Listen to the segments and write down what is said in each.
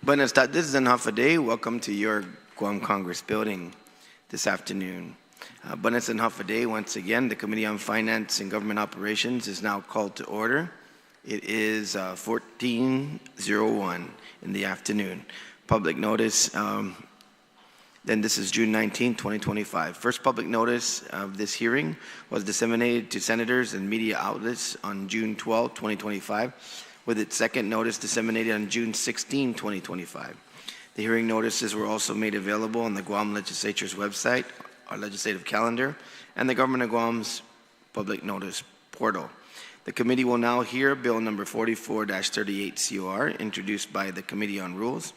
Buenas tardes and half a day. Welcome to your Guam Congress building this afternoon. Buenas and half a day. Once again, the Committee on Finance and Government Operations is now called to order. It is 14:01 in the afternoon. Public notice, then this is June 19, 2025. First public notice of this hearing was disseminated to senators and media outlets on June 12, 2025, with its second notice disseminated on June 16, 2025. The hearing notices were also made available on the Guam Legislature's website, our legislative calendar, and the Government of Guam's public notice portal. The committee will now hear Bill number 44-38 COR, introduced by the Committee on Rules,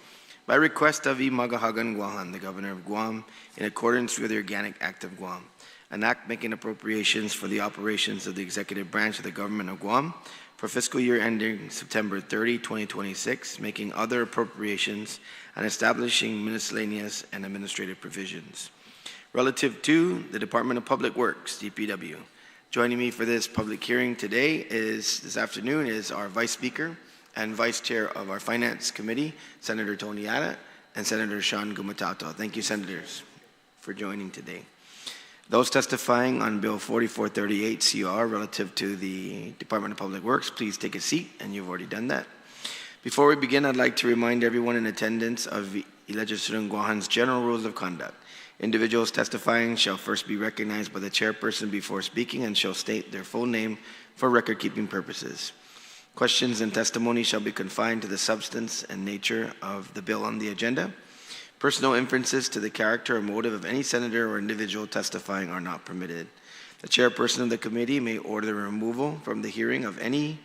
by request of Magaʹhågan Guåhan, the Governor of Guam, in accordance with the Organic Act of Guam, an act making appropriations for the operations of the executive branch of the Government of Guam for fiscal year ending September 30, 2026, making other appropriations and establishing miscellaneous and administrative provisions. Relative to the Department of Public Works, DPW. Joining me for this public hearing today this afternoon is our Vice Speaker and Vice Chair of our Finance Committee, Senator Tony Ada and Senator Sean Gumatauto. Thank you, Senators, for joining today. Those testifying on Bill 4438 CR relative to the Department of Public Works, please take a seat, and you've already done that. Before we begin, I'd like to remind everyone in attendance of Legislator Guåhan's general rules of conduct. Individuals testifying shall first be recognized by the chairperson before speaking and shall state their full name for record-keeping purposes. Questions and testimony shall be confined to the substance and nature of the bill on the agenda. Personal inferences to the character or motive of any senator or individual testifying are not permitted. The chairperson of the committee may order the removal from the hearing of any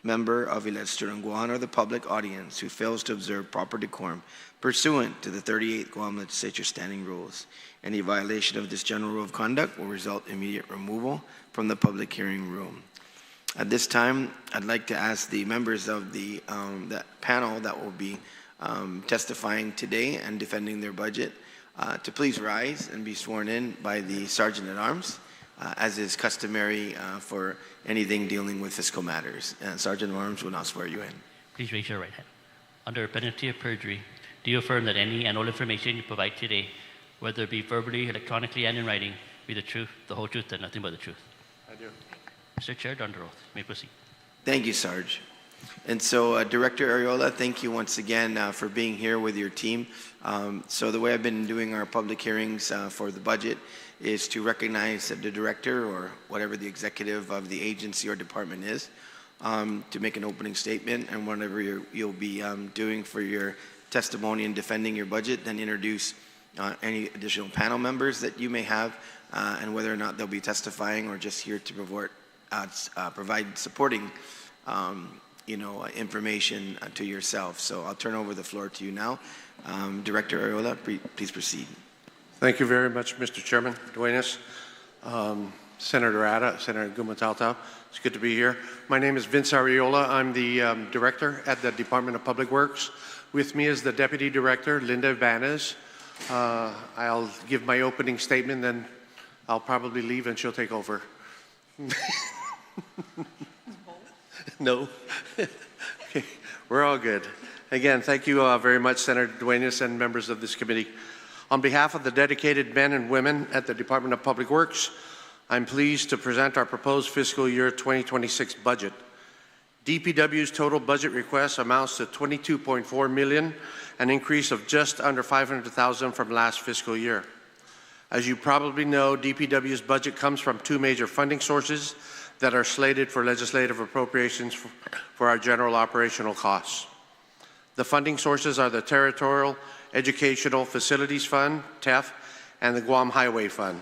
member of Legislature Guåhan or the public audience who fails to observe proper decorum pursuant to the 38th Guam Legislature Standing Rules. Any violation of this general rule of conduct will result in immediate removal from the public hearing room. At this time, I'd like to ask the members of the that panel that will be testifying today and defending their budget to please rise and be sworn in by the Sergeant at Arms, as is customary for anything dealing with fiscal matters. Sergeant at Arms will now swear you in. Please raise your right hand. Under penalty of perjury, do you affirm that any and all information you provide today, whether it be verbally, electronically, and in writing, be the truth, the whole truth, and nothing but the truth? I do. Mr. Chair, under oath. You may proceed. Thank you, Sarge. And so, Director Arreola, thank you once again for being here with your team. So the way I've been doing our public hearings for the budget is to recognize the director or whatever the executive of the agency or department is to make an opening statement, and whatever you'll be doing for your testimony and defending your budget, then introduce any additional panel members that you may have and whether or not they'll be testifying or just here to provide supporting information to yourself. So I'll turn over the floor to you now. Director Arreola, please proceed. Thank you very much, Mr. Chairman. Duenas, Senator Ada, Senator Gumatauto. It's good to be here. My name is Vince Arreola. I'm the director at the Department of Public Works. With me is the Deputy Director, Linda Ibanez. I'll give my opening statement, then I'll probably leave and she'll take over. No. Okay. We're all good. Again, thank you very much, Senator Duenas and members of this committee. On behalf of the dedicated men and women at the Department of Public Works, I'm pleased to present our proposed fiscal year 2026 budget. DPW's total budget request amounts to $22.4 million, an increase of just under $500,000 from last fiscal year. As you probably know, DPW's budget comes from two major funding sources that are slated for legislative appropriations for our general operational costs. The funding sources are the Territorial Educational Facilities Fund, TEF, and the Guam Highway Fund.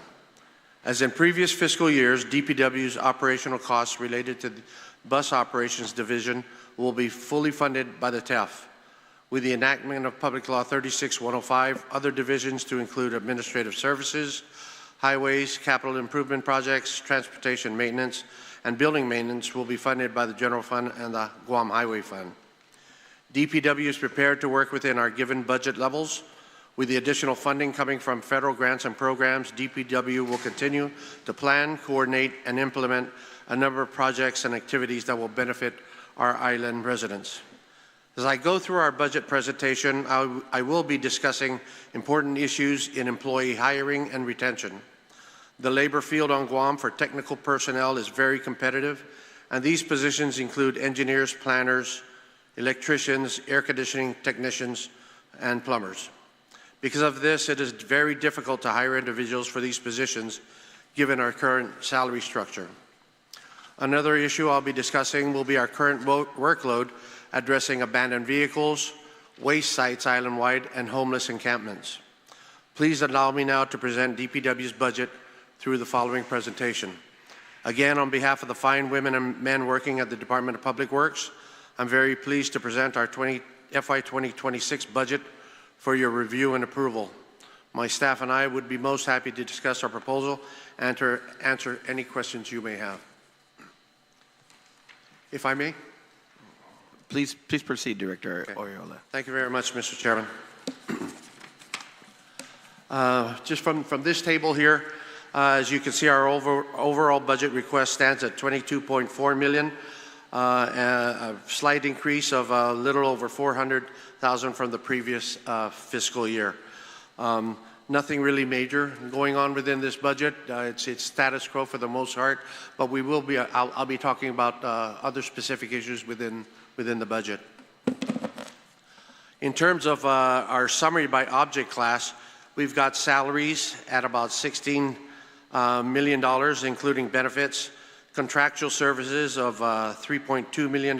As in previous fiscal years, DPW's operational costs related to the Bus Operations Division will be fully funded by the TEF. With the enactment of Public Law 36-105, other divisions to include administrative services, highways, capital improvement projects, transportation maintenance, and building maintenance will be funded by the General Fund and the Guam Highway Fund. DPW is prepared to work within our given budget levels. With the additional funding coming from federal grants and programs, DPW will continue to plan, coordinate, and implement a number of projects and activities that will benefit our island residents. As I go through our budget presentation, I will be discussing important issues in employee hiring and retention. The labor field on Guam for technical personnel is very competitive, and these positions include engineers, planners, electricians, air conditioning technicians, and plumbers. Because of this, it is very difficult to hire individuals for these positions given our current salary structure. Another issue I'll be discussing will be our current workload addressing abandoned vehicles, waste sites island-wide, and homeless encampments. Please allow me now to present DPW's budget through the following presentation. Again, on behalf of the fine women and men working at the Department of Public Works, I'm very pleased to present our FY2026 budget for your review and approval. My staff and I would be most happy to discuss our proposal and to answer any questions you may have. If I may? Please proceed, Director Oriola. Thank you very much, Mr. Chairman. Just from this table here, as you can see, our overall budget request stands at $22.4 million, a slight increase of a little over $400,000 from the previous fiscal year. Nothing really major going on within this budget. It's status quo for the most part, but we will be. I'll be talking about other specific issues within the budget. In terms of our summary by object class, we've got salaries at about $16 million, including benefits, contractual services of $3.2 million.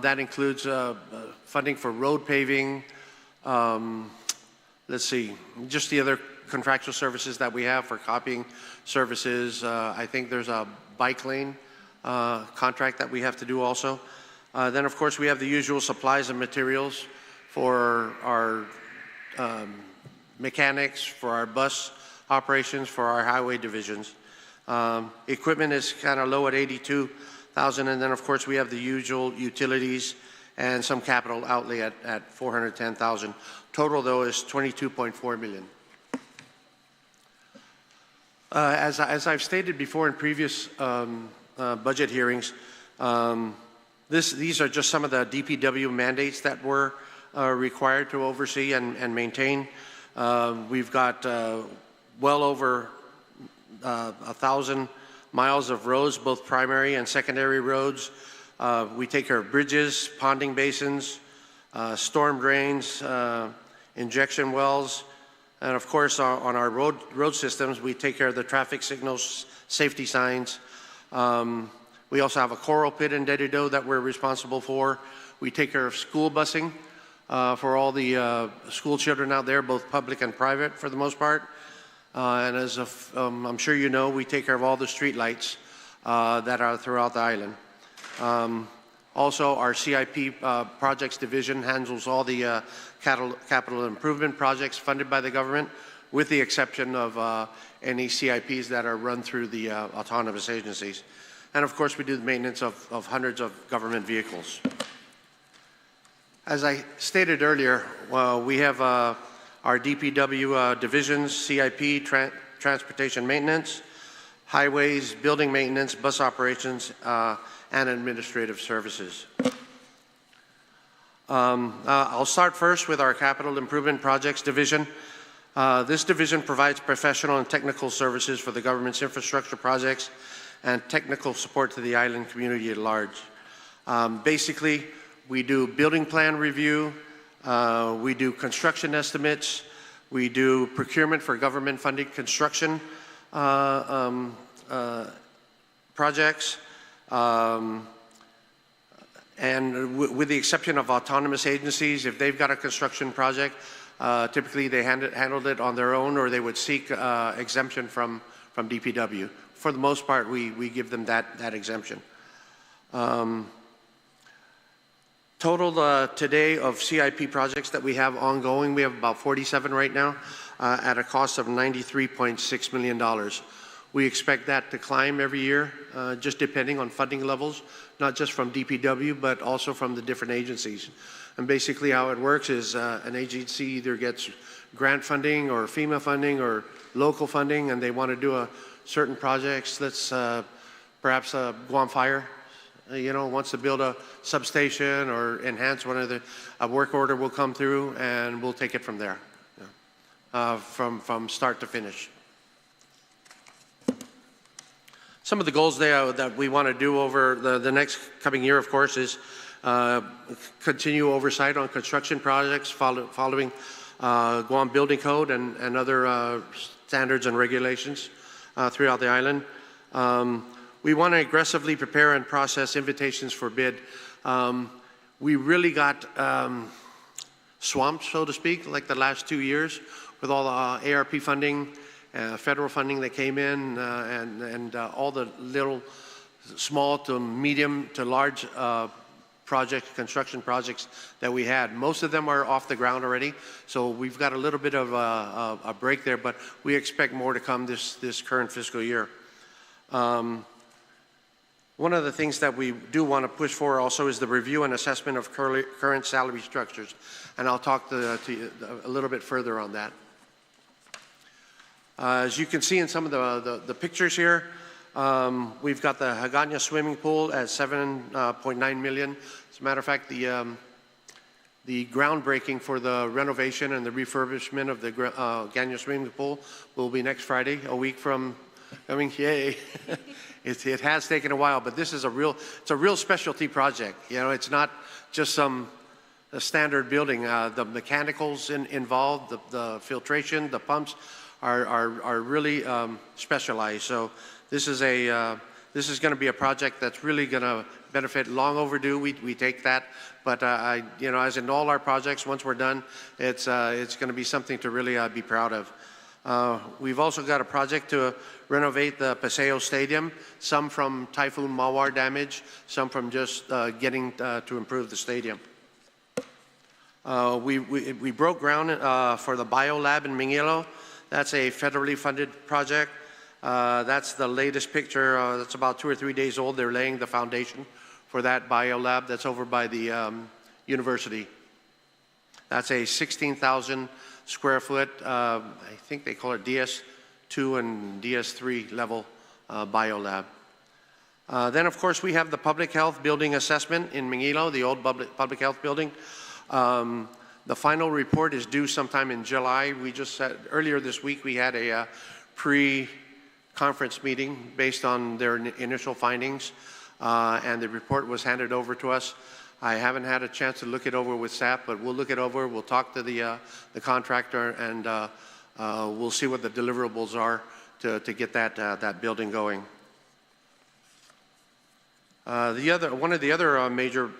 That includes funding for road paving. Let's see, just the other contractual services that we have for copying services. I think there's a bike lane contract that we have to do also. Then, of course, we have the usual supplies and materials for our mechanics, for our bus operations, for our highway divisions. Equipment is kind of low at $82,000, and then, of course, we have the usual utilities and some capital outlay at $410,000. Total, though, is $22.4 million. As I've stated before in previous budget hearings, these are just some of the DPW mandates that we're required to oversee and maintain. We've got well over 1,000 miles of roads, both primary and secondary roads. We take care of bridges, ponding basins, storm drains, injection wells, and of course on our road systems we take care of the traffic signals, safety signs. We also have a coral pit in Dedido that we're responsible for. We take care of school busing for all the school children out there, both public and private for the most part. And as I'm sure you know, we take care of all the street lights that are throughout the island. Also, our CIP projects division handles all the capital improvement projects funded by the government, with the exception of any CIPs that are run through the autonomous agencies. And of course, we do the maintenance of hundreds of government vehicles. As I stated earlier, we have our DPW divisions, CIP, transportation maintenance, highways, building maintenance, bus operations, and administrative services. I'll start first with our capital improvement projects division. This division provides professional and technical services for the government's infrastructure projects and technical support to the island community at large. Basically, we do building plan review, we do construction estimates, we do procurement for government funded construction projects, and with the exception of autonomous agencies, if they've got a construction project, typically they handled it on their own, or they would seek exemption from DPW. For the most part, we give them that exemption. Total today of CIP projects that we have ongoing, we have about 47 right now at a cost of $93.6 million. We expect that to climb every year, just depending on funding levels, not just from DPW, but also from the different agencies. And basically how it works is an agency either gets grant funding or FEMA funding or local funding, and they want to do certain projects. Let's perhaps Guam Fire wants to build a substation or enhance one of a work order will come through, and we'll take it from there, from start to finish. Some of the goals that we want to do over the next coming year, of course, is continue oversight on construction projects following Guam Building Code and other standards and regulations throughout the island. We want to aggressively prepare and process invitations for bid. We really got swamped, so to speak, like the last 2 years with all the ARP funding, federal funding that came in, and all the little small to medium to large construction projects that we had. Most of them are off the ground already, so we've got a little bit of a break there, but we expect more to come this current fiscal year. One of the things that we do want to push for also is the review and assessment of current salary structures, and I'll talk to you a little bit further on that. As you can see in some of the pictures here, we've got the Hagåhgan swimming pool at $7.9 million. As a matter of fact, the groundbreaking for the renovation and the refurbishment of the Hagåhgan swimming pool will be next Friday, a week from coming. Yay! It has taken a while, but this is it's a real specialty project. It's not just a standard building. The mechanicals involved, the filtration, the pumps are really specialized. So this is going to be a project that's really going to benefit. Long overdue. We take that, but as in all our projects, once we're done, it's going to be something to really be proud of. We've also got a project to renovate the Paseo Stadium, some from Typhoon Mawar damage, some from just getting to improve the stadium. We broke ground for the Bio Lab in Magaʹhågan. That's a federally funded project. That's the latest picture. That's about 2 or 3 days old. They're laying the foundation for that Bio Lab that's over by the university. That's a 16,000 square foot, I think they call it DS2 and DS3 level Bio Lab. Then, of course, we have the public health building assessment in Magaʹhågan, the old public health building. The final report is due sometime in July. We just said earlier this week we had a pre-conference meeting based on their initial findings, and the report was handed over to us. I haven't had a chance to look it over with SAP, but we'll look it over. We'll talk to the contractor, and we'll see what the deliverables are to get that building going. One of the other major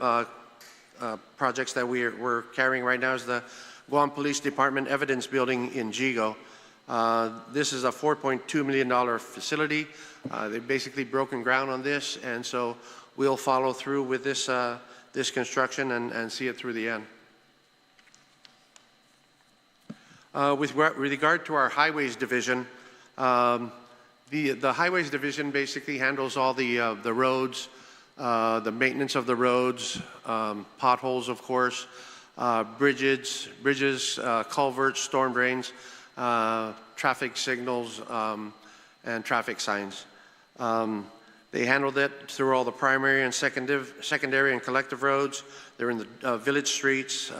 projects that we're carrying right now is the Guam Police Department Evidence Building in Jigo. This is a $4.2 million facility. They've basically broken ground on this, and so we'll follow through with this construction and see it through the end. With regard to our highways division, the highways division basically handles all the roads, the maintenance of the roads, potholes, of course, bridges, culverts, storm drains, traffic signals, and traffic signs. They handled it through all the primary and secondary and collective roads. They're in the village streets.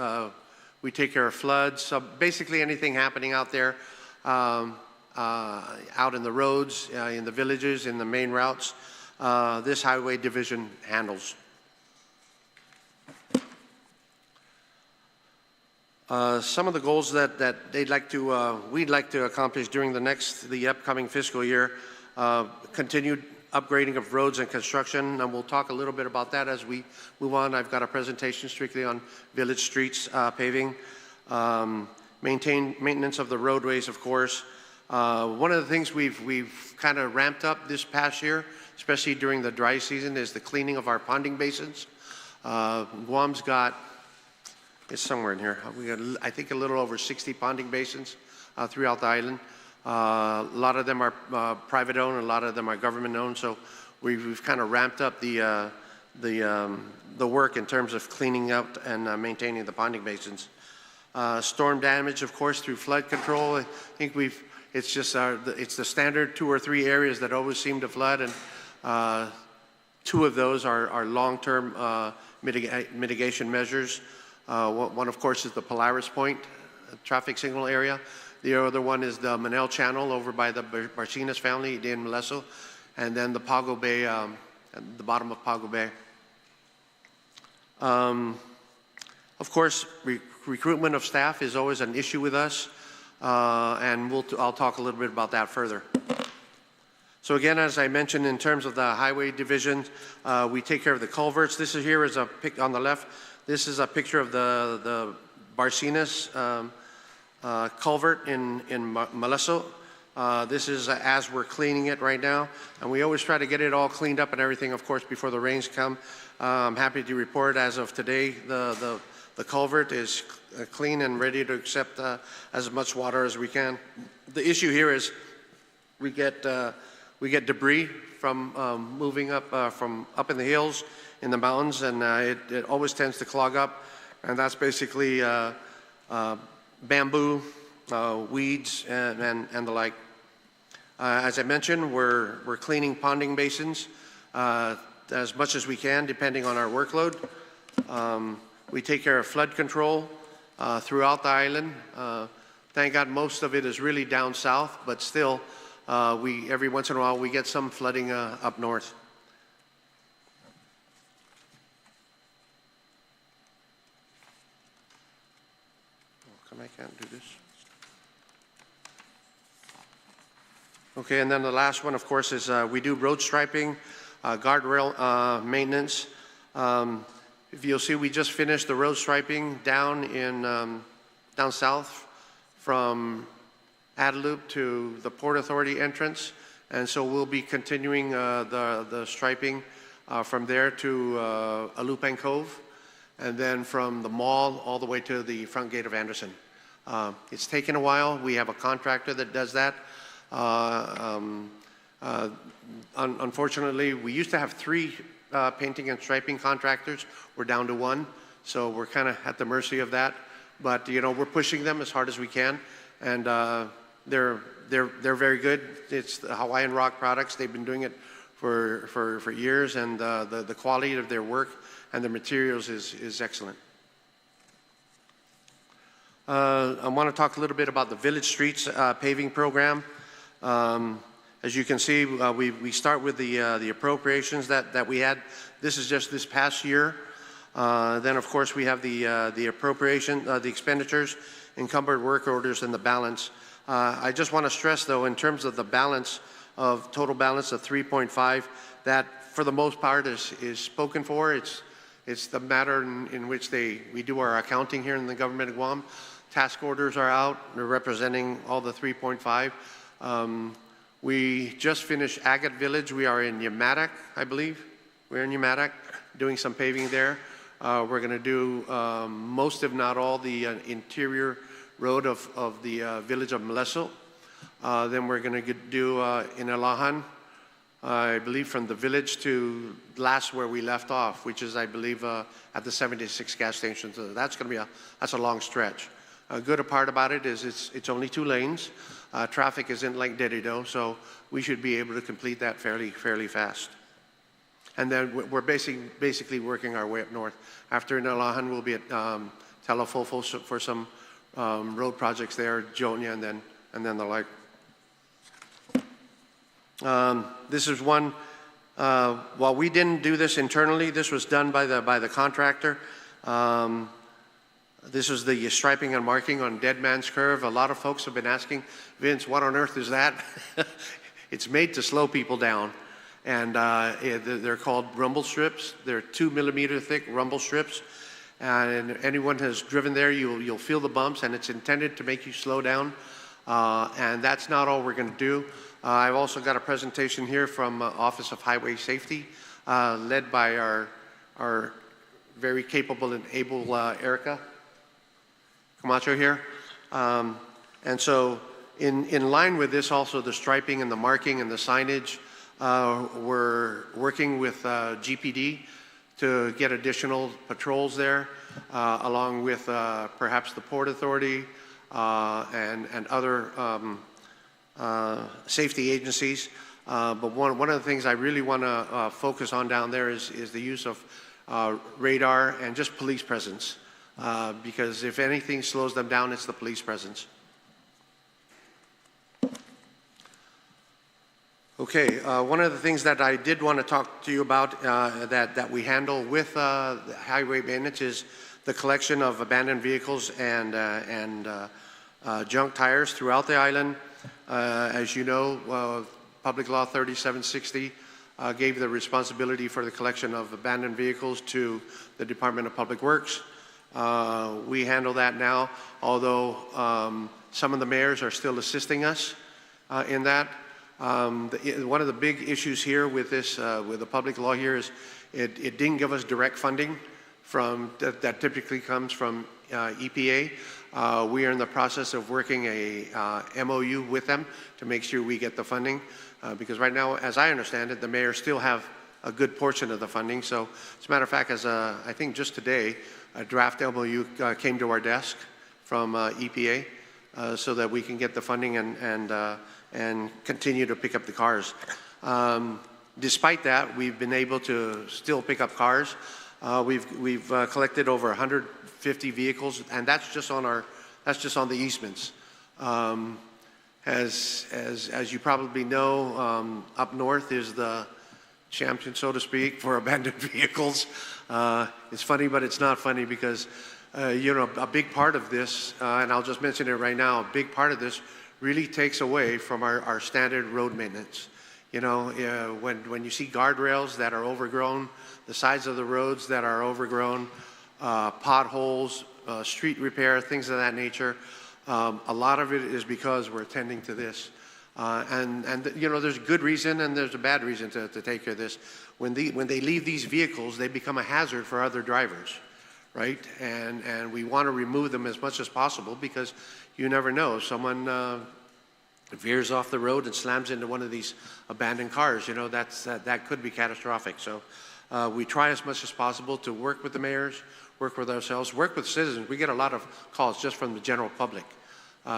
We take care of floods. So basically anything happening out there, out in the roads, in the villages, in the main routes, this highway division handles. Some of the goals that we'd like to accomplish during the upcoming fiscal year, continued upgrading of roads and construction, and we'll talk a little bit about that as we move on. I've got a presentation strictly on village streets paving, maintenance of the roadways, of course. One of the things we've kind of ramped up this past year, especially during the dry season, is the cleaning of our ponding basins. Guam's got, it's somewhere in here, we got, I think, a little over 60 ponding basins throughout the island. A lot of them are private owned, a lot of them are government owned, so we've kind of ramped up the work in terms of cleaning up and maintaining the ponding basins. Storm damage, of course, through flood control. I think it's the standard 2 or 3 areas that always seem to flood, and Two of those are long-term mitigation measures. One, of course, is the Polaris Point traffic signal area. The other one is the Manel Channel over by the Barcinas family in Meleso, and then the Pago Bay, at the bottom of Pago Bay. Of course, recruitment of staff is always an issue with us, and I'll talk a little bit about that further. So again, as I mentioned, in terms of the highway division, we take care of the culverts. This is here is a pic on the left. This is a picture of the Barcinas culvert in Meleso. This is as we're cleaning it right now, and we always try to get it all cleaned up and everything, of course, before the rains come. I'm happy to report as of today, the culvert is clean and ready to accept as much water as we can. The issue here is we get debris from moving up from up in the hills, in the mountains, and it always tends to clog up, and that's basically bamboo, weeds, and the like. As I mentioned, we're cleaning ponding basins as much as we can, depending on our workload. We take care of flood control throughout the island. Thank God most of it is really down south, but still, every once in a while we get some flooding up north. How come I can't do this? Okay, and then the last one, of course, is we do road striping, guardrail maintenance. If you'll see, we just finished the road striping down down south from Adelup to the Port Authority entrance, and so we'll be continuing the striping from there to Alupan Cove, and then from the mall all the way to the front gate of Anderson. It's taken a while. We have a contractor that does that. Unfortunately, we used to have 3 painting and striping contractors. We're down to 1, so we're kind of at the mercy of that. But you know, we're pushing them as hard as we can, and they're very good. It's the Hawaiian Rock products. They've been doing it for years, and the quality of their work and the materials is excellent. I want to talk a little bit about the Village Streets paving program. As you can see, we start with the appropriations that we had. This is just this past year. Then, of course, we have the appropriation, the expenditures, encumbered work orders, and the balance. I just want to stress, though, in terms of the balance of total balance of 3.5, that for the most part is spoken for. It's the matter in which we do our accounting here in the government of Guam. Task orders are out. They're representing all the 3.5. We just finished Agate Village. We are in Yamadak, I believe. We're in Yamadak doing some paving there. We're going to do most, if not all, the interior road of the village of Meleso. Then we're going to do in Guåhan, I believe from the village to last where we left off, which is, I believe, at the 76 gas station. So that's going to be that's a long stretch. A good part about it is it's only 2 lanes. Traffic isn't like Dedido, so we should be able to complete that fairly fast. And then we're basically working our way up north. After Guåhan, we'll be at Talafofo for some road projects there, Jonia, and then the like. This is one. While we didn't do this internally, this was done by the contractor. This is the striping and marking on Dead Man's Curve. A lot of folks have been asking, Vince, what on earth is that? It's made to slow people down. And they're called rumble strips. They're 2 millimeter thick rumble strips. And anyone has driven there, you'll feel the bumps, and it's intended to make you slow down. And that's not all we're going to do. I've also got a presentation here from Office of Highway Safety, led by our very capable and able Erica Camacho here. And so in line with this, also the striping and the marking and the signage, we're working with GPD to get additional patrols there, along with perhaps the Port Authority and other safety agencies. But one of the things I really want to focus on down there is the use of radar and just police presence. Because if anything slows them down, it's the police presence. Okay, one of the things that I did want to talk to you about that we handle with the highway maintenance is the collection of abandoned vehicles and junk tires throughout the island. As you know, Public Law 3760 gave the responsibility for the collection of abandoned vehicles to the Department of Public Works. We handle that now, although some of the mayors are still assisting us in that. One of the big issues here with this, with the public law here is it didn't give us direct funding from that typically comes from EPA. We are in the process of working a MOU with them to make sure we get the funding because right now, as I understand it, the mayors still have a good portion of the funding. So, as a matter of fact, I think just today, a draft MOU came to our desk from EPA so that we can get the funding and continue to pick up the cars. Despite that, we've been able to still pick up cars. We've collected over 150 vehicles, and that's just on the easements. As you probably know, up north is the champion, so to speak, for abandoned vehicles. It's funny, but it's not funny because you know, a big part of this, and I'll just mention it right now, a big part of this really takes away from our standard road maintenance. You know, when you see guardrails that are overgrown, the sides of the roads that are overgrown, potholes, street repair, things of that nature, a lot of it is because we're attending to this. And you know, there's a good reason and there's a bad reason to take care of this. When they leave these vehicles, they become a hazard for other drivers, right? And we want to remove them as much as possible because you never know. Someone veers off the road and slams into one of these abandoned cars. You know, that could be catastrophic. So we try as much as possible to work with the mayors, work with ourselves, work with citizens. We get a lot of calls just from the general public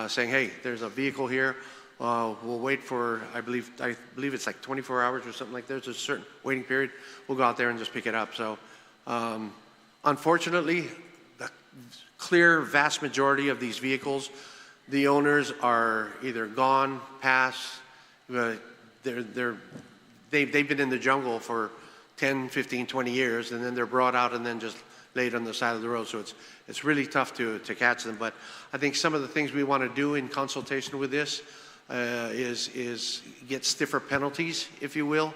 saying, hey, there's a vehicle here. We'll wait for, I believe it's like 24 hours or something like that. There's a certain waiting period. We'll go out there and just pick it up. So unfortunately, the clear vast majority of these vehicles, the owners are either gone, passed, they've been in the jungle for 10, 15, 20 years, and then they're brought out and then just laid on the side of the road. So it's really tough to catch them. But I think some of the things we want to do in consultation with this is get stiffer penalties, if you will,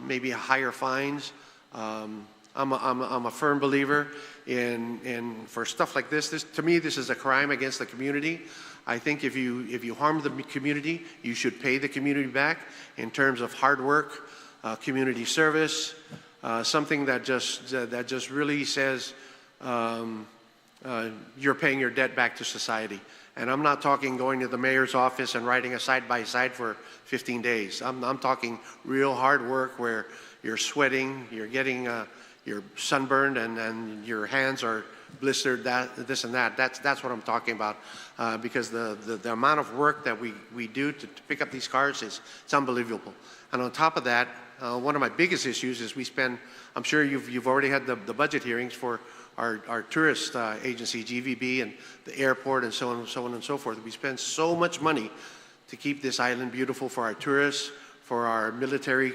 maybe higher fines. I'm a firm believer in for stuff like this. To me, this is a crime against the community. I think if you harm the community, you should pay the community back in terms of hard work, community service, something that just really says you're paying your debt back to society. And I'm not talking going to the mayor's office and writing a side-by-side for 15 days. I'm talking real hard work where you're sweating, you're getting you're sunburned, and your hands are blistered, this and that. That's what I'm talking about, because the amount of work that we do to pick up these cars it's unbelievable. And on top of that, one of my biggest issues is we spend, I'm sure you've already had the budget hearings for our tourist agency, GVB, and the airport, and so on and so forth. We spend so much money to keep this island beautiful for our tourists, for our military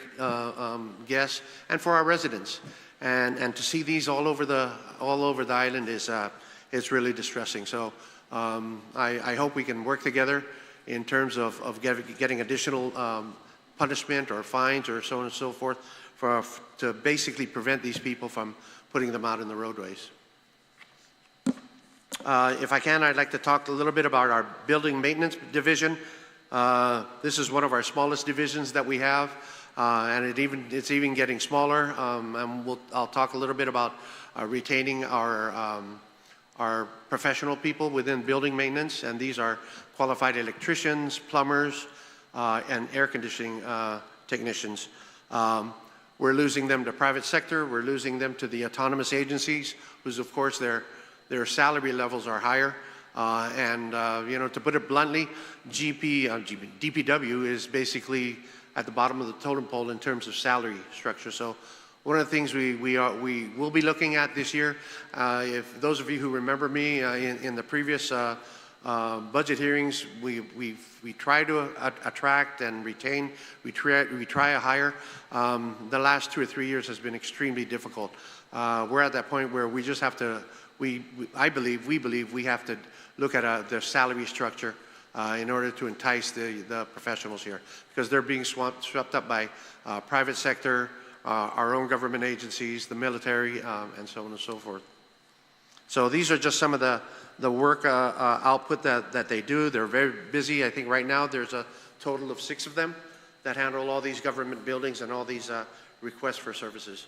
guests, and for our residents. And to see these all over the island is really distressing. So I hope we can work together in terms of getting additional punishment or fines or so on and so forth to basically prevent these people from putting them out in the roadways. If I can, I'd like to talk a little bit about our building maintenance division. This is one of our smallest divisions that we have, and it's even getting smaller. And I'll talk a little bit about retaining our professional people within building maintenance, and these are qualified electricians, plumbers, and air conditioning technicians. We're losing them to private sector. We're losing them to the autonomous agencies, whose, of course, their salary levels are higher. And you know, to put it bluntly, DPW is basically at the bottom of the totem pole in terms of salary structure. So one of the things we will be looking at this year, if those of you who remember me in the previous budget hearings, we try to attract and retain, we try to hire. The last 2 or 3 years has been extremely difficult. We're at that point where we just have to, we believe we have to look at the salary structure in order to entice the professionals here, because they're being swept up by private sector, our own government agencies, the military, and so on and so forth. So these are just some of the work output that they do. They're very busy. I think right now there's a total of 6 of them that handle all these government buildings and all these requests for services.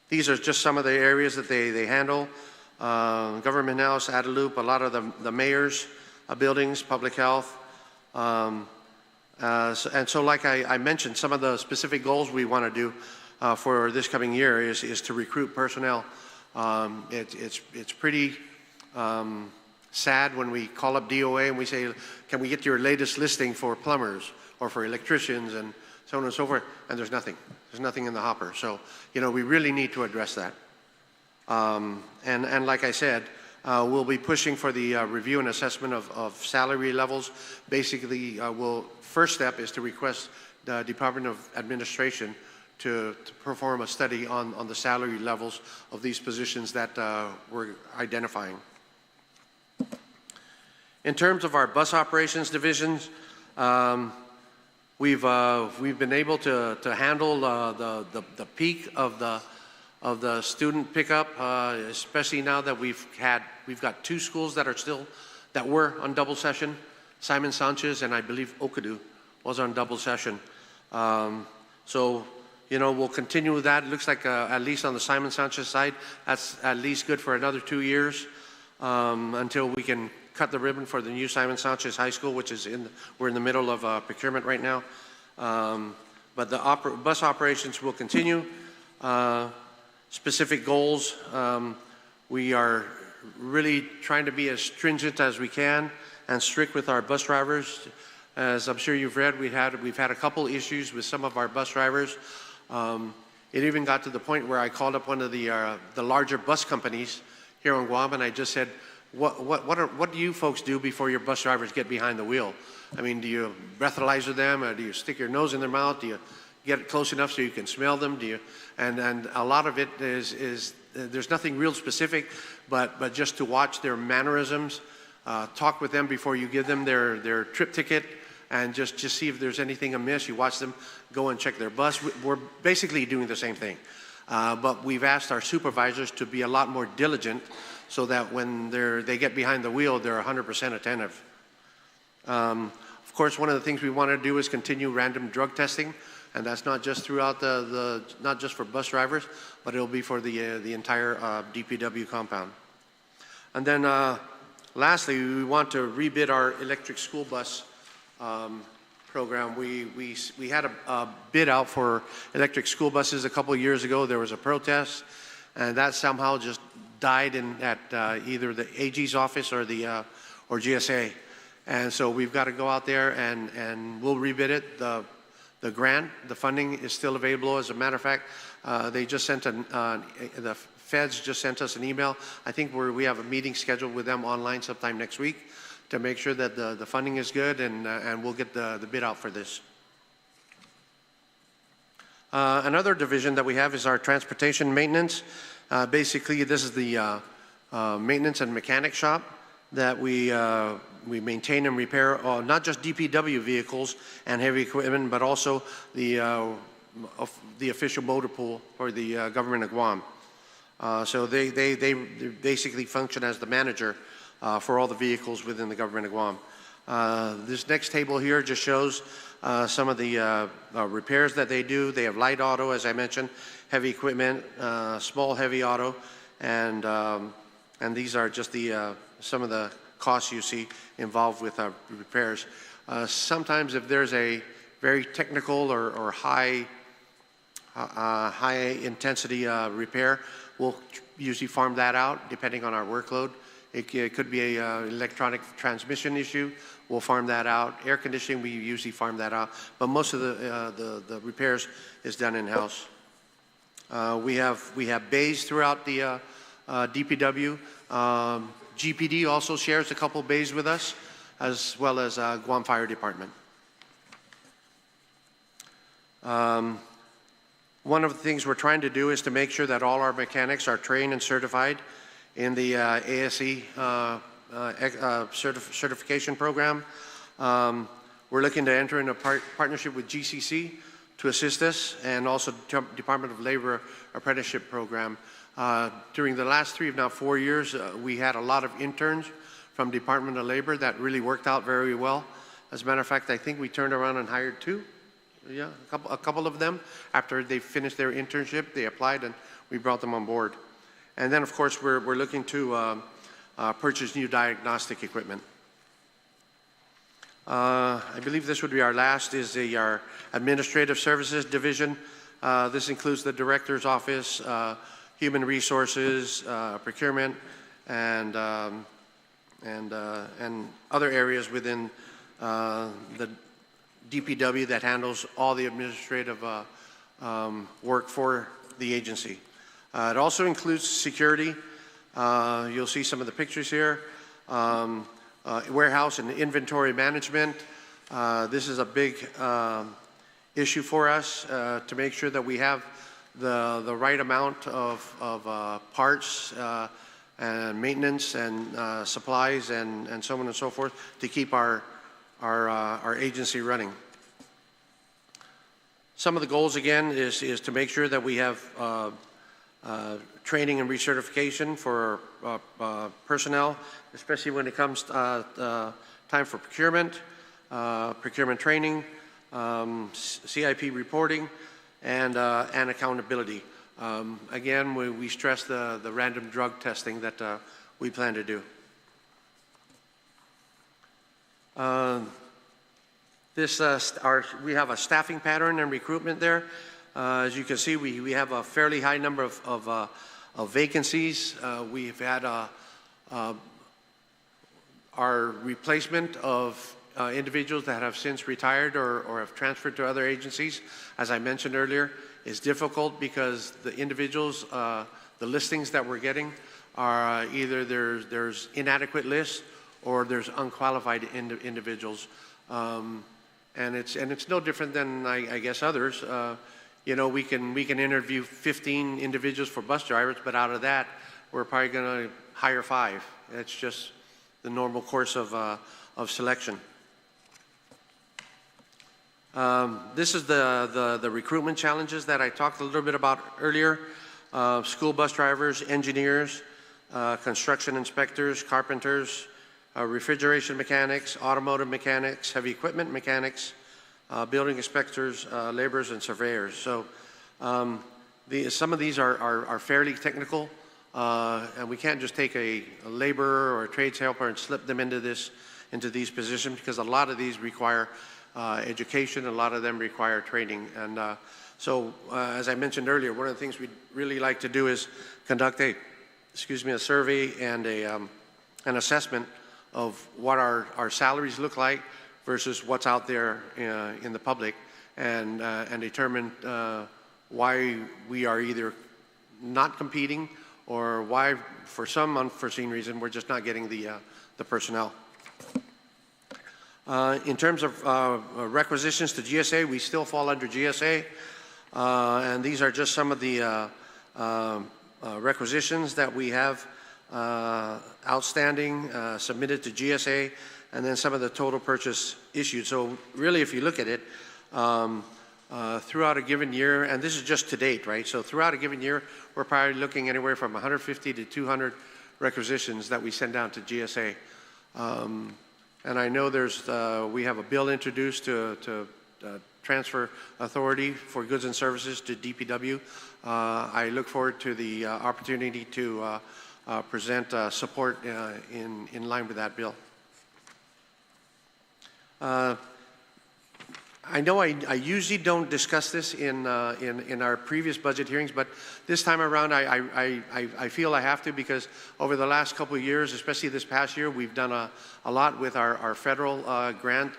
These are just some of the areas that they handle. Government House, Adelup, a lot of the mayor's buildings, public health. And so like I mentioned, some of the specific goals we want to do for this coming year is to recruit personnel. It's pretty sad when we call up DOA and we say, can we get your latest listing for plumbers or for electricians and so on and so forth, and there's nothing. There's nothing in the hopper. So, you know, we really need to address that. And like I said, we'll be pushing for the review and assessment of salary levels. Basically, first step is to request the Department of Administration to perform a study on the salary levels of these positions that we're identifying. In terms of our bus operations divisions, we've been able to handle the peak of the student pickup, especially now that we've got 2 schools that were on double session. Simon Sanchez and I believe Okadu was on double session. So, you know, we'll continue with that. It looks like at least on the Simon Sanchez side, that's at least good for another 2 years until we can cut the ribbon for the new Simon Sanchez High School, which is we're in the middle of procurement right now. But the bus operations will continue. Specific goals, we are really trying to be as stringent as we can and strict with our bus drivers. As I'm sure you've read, we've had a couple issues with some of our bus drivers. It even got to the point where I called up one of the larger bus companies here on Guam, and I just said, what do you folks do before your bus drivers get behind the wheel? I mean, do you breathalyzer them, or do you stick your nose in their mouth? Do you get it close enough so you can smell them? Do you? And a lot of it is there's nothing real specific, but just to watch their mannerisms, talk with them before you give them their trip ticket, and just see if there's anything amiss. You watch them go and check their bus. We're basically doing the same thing, but we've asked our supervisors to be a lot more diligent so that when they get behind the wheel, they're 100% attentive. Of course, one of the things we want to do is continue random drug testing, and that's not just throughout not just for bus drivers, but it'll be for the entire DPW compound. And then lastly, we want to rebid our electric school bus program. We had a bid out for electric school buses a couple of years ago. There was a protest, and that somehow just died at either the AG's office or GSA. And so we've got to go out there and we'll rebid it. The grant, the funding is still available. As a matter of fact, they just sent the feds just sent us an email. I think we have a meeting scheduled with them online sometime next week to make sure that the funding is good, and we'll get the bid out for this. Another division that we have is our transportation maintenance. Basically, this is the maintenance and mechanic shop that we maintain and repair not just DPW vehicles and heavy equipment, but also the official motor pool for the government of Guam. So they basically function as the manager for all the vehicles within the government of Guam. This next table here just shows some of the repairs that they do. They have light auto, as I mentioned, heavy equipment, small heavy auto, and these are just some of the costs you see involved with repairs. Sometimes if there's a very technical or high intensity repair, we'll usually farm that out depending on our workload. It could be a electronic transmission issue. We'll farm that out. Air conditioning, we usually farm that out. But most of the repairs is done in-house. We have bays throughout the DPW. GPD also shares a couple bays with us, as well as Guam Fire Department. One of the things we're trying to do is to make sure that all our mechanics are trained and certified in the ASE certification program. We're looking to enter into a partnership with GCC to assist us, and also Department of Labor apprenticeship program. During the last 3, if not 4 years, we had a lot of interns from Department of Labor that really worked out very well. As a matter of fact, I think we turned around and hired 2. Yeah, a couple of them. After they finished their internship, they applied and we brought them on board. And then, of course, we're looking to purchase new diagnostic equipment. I believe this would be our last, is our Administrative Services Division. This includes the Director's Office, Human Resources, Procurement, and other areas within the DPW that handles all the administrative work for the agency. It also includes security. You'll see some of the pictures here. Warehouse and inventory management. This is a big issue for us to make sure that we have the right amount of parts and maintenance and supplies and so on and so forth to keep our agency running. Some of the goals, again, is to make sure that we have training and recertification for personnel, especially when it comes time for procurement, procurement training, CIP reporting, and accountability. Again, we stress the random drug testing that we plan to do. We have a staffing pattern and recruitment there. As you can see, we have a fairly high number of vacancies. We've had our replacement of individuals that have since retired or have transferred to other agencies, as I mentioned earlier, is difficult because the individuals, the listings that we're getting are either there's inadequate lists or there's unqualified individuals. And it's no different than I guess others. You know, we can interview 15 individuals for bus drivers, but out of that, we're probably going to hire 5. It's just the normal course of selection. This is the recruitment challenges that I talked a little bit about earlier. School bus drivers, engineers, construction inspectors, carpenters, refrigeration mechanics, automotive mechanics, heavy equipment mechanics, building inspectors, laborers, and surveyors. So some of these are fairly technical, and we can't just take a laborer or a trades helper and slip them into these positions, because a lot of these require education, a lot of them require training. And so as I mentioned earlier, one of the things we'd really like to do is conduct a survey and an assessment of what our salaries look like versus what's out there in the public, and determine why we are either not competing or why, for some unforeseen reason, we're just not getting the personnel. In terms of requisitions to GSA, we still fall under GSA, and these are just some of the requisitions that we have outstanding, submitted to GSA, and then some of the total purchase issued. So really, if you look at it, throughout a given year, and this is just to date, right? So throughout a given year, we're probably looking anywhere from 150 to 200 requisitions that we send down to GSA. And I know we have a bill introduced to transfer authority for goods and services to DPW. I look forward to the opportunity to present support in line with that bill. I I know I usually don't discuss this in our previous budget hearings, but this time around I feel I have to, because over the last couple of years, especially this past year, we've done a lot with our federal grant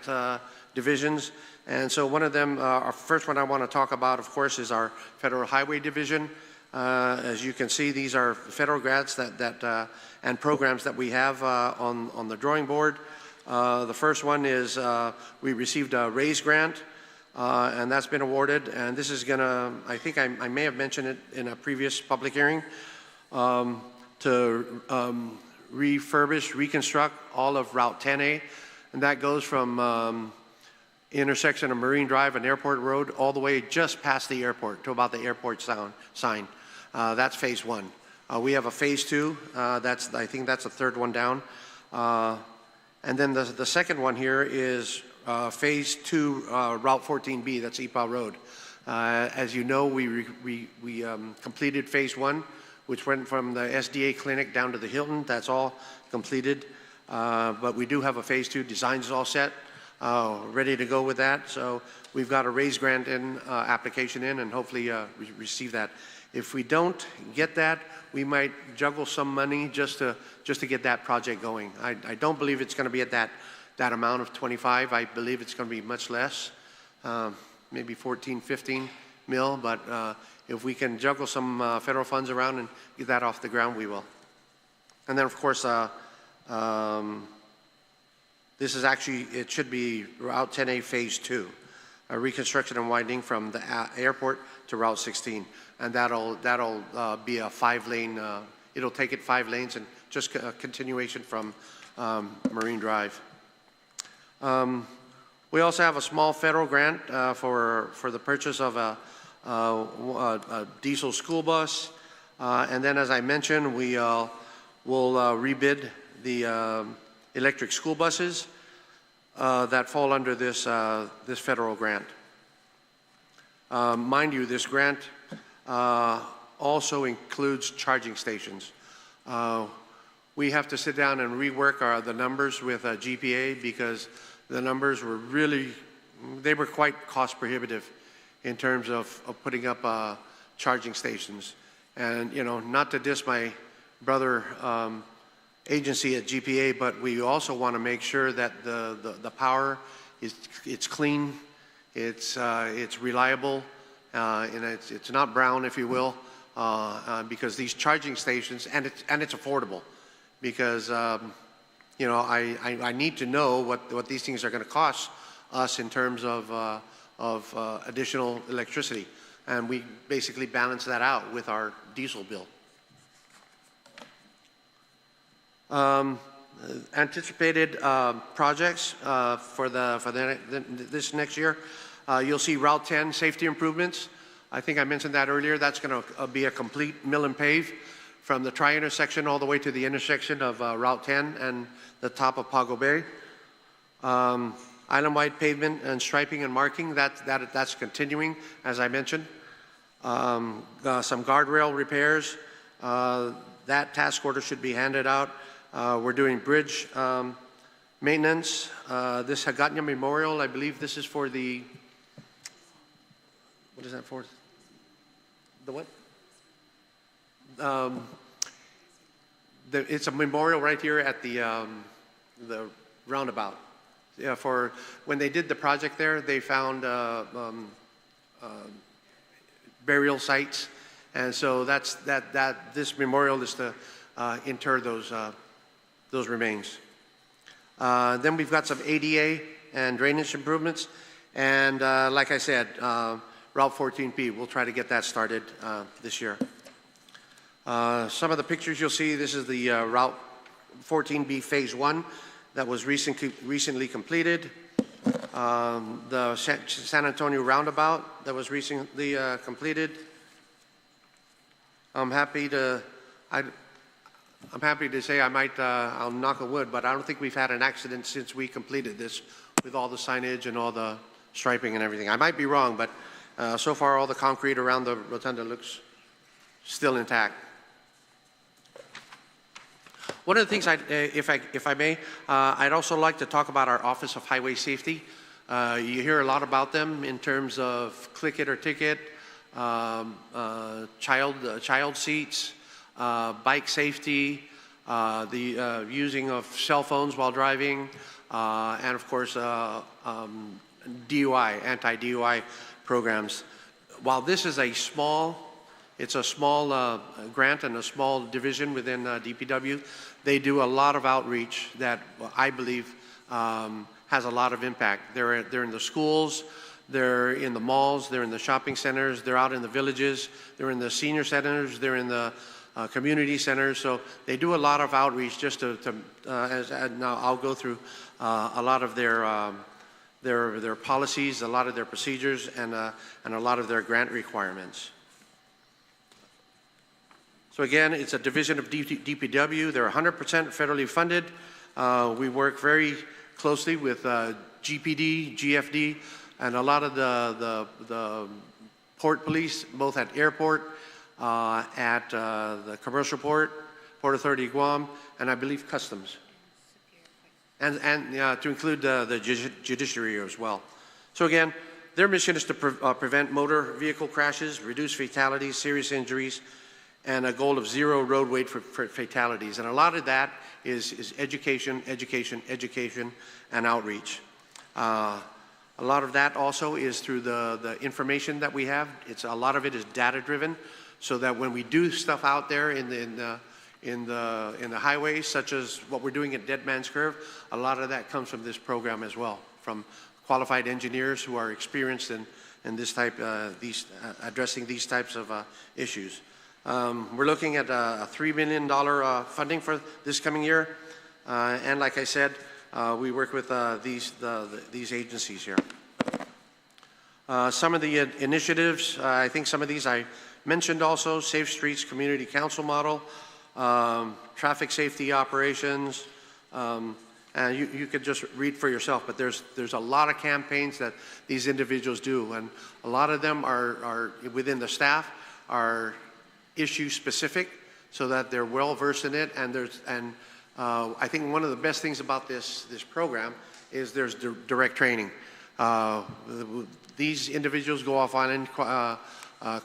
divisions. And so one of them, our first one I want to talk about, of course, is our Federal Highway Division. As you can see, these are federal grants and programs that we have on the drawing board. The first one is we received a RAISE grant, and that's been awarded. And this is gonna, I think I may have mentioned it in a previous public hearing, to refurbish, reconstruct all of Route 10A. And that goes from intersection of Marine Drive and Airport Road all the way just past the airport to about the airport sign. That's phase one. We have a phase two. I think that's the third one down. And then the second one here is phase two, Route 14B. That's Ipa Road. As you know, we completed phase one, which went from the SDA clinic down to the Hilton. That's all completed. But we do have a phase two. Designs all set. Ready to go with that. So we've got a RAISE grant application in, and hopefully receive that. If we don't get that, we might juggle some money just to get that project going. I don't believe it's going to be at that amount of 25. I believe it's going to be much less, maybe 14, 15 mil. But if we can juggle some federal funds around and get that off the ground, we will. And then, of course, this is actually, it should be Route 10A Phase 2, a reconstruction and widening from the airport to Route 16. And that'll be a 5-lane, it'll take it 5 lanes and just a continuation from Marine Drive. We also have a small federal grant for the purchase of a diesel school bus. And then, as I mentioned, we will rebid the electric school buses that fall under this federal grant. Mind you, this grant also includes charging stations. We have to sit down and rework the numbers with GPA, because the numbers were they were quite cost prohibitive in terms of putting up charging stations. And, you know, not to diss my brother agency at GPA, but we also want to make sure that the power it's clean, it's reliable, and it's not brown, if you will, because these charging stations, and it's affordable, because you know, I need to know what these things are going to cost us in terms of additional electricity, and we basically balance that out with our diesel bill. Anticipated projects for this next year. You'll see Route 10 safety improvements. I think I mentioned that earlier. That's going to be a complete mill and pave from the tri-intersection all the way to the intersection of Route 10 and the top of Pago Bay. Island-wide pavement and striping and marking, that's continuing, as I mentioned. Some guardrail repairs. That task order should be handed out. We're doing bridge maintenance. This Magaʹhågan Memorial, I believe this is for the, what is that for? The what? It's a memorial right here at the roundabout. Yeah, for when they did the project there, they found burial sites, and so this memorial is to inter those remains. Then we've got some ADA and drainage improvements, and like I said, Route 14B, we'll try to get that started this year. Some of the pictures you'll see, this is the Route 14B Phase 1 that was recently completed. The San Antonio roundabout that was recently completed. I'm happy to say I'll knock on wood, but I don't think we've had an accident since we completed this with all the signage and all the striping and everything. I might be wrong, but so far all the concrete around the rotunda looks still intact. One of the things, if I may, I'd also like to talk about our Office of Highway Safety. You hear a lot about them in terms of click it or ticket, child seats, bike safety, the using of cell phones while driving, and of course DUI, anti-DUI programs. While this is a small grant and a small division within DPW, they do a lot of outreach that I believe has a lot of impact. They're in the schools, they're in the malls, they're in the shopping centers, they're out in the villages, they're in the senior centers, they're in the community centers. So they do a lot of outreach just to now I'll go through a lot of their policies, a lot of their procedures, and a lot of their grant requirements. So again, it's a division of DPW. They're 100% federally funded. We work very closely with GPD, GFD, and a lot of the port police, both at airport, at the commercial port, Port Authority of Guam, and I believe customs. And to include the judiciary as well. So again, their mission is to prevent motor vehicle crashes, reduce fatalities, serious injuries, and a goal of zero road weight for fatalities. And a lot of that is education, education, education, and outreach. A lot of that also is through the information that we have. A lot of it is data-driven, so that when we do stuff out there in the highways, such as what we're doing at Dead Man's Curve, a lot of that comes from this program as well, from qualified engineers who are experienced in this type, addressing these types of issues. We're looking at a $3 million funding for this coming year, and like I said, we work with these agencies here. Some of the initiatives, I think some of these I mentioned also: Safe Streets Community Council Model, traffic safety operations, and you could just read for yourself, but there's a lot of campaigns that these individuals do, and a lot of them are within the staff are issue specific, so that they're well versed in it. And I think one of the best things about this program is there's direct training. These individuals go off on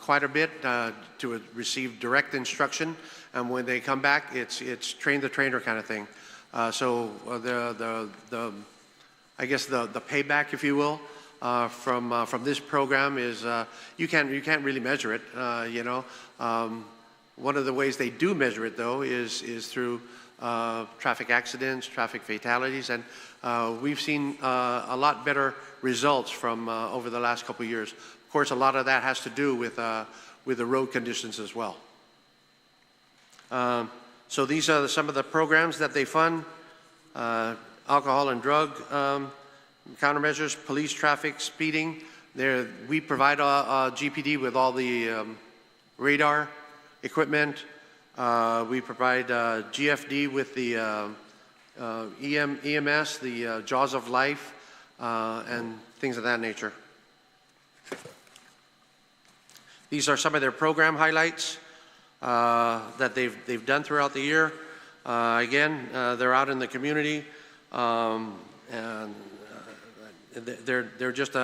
quite a bit to receive direct instruction, and when they come back, it's train the trainer kind of thing. So I guess the payback, if you will, from this program is you can't really measure it. You know, one of the ways they do measure it though is through traffic accidents, traffic fatalities, and we've seen a lot better results from over the last couple of years. Of course, a lot of that has to do with the road conditions as well. So these are some of the programs that they fund: alcohol and drug countermeasures, police traffic, speeding. We provide GPD with all the radar equipment. We provide GFD with the EMS, the Jaws of Life, and things of that nature. These are some of their program highlights that they've done throughout the year. Again, they're out in the community, and they're just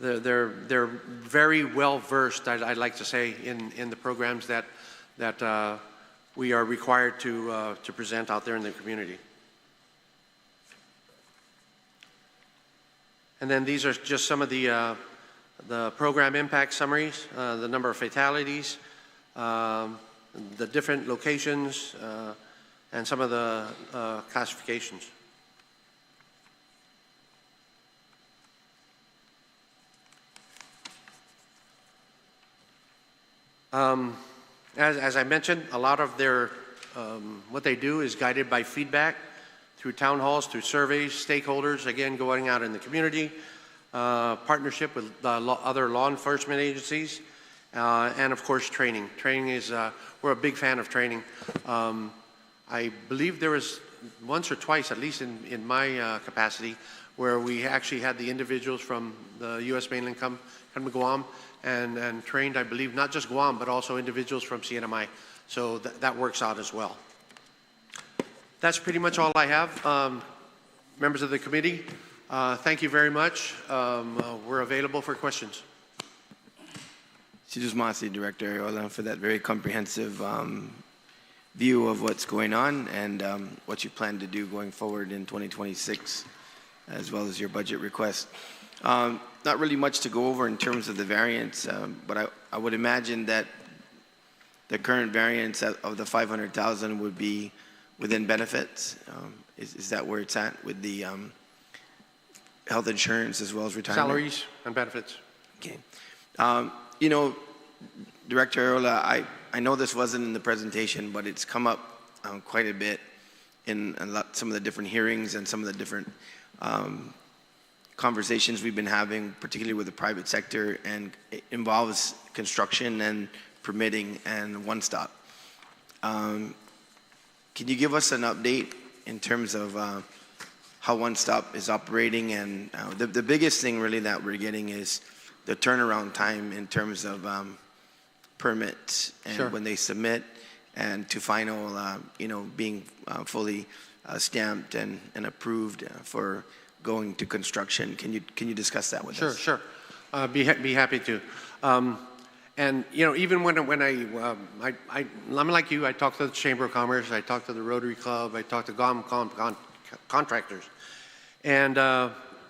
they're very well versed, I'd like to say, in the programs that we are required to present out there in the community. And then these are just some of the program impact summaries: the number of fatalities, the different locations, and some of the classifications. As I mentioned, a lot of their what they do is guided by feedback through town halls, through surveys, stakeholders, again, going out in the community, partnership with other law enforcement agencies, and of course training. Training is, we're a big fan of training. I believe there was once or twice, at least in my capacity, where we actually had the individuals from the U.S. mainland come to Guam and trained, I believe, not just Guam, but also individuals from CNMI. So that works out as well. That's pretty much all I have. Members of the committee, Thank you very much. We're available for questions. Masi, Director Arreola, for that very comprehensive view of what's going on and what you plan to do going forward in 2026, as well as your budget request. Not really much to go over in terms of the variance, but I would imagine that the current variance of the 500,000 would be within benefits. Is that where it's at with the health insurance as well as retirement? Salaries and benefits. Okay. You know, Director Arreola, I know this wasn't in the presentation, but it's come up quite a bit in some of the different hearings and some of the different conversations we've been having, particularly with the private sector, and it involves construction and permitting and one-stop. Can you give us an update in terms of how one-stop is operating? And the biggest thing really that we're getting is the turnaround time in terms of permits and Sure. when they submit and to final, being fully stamped and approved for going to construction. Can you discuss that with us? Sure. Be happy to. And even when I'm like you, I talk to the Chamber of Commerce, I talk to the Rotary Club, I talk to Guam contractors, and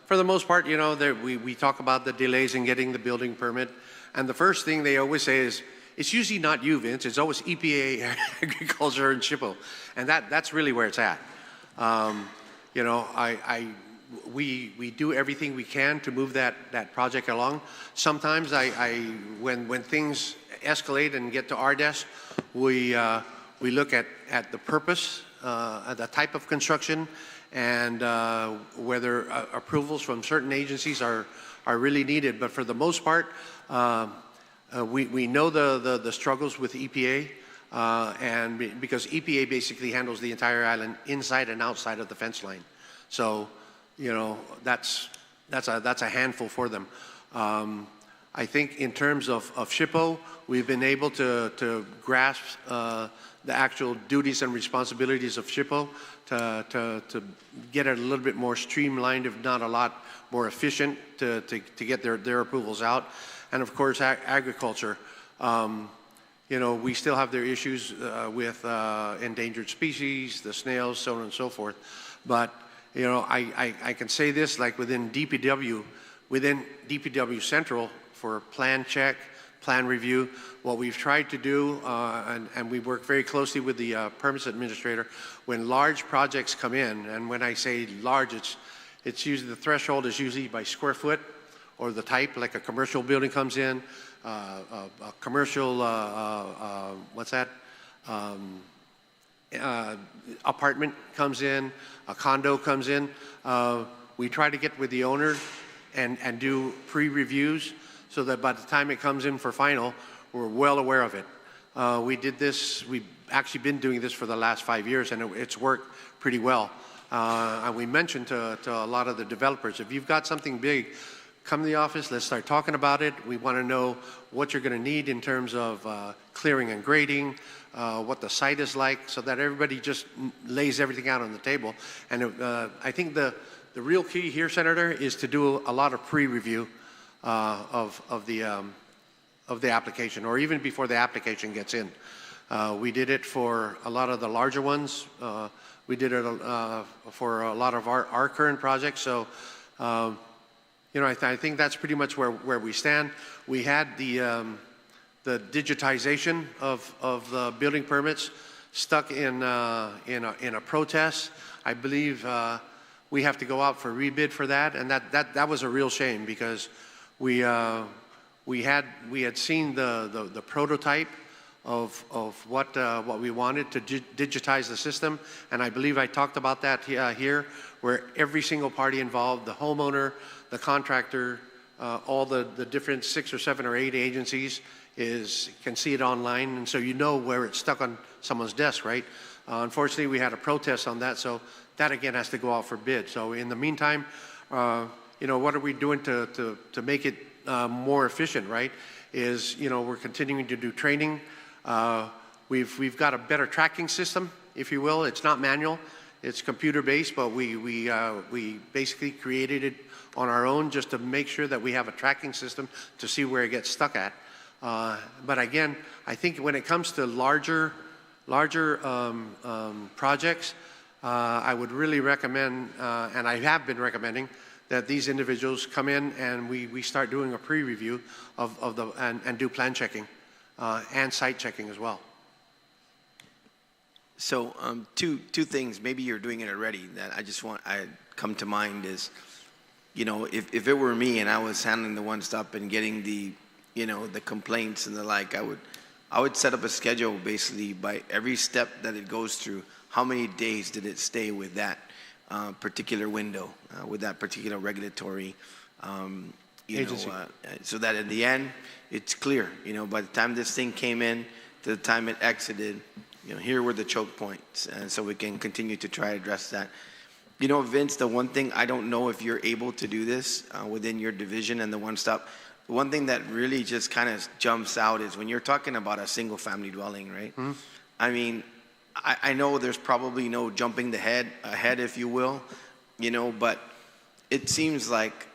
for the most part, we talk about the delays in getting the building permit, and the first thing they always say is, it's usually not you, Vince. It's always EPA, Agriculture, and SHPO, and that's really where it's at. We do everything we can to move that project along. Sometimes when things escalate and get to our desk, we look at the purpose, at the type of construction, and whether approvals from certain agencies are really needed. But for the most part, we know the struggles with EPA, and because EPA basically handles the entire island inside and outside of the fence line. So, that's a handful for them. I think in terms of SHPO, we've been able to grasp the actual duties and responsibilities of SHPO to get it a little bit more streamlined, if not a lot more efficient, to get their approvals out. And of course, agriculture. We still have their issues with endangered species, the snails, so on and so forth. But I can say this, like within DPW Central, for plan check, plan review, what we've tried to do, and we work very closely with the permits administrator, when large projects come in, and when I say large, it's usually, the threshold is usually by square foot or the type, like a commercial building comes in, a commercial, apartment comes in, a condo comes in. We try to get with the owner and do pre-reviews so that by the time it comes in for final, we're well aware of it. We did this, we've actually been doing this for the last 5 years, and it's worked pretty well. And we mentioned to a lot of the developers, if you've got something big, come to the office, let's start talking about it. We want to know what you're going to need in terms of clearing and grading, what the site is like, so that everybody just lays everything out on the table. And I think the real key here, Senator, is to do a lot of pre-review of the application, or even before the application gets in. We did it for a lot of the larger ones. We did it for a lot of our current projects. So, I think that's pretty much where we stand. We had the digitization of the building permits stuck in a protest. I believe we have to go out for rebid for that, and that was a real shame, because we had seen the prototype of what we wanted to digitize the system, and I believe I talked about that here, where every single party involved, the homeowner, the contractor, all the different 6 or 7 or 8 agencies can see it online, and so you know where it's stuck on someone's desk, right? Unfortunately, we had a protest on that, so that again has to go out for bid. So in the meantime, what are we doing to make it more efficient, right? We're continuing to do training. We've got a better tracking system, if you will. It's not manual. It's computer-based, but we basically created it on our own just to make sure that we have a tracking system to see where it gets stuck at. But again, I think when it comes to larger projects, I would really recommend, and I have been recommending, that these individuals come in and we start doing a pre-review and do plan checking and site checking as well. So two things, maybe you're doing it already, that I come to mind is, you know, if it were me and I was handling the one-stop and getting the, you know, the complaints and the like, I would set up a schedule basically by every step that it goes through. How many days did it stay with that particular window, with that particular regulatory agency? So that at the end, it's clear, you know, by the time this thing came in to the time it exited, you know, here were the choke points, and so we can continue to try to address that. You know, Vince, the one thing, I don't know if you're able to do this within your division and the one-stop. One thing that really just kind of jumps out is when you're talking about a single-family dwelling, right? Mm-hmm. I mean, I know there's probably no jumping ahead, if you will, you know, but it seems like,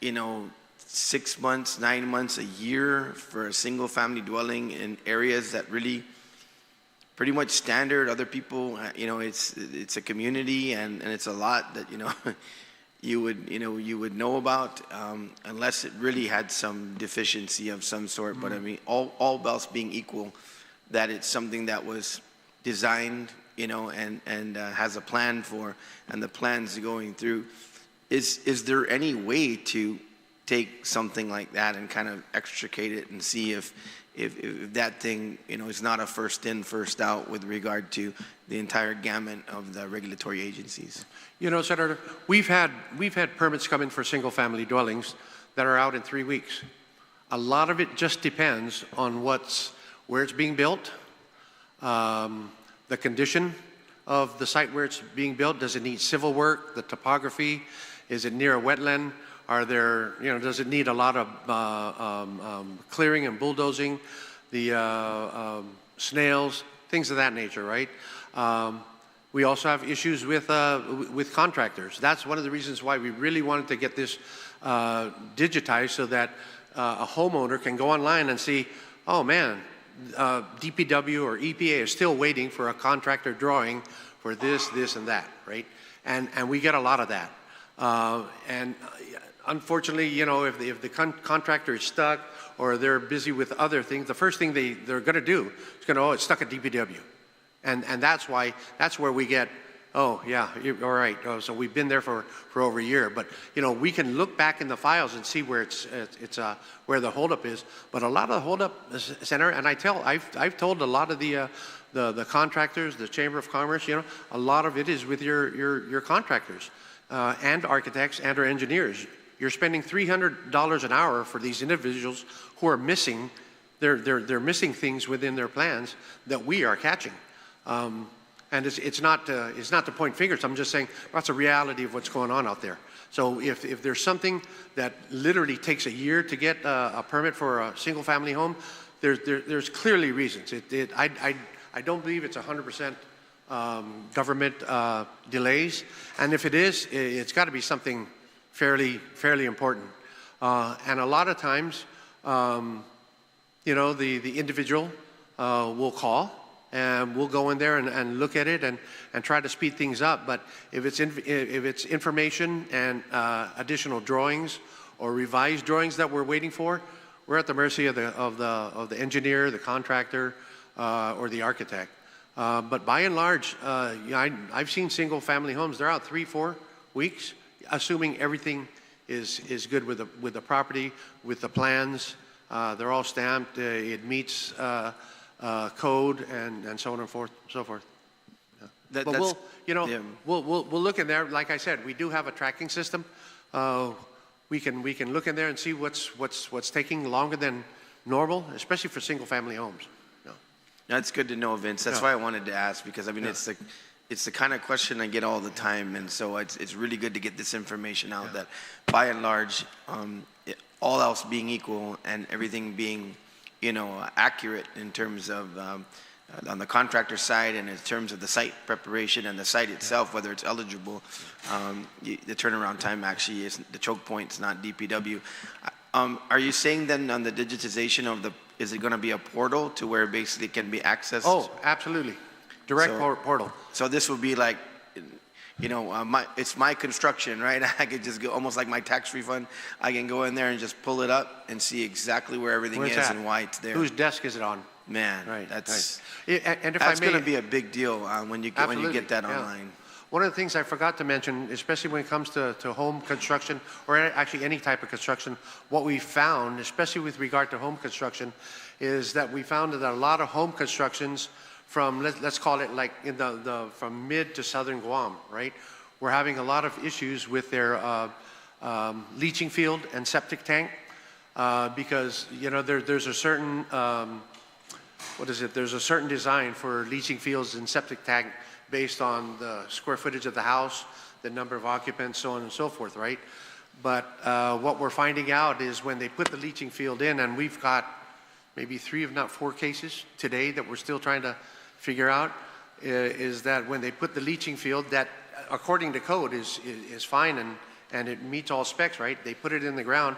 you know, 6 months, 9 months, a year for a single-family dwelling in areas that really pretty much standard. Other people, you know, it's a community and it's a lot that, you know, you would know about unless it really had some deficiency of some sort. Mm-hmm. But I mean, all else being equal, that it's something that was designed, you know, and has a plan for, and the plan's going through. Is there any way to take something like that and kind of extricate it and see if that thing, you know, is not a first in, first out with regard to the entire gamut of the regulatory agencies? You know, Senator, we've had permits come in for single-family dwellings that are out in 3 weeks. A lot of it just depends on where it's being built, the condition of the site where it's being built. Does it need civil work? The topography? Is it near a wetland? Are there, you know, does it need a lot of clearing and bulldozing? The snails, things of that nature, right? We also have issues with contractors. That's one of the reasons why we really wanted to get this digitized, so that a homeowner can go online and see, oh man, DPW or EPA is still waiting for a contractor drawing for this, this, and that, right? And we get a lot of that. And unfortunately, you know, if the contractor is stuck or they're busy with other things, the first thing they're going to do is going to, oh, it's stuck at DPW. And that's where we get, oh, yeah, all right. Oh, so we've been there for over a year. But, you know, we can look back in the files and see where where the holdup is. But a lot of the holdup, Senator, and I've told a lot of the contractors, the Chamber of Commerce, you know, a lot of it is with your contractors and architects and our engineers. You're spending $300 an hour for these individuals who are missing, they're missing things within their plans that we are catching. And it's not to point fingers. I'm just saying that's a reality of what's going on out there. So if there's something that literally takes a year to get a permit for a single-family home, there's clearly reasons. I don't believe it's 100% government delays, and if it is, it's got to be something fairly important. And a lot of times, you know, the individual will call. And we'll go in there and look at it and try to speed things up. But if it's information and additional drawings or revised drawings that we're waiting for, we're at the mercy of the engineer, the contractor, or the architect. But by and large, I've seen single-family homes. They're out 3-4 weeks, assuming everything is good with the property, with the plans. They're all stamped. It meets. Code and so on and so forth. Yeah. But we'll, you know, yeah. we'll look in there. Like I said, we do have a tracking system. We can look in there and see what's taking longer than normal, especially for single-family homes. Yeah. That's good to know, Vince. That's why I wanted to ask, because I mean, it's the kind of question I get all the time, and so it's really good to get this information out. That by and large, all else being equal and everything being, you know, accurate in terms of on the contractor side and in terms of the site preparation and the site itself, whether it's eligible, the turnaround time actually is, the choke point's not DPW. Are you saying then on the digitization of the, is it going to be a portal to where basically it can be accessed? Oh, absolutely. Direct portal. So this will be like, you know, it's my construction, right? I could just go, almost like my tax refund. I can go in there and just pull it up and see exactly where everything is and why it's there. Whose desk is it on? Man, right, that's and if that's I may, going to be a big deal when you get that online. One of the things I forgot to mention, especially when it comes to home construction, or actually any type of construction, what we found, especially with regard to home construction, is that we found that a lot of home constructions from, let's call it like in from mid to southern Guam, right? We're having a lot of issues with their leaching field and septic tank because, you know, there's a certain, there's a certain design for leaching fields and septic tank based on the square footage of the house, the number of occupants, so on and so forth, right? But what we're finding out is when they put the leaching field in, and we've got maybe 3 if not 4 cases today that we're still trying to figure out, is that when they put the leaching field, that according to code is fine and it meets all specs, right? They put it in the ground,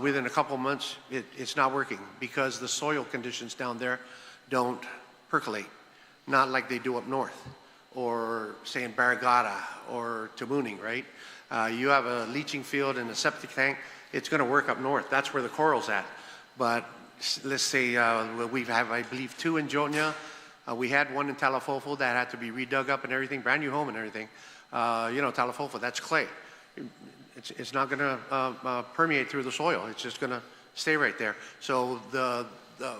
within a couple months it's not working because the soil conditions down there don't percolate, not like they do up north, or say in Magaʹhågan or Tamuning, right? You have a leaching field and a septic tank, it's going to work up north. That's where the coral's at. But let's say we have, I believe, 2 in Guåhan. We had 1 in Talafofo that had to be redug up and everything, brand new home and everything. You know, Talafofo, that's clay. It's not going to permeate through the soil. It's just going to stay right there. So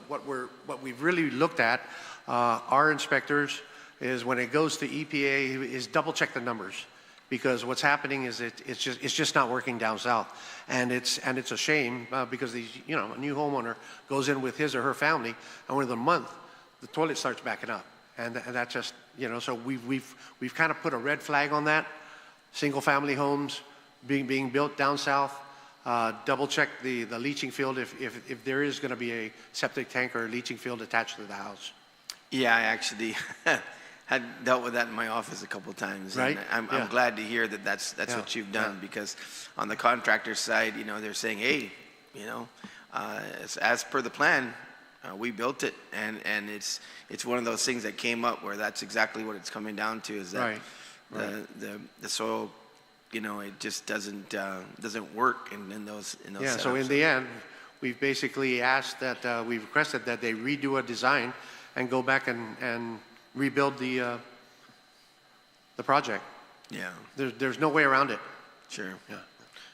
what we've really looked at, our inspectors, is when it goes to EPA is double check the numbers, because what's happening is it's just not working down south, and it's a shame because these, you know, a new homeowner goes in with his or her family, and within a month the toilet starts backing up, and that just, you know, so we've kind of put a red flag on that. Single family homes being built down south, double check the leaching field if there is going to be a septic tank or a leaching field attached to the house. Yeah, I actually had dealt with that in my office a couple of times. Right. And I'm glad to hear that that's what you've done, because on the contractor side, you know, they're saying, hey, you know, as per the plan, we built it, and it's one of those things that came up where that's exactly what it's coming down to, is that the soil, you know, it just doesn't work in those yeah, so in the end, we've basically asked that, we've requested that they redo a design and go back and rebuild the project. Yeah. There's no way around it. Sure. Yeah.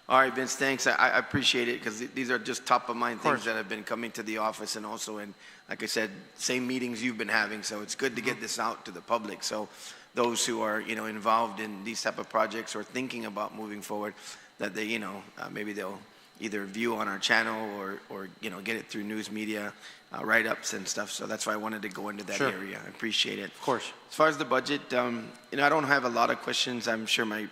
All right, Vince, thanks. I appreciate it, because these are just top of mind things that have been coming to the office, and also in, like I said, same meetings you've been having. So it's good to get this out to the public. So those who are, you know, involved in these type of projects or thinking about moving forward, that they, you know, maybe they'll either view on our channel or you know, get it through news media, write-ups and stuff. So that's why I wanted to go into that area. I appreciate it. Of course. As far as the budget, you know, I don't have a lot of questions. I'm sure my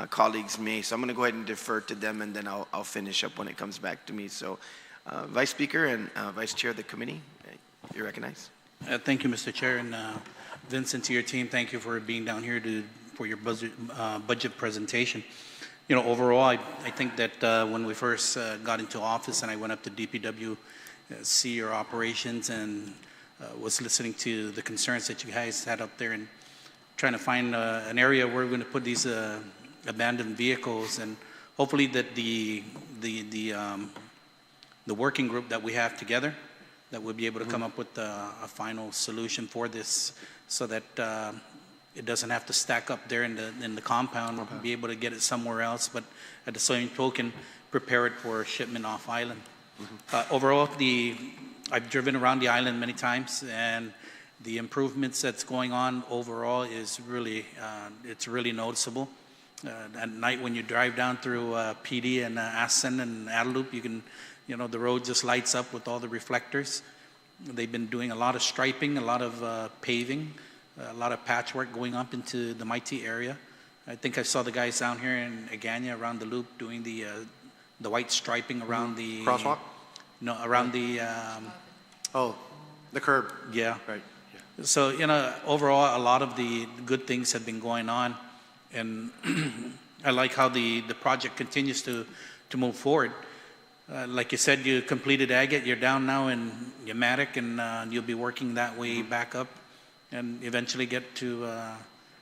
colleagues may. So I'm going to go ahead and defer to them, and then I'll finish up when it comes back to me. So Vice Speaker and Vice Chair of the committee, you recognize. Thank you, Mr. Chair, and Vincent, to your team, thank you for being down here for your budget presentation. You know, overall, I think that when we first got into office and I went up to DPW, see your operations, and was listening to the concerns that you guys had up there, and trying to find an area where we're going to put these abandoned vehicles, and hopefully that the working group that we have together, that we'll be able to come up with a final solution for this, so that it doesn't have to stack up there in the compound. We'll be able to get it somewhere else, but at the same token, prepare it for shipment off island. Overall, I've driven around the island many times, and the improvements that's going on overall is really, it's really noticeable. At night when you drive down through PD and Assen and Adaloop, you can, you know, the road just lights up with all the reflectors. They've been doing a lot of striping, a lot of paving, a lot of patchwork going up into the Mighty area. I think I saw the guys down here in Agana around the loop doing the white striping around the crosswalk. No, around the The curb. Yeah. Right. Yeah. So, overall, a lot of the good things have been going on, and I like how the project continues to move forward. Like you said, you completed Agate, you're down now in Yamatic, and you'll be working that way back up, and eventually get to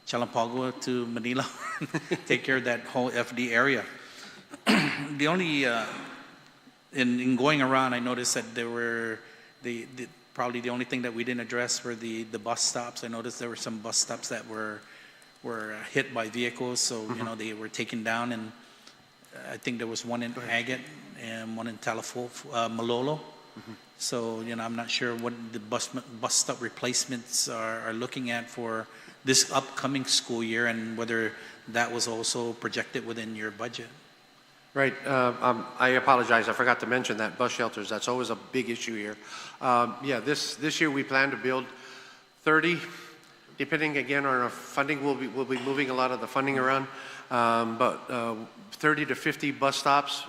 Chalampagua to Manila, take care of that whole FD area. The only, in going around, I noticed that there were probably the only thing that we didn't address were the bus stops. I noticed there were some bus stops that were hit by vehicles, so they were taken down, and I think there was one in Agate and one in Malolo. So I'm not sure what the bus stop replacements are looking at for this upcoming school year, and whether that was also projected within your budget. Right. I apologize. I forgot to mention that bus shelters. That's always a big issue here. Yeah, this year we plan to build 30. Depending again on our funding, we'll be moving a lot of the funding around. But 30 to 50 bus stops.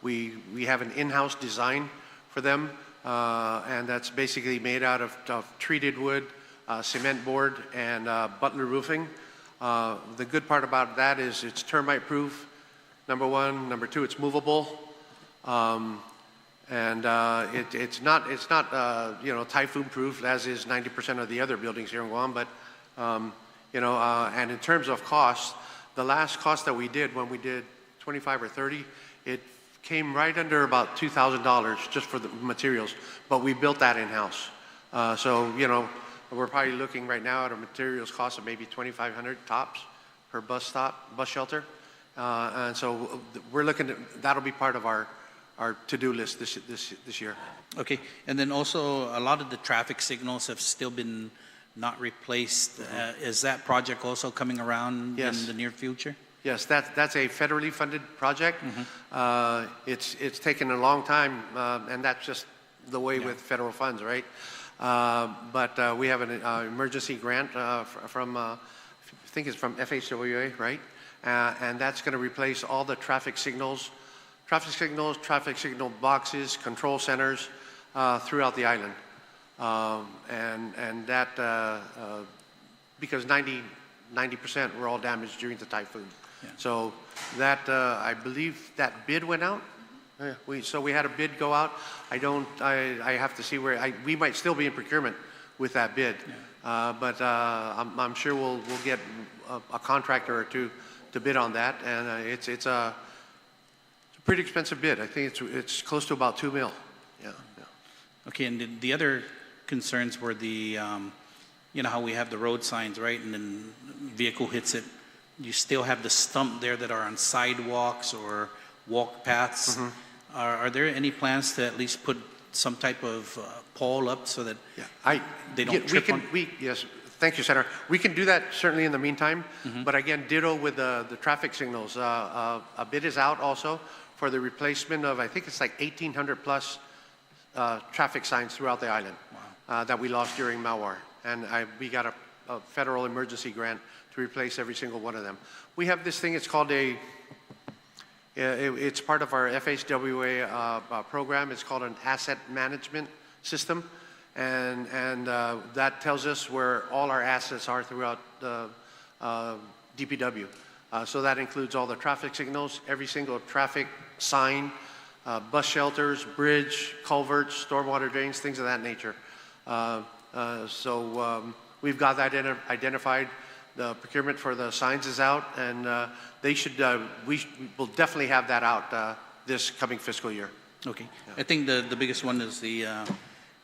We have an in-house design for them, and that's basically made out of treated wood, cement board, and Butler roofing. The good part about that is it's termite proof. Number one. Number two, it's movable, and it's not typhoon proof, as is 90% of the other buildings here in Guam. But and in terms of cost, the last cost that we did when we did 25 or 30, it came right under about $2,000 just for the materials. But we built that in house, so we're probably looking right now at a materials cost of maybe $2,500 tops per bus shelter. And so we're looking at, that'll be part of our to-do list this year. Okay, and then also a lot of the traffic signals have still been not replaced. Is that project also coming around in the near future? Yes, that's a federally funded project. It's taken a long time, and that's just the way with federal funds, right? But we have an emergency grant from, I think it's from FHWA, right? And that's going to replace all the traffic signal boxes, control centers throughout the island. And that, because 90% were all damaged during the typhoon. Yeah. So that, I believe that bid went out. So we had a bid go out. I have to see where, we might still be in procurement with that bid. Yeah. But I'm sure we'll get a contractor or two to bid on that, and it's a pretty expensive bid. I think it's close to about $2 million. Yeah. Okay, and the other concerns were the, how we have the road signs, right? And then vehicle hits it. You still have the stump there that are on sidewalks or walk paths. Are there any plans to at least put some type of pole up so that they don't trip on? Yes. Thank you, Senator. We can do that certainly in the meantime, but again, ditto with the traffic signals. A bid is out also for the replacement of, I think it's like 1,800 plus traffic signs throughout the island. Wow. That we lost during Mawar. And we got a federal emergency grant to replace every single one of them. We have this thing, it's called it's part of our FHWA program. It's called an asset management system. And that tells us where all our assets are throughout the DPW. So that includes all the traffic signals, every single traffic sign, bus shelters, bridge, culverts, stormwater drains, things of that nature. So we've got that identified. The procurement for the signs is out, and we will definitely have that out this coming fiscal year. Okay. Yeah. I think the biggest one is the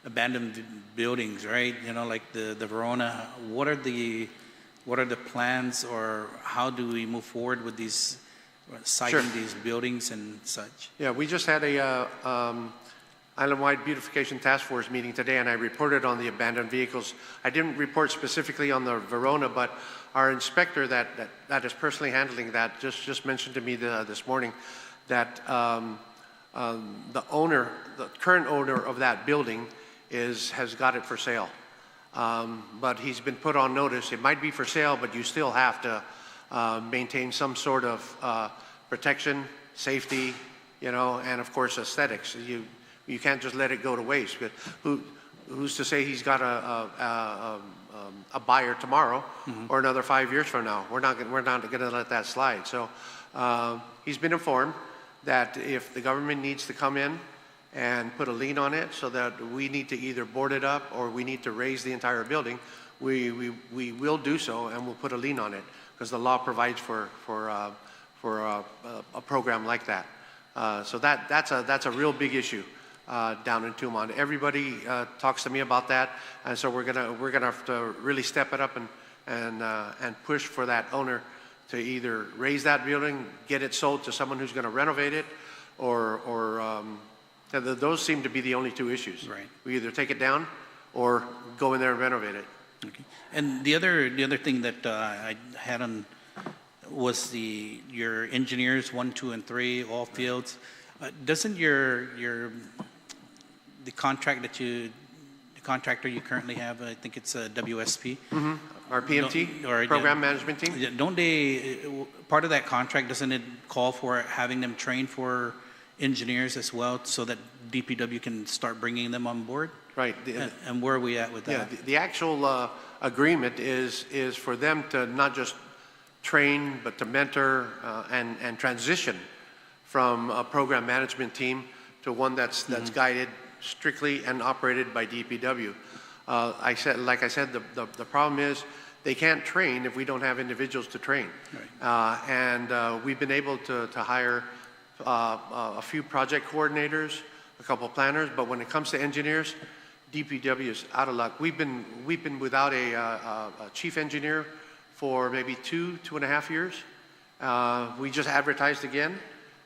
abandoned buildings, right? Like the Verona. What are the plans, or how do we move forward with these citing these buildings and such? Yeah, we just had a island-wide beautification task force meeting today, and I reported on the abandoned vehicles. I didn't report specifically on the Verona, but our inspector that is personally handling that just mentioned to me this morning that the current owner of that building has got it for sale. But he's been put on notice. It might be for sale, but you still have to maintain some sort of protection, safety, and of course aesthetics. You can't just let it go to waste. But who's to say he's got a buyer tomorrow or another 5 years from now? We're not going to let that slide. So he's been informed that if the government needs to come in and put a lien on it so that we need to either board it up or we need to raise the entire building, we will do so, and we'll put a lien on it because the law provides for a program like that. So that's a real big issue down in Tumon. Everybody talks to me about that, and so we're gonna have to really step it up and push for that owner to either raise that building, get it sold to someone who's going to renovate it, or those seem to be the only two issues. Right. We either take it down or go in there and renovate it. Okay. And the other thing that I had on was your engineers 1, 2, and 3, all fields. Doesn't the contractor you currently have, I think it's a WSP. Mm-hmm. Our PMT, program management team. Don't they, part of that contract, doesn't it call for having them train for engineers as well so that DPW can start bringing them on board? Right. And where are we at with that? Yeah, the actual agreement is for them to not just train, but to mentor and transition from a program management team to one that's guided strictly and operated by DPW. Like I said, the problem is they can't train if we don't have individuals to train. Right. And we've been able to hire a few project coordinators, a couple of planners, but when it comes to engineers, DPW is out of luck. We've been without a chief engineer for maybe 2.5 years. We just advertised again,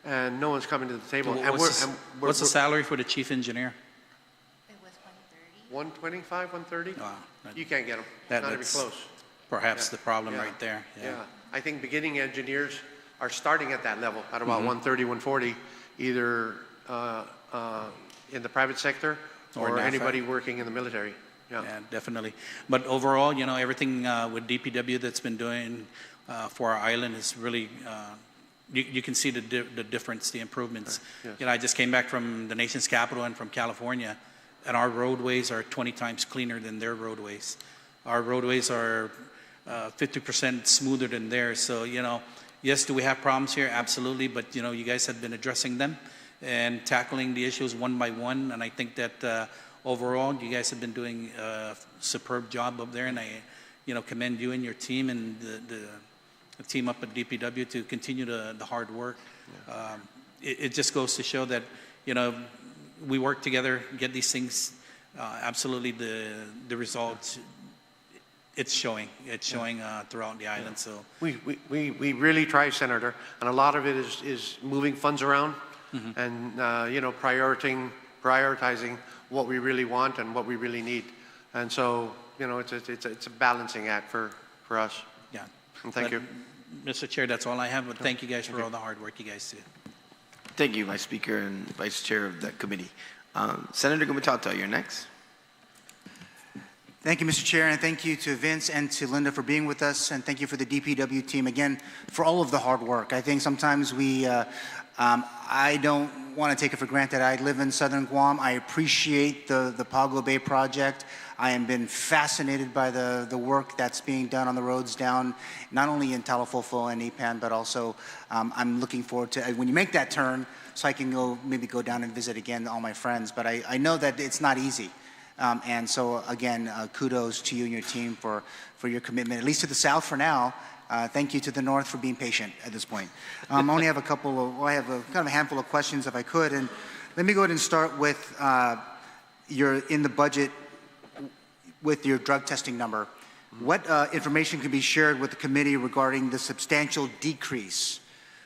and no one's coming to the table. What's the salary for the chief engineer? It was 125, 130? Wow. You can't get them. Not even close. Perhaps the problem right there. Yeah. I think beginning engineers are starting at that level, at about 130, 140, either in the private sector or anybody working in the military. Yeah, definitely. But overall, everything with DPW that's been doing for our island is really, you can see the difference, the improvements. Right. Yes. I just came back from the nation's capital and from California, and our roadways are 20 times cleaner than their roadways. Our roadways are 50% smoother than theirs. So, yes, do we have problems here? Absolutely. But, you guys have been addressing them and tackling the issues one by one. And I think that overall, you guys have been doing a superb job up there. And I, commend you and your team and the team up at DPW to continue the hard work. Yeah. It just goes to show that, we work together, get these things, absolutely the results. It's showing throughout the island. So we really try, Senator, and a lot of it is moving funds around and prioritizing what we really want and what we really need, and so it's a balancing act for us. Yeah. And thank you, Mr. Chair. That's all I have. But thank you guys for all the hard work you guys do. Thank you, Vice Speaker and Vice Chair of that committee. Senator Gumatata, you're next. Thank you, Mr. Chair, and thank you to Vince and to Linda for being with us, and thank you for the DPW team, again, for all of the hard work. I think sometimes I don't want to take it for granted. I live in southern Guam. I appreciate the Paglo Bay project. I have been fascinated by the work that's being done on the roads down, not only in Talofofo and Ipan, but also I'm looking forward to, when you make that turn, so I can maybe go down and visit again all my friends. But I know that it's not easy. And so again, kudos to you and your team for your commitment, at least to the South for now. Thank you to the North for being patient at this point. I only have I have kind of a handful of questions if I could. And let me go ahead and start with in the budget with your drug testing number. What information can be shared with the committee regarding the substantial decrease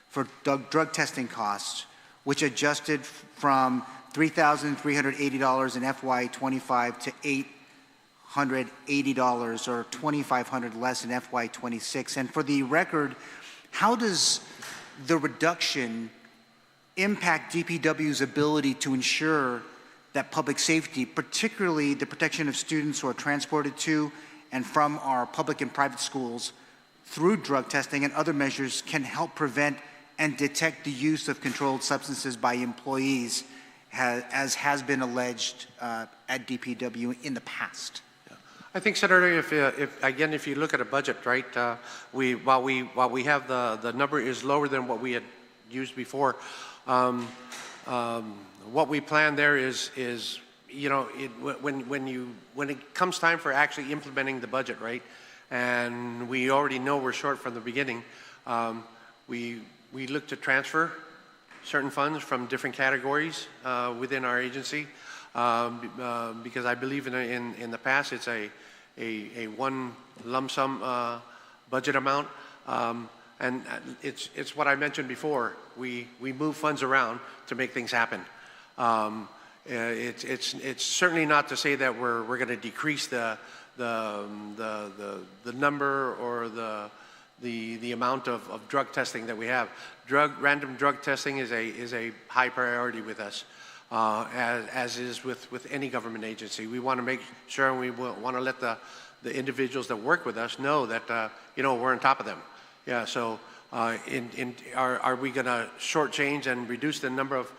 for drug testing costs, which adjusted from $3,380 in FY25 to $880 or $2,500 less in FY26? And for the record, how does the reduction impact DPW's ability to ensure that public safety, particularly the protection of students who are transported to and from our public and private schools through drug testing and other measures, can help prevent and detect the use of controlled substances by employees as has been alleged at DPW in the past? I think, Senator, if you look at a budget, right, while we have the number is lower than what we had used before, what we plan there is you know, when it comes time for actually implementing the budget, right, and we already know we're short from the beginning, we look to transfer certain funds from different categories within our agency, because I believe in the past it's a one lump sum budget amount, and it's what I mentioned before. We move funds around to make things happen. It's certainly not to say that we're going to decrease the number or the amount of drug testing that we have. Random drug testing is a high priority with us, as is with any government agency. We want to make sure, and we want to let the individuals that work with us know that you know, we're on top of them. Yeah. So are we going to shortchange and reduce the number of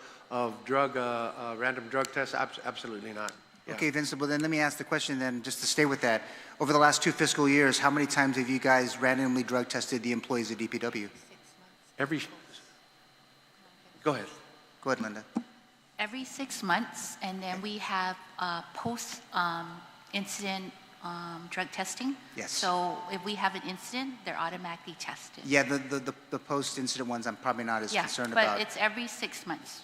random drug tests? Absolutely not. Yeah. Okay, Vincent, well then let me ask the question then, just to stay with that. Over the last 2 fiscal years, how many times have you guys randomly drug tested the employees of DPW? 6 months. Go ahead. Go ahead, Linda. Every 6 months, and then we have post-incident drug testing. Yes. So if we have an incident, they're automatically tested. Yeah, the post-incident ones I'm probably not as concerned but about. it's every 6 months.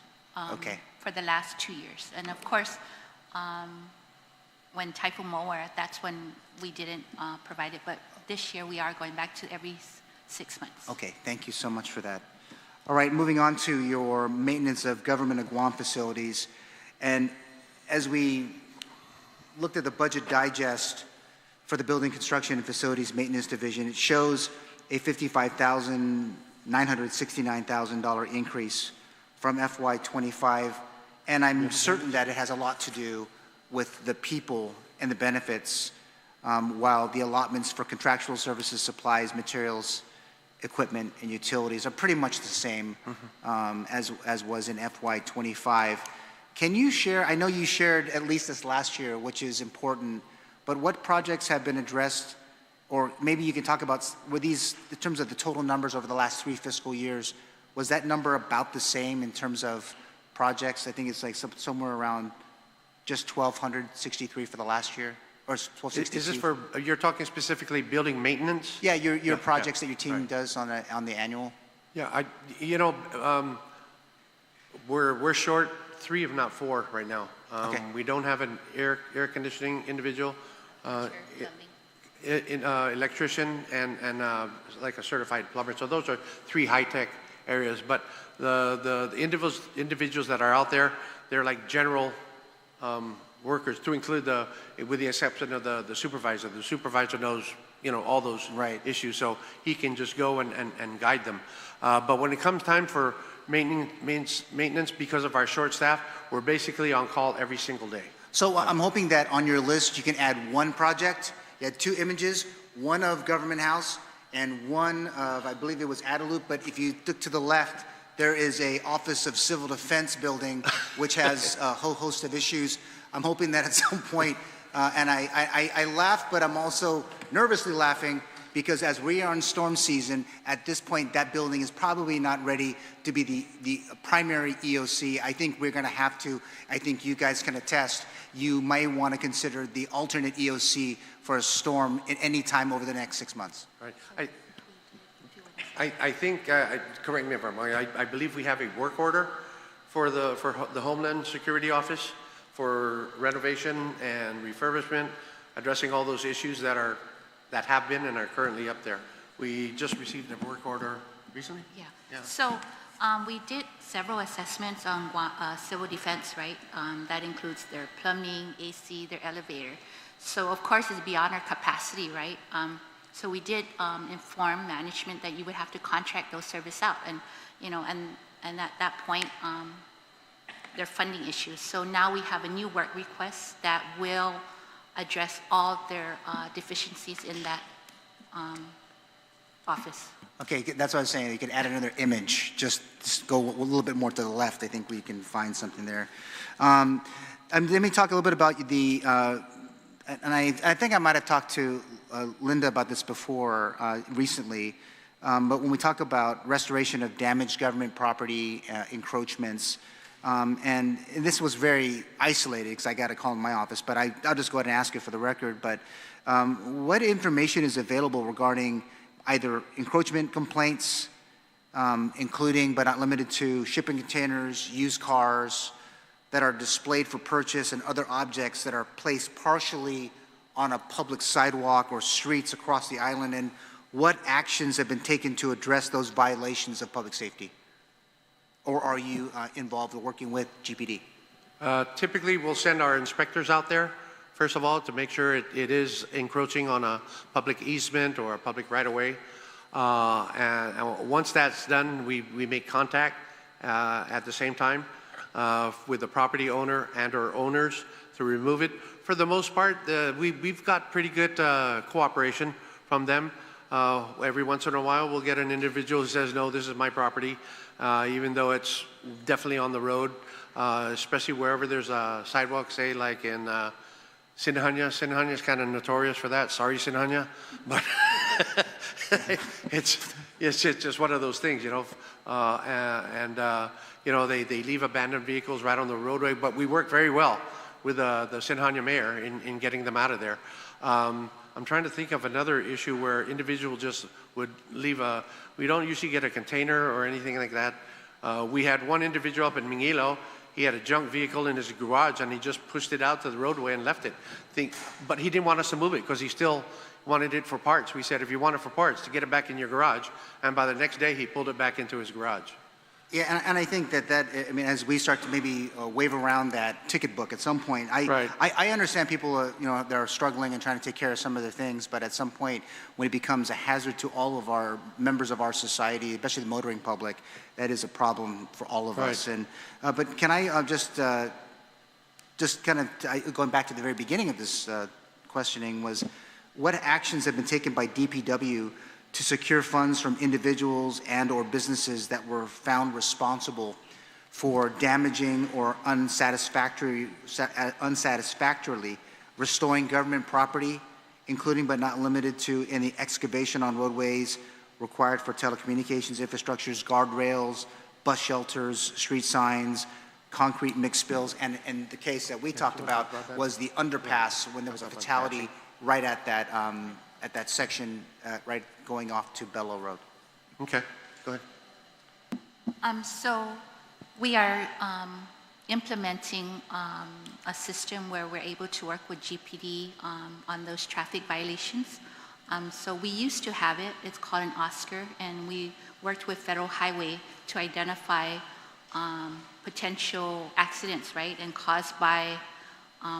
Okay. For the last 2 years. And of course, when Typhoon Mower, that's when we didn't provide it. But this year we are going back to every 6 months. Okay, thank you so much for that. All right, moving on to your maintenance of government of Guam facilities. And as we looked at the budget digest for the Building Construction and Facilities Maintenance Division, it shows a $969,000 increase from FY25, and I'm certain that it has a lot to do with the people and the benefits, while the allotments for contractual services, supplies, materials, equipment, and utilities are pretty much the same as was in FY25. Can you share, I know you shared at least this last year, which is important, but what projects have been addressed, or maybe you can talk about, were these, in terms of the total numbers over the last 3 fiscal years, was that number about the same in terms of projects? I think it's like somewhere around just 1,263 for the last year, or 1,262. Is this for, you're talking specifically building maintenance? Yeah, your projects that your team does on the annual. Yeah, you know, we're short 3 if not 4 right now. Okay. We don't have an air conditioning individual, electrician, and like a certified plumber. So those are 3 high-tech areas. But the individuals that are out there, they're like general workers, to include with the exception of the supervisor. The supervisor knows, you know, all those issues, so he can just go and guide them. But when it comes time for maintenance, because of our short staff, we're basically on call every single day. So I'm hoping that on your list you can add 1 project. You had 2 images, one of Government House and one of, I believe it was Adelup, but if you look to the left, there is a Office of Civil Defense building, which has a whole host of issues. I'm hoping that at some point, and I laugh, but I'm also nervously laughing, because as we are in storm season, at this point, that building is probably not ready to be the primary EOC. I think we're going to have to, I think you guys can attest, you may want to consider the alternate EOC for a storm at any time over the next 6 months. Right. I think, correct me if I'm wrong, I believe we have a work order for the Homeland Security Office for renovation and refurbishment, addressing all those issues that have been and are currently up there. We just received a work order recently? Yeah. So we did several assessments on civil defense, right? That includes their plumbing, AC, their elevator. So of course it's beyond our capacity, right? So we did inform management that you would have to contract those services out, and you know, and at that point, their funding issues. So now we have a new work request that will address all their deficiencies in that office. Okay, that's what I was saying. You could add another image. Just go a little bit more to the left. I think we can find something there. Let me talk a little bit about the, and I think I might have talked to Linda about this before recently, but when we talk about restoration of damaged government property, encroachments, and this was very isolated because I got a call in my office, but I'll just go ahead and ask it for the record. But what information is available regarding either encroachment complaints, including but not limited to shipping containers, used cars that are displayed for purchase, and other objects that are placed partially on a public sidewalk or streets across the island, and what actions have been taken to address those violations of public safety? Or are you involved in working with GPD? Typically, we'll send our inspectors out there, first of all, to make sure it is encroaching on a public easement or a public right-of-way. And once that's done, we make contact at the same time with the property owner and or owners to remove it. For the most part, we've got pretty good cooperation from them. Every once in a while, we'll get an individual who says, no, this is my property, even though it's definitely on the road, especially wherever there's a sidewalk, say like in Sinhanya. Sinhanya is kind of notorious for that. Sorry, Sinhanya. But it's just one of those things, you know. You know, they leave abandoned vehicles right on the roadway, but we work very well with the Sinhanya mayor in getting them out of there. I'm trying to think of another issue where individual just would leave we don't usually get a container or anything like that. We had one individual up in Mingilo. He had a junk vehicle in his garage and he just pushed it out to the roadway and left it. But he didn't want us to move it because he still wanted it for parts. We said, if you want it for parts, to get it back in your garage. And by the next day, he pulled it back into his garage. Yeah, and I think I mean, as we start to maybe wave around that ticket book at some point, I understand people, you know, that are struggling and trying to take care of some of the things, but at some point, when it becomes a hazard to all of our members of our society, especially the motoring public, that is a problem for all of us. And but can I just kind of going back to the very beginning of this questioning was, what actions have been taken by DPW to secure funds from individuals and or businesses that were found responsible for damaging or unsatisfactorily restoring government property, including but not limited to any excavation on roadways required for telecommunications infrastructures, guardrails, bus shelters, street signs, concrete mix spills, and the case that we talked about was the underpass when there was a fatality right at that section, right going off to Bellow Road. Okay, go ahead. So we are implementing a system where we're able to work with GPD on those traffic violations. So we used to have it. It's called an Oscar, and we worked with Federal Highway to identify potential accidents, right, and caused by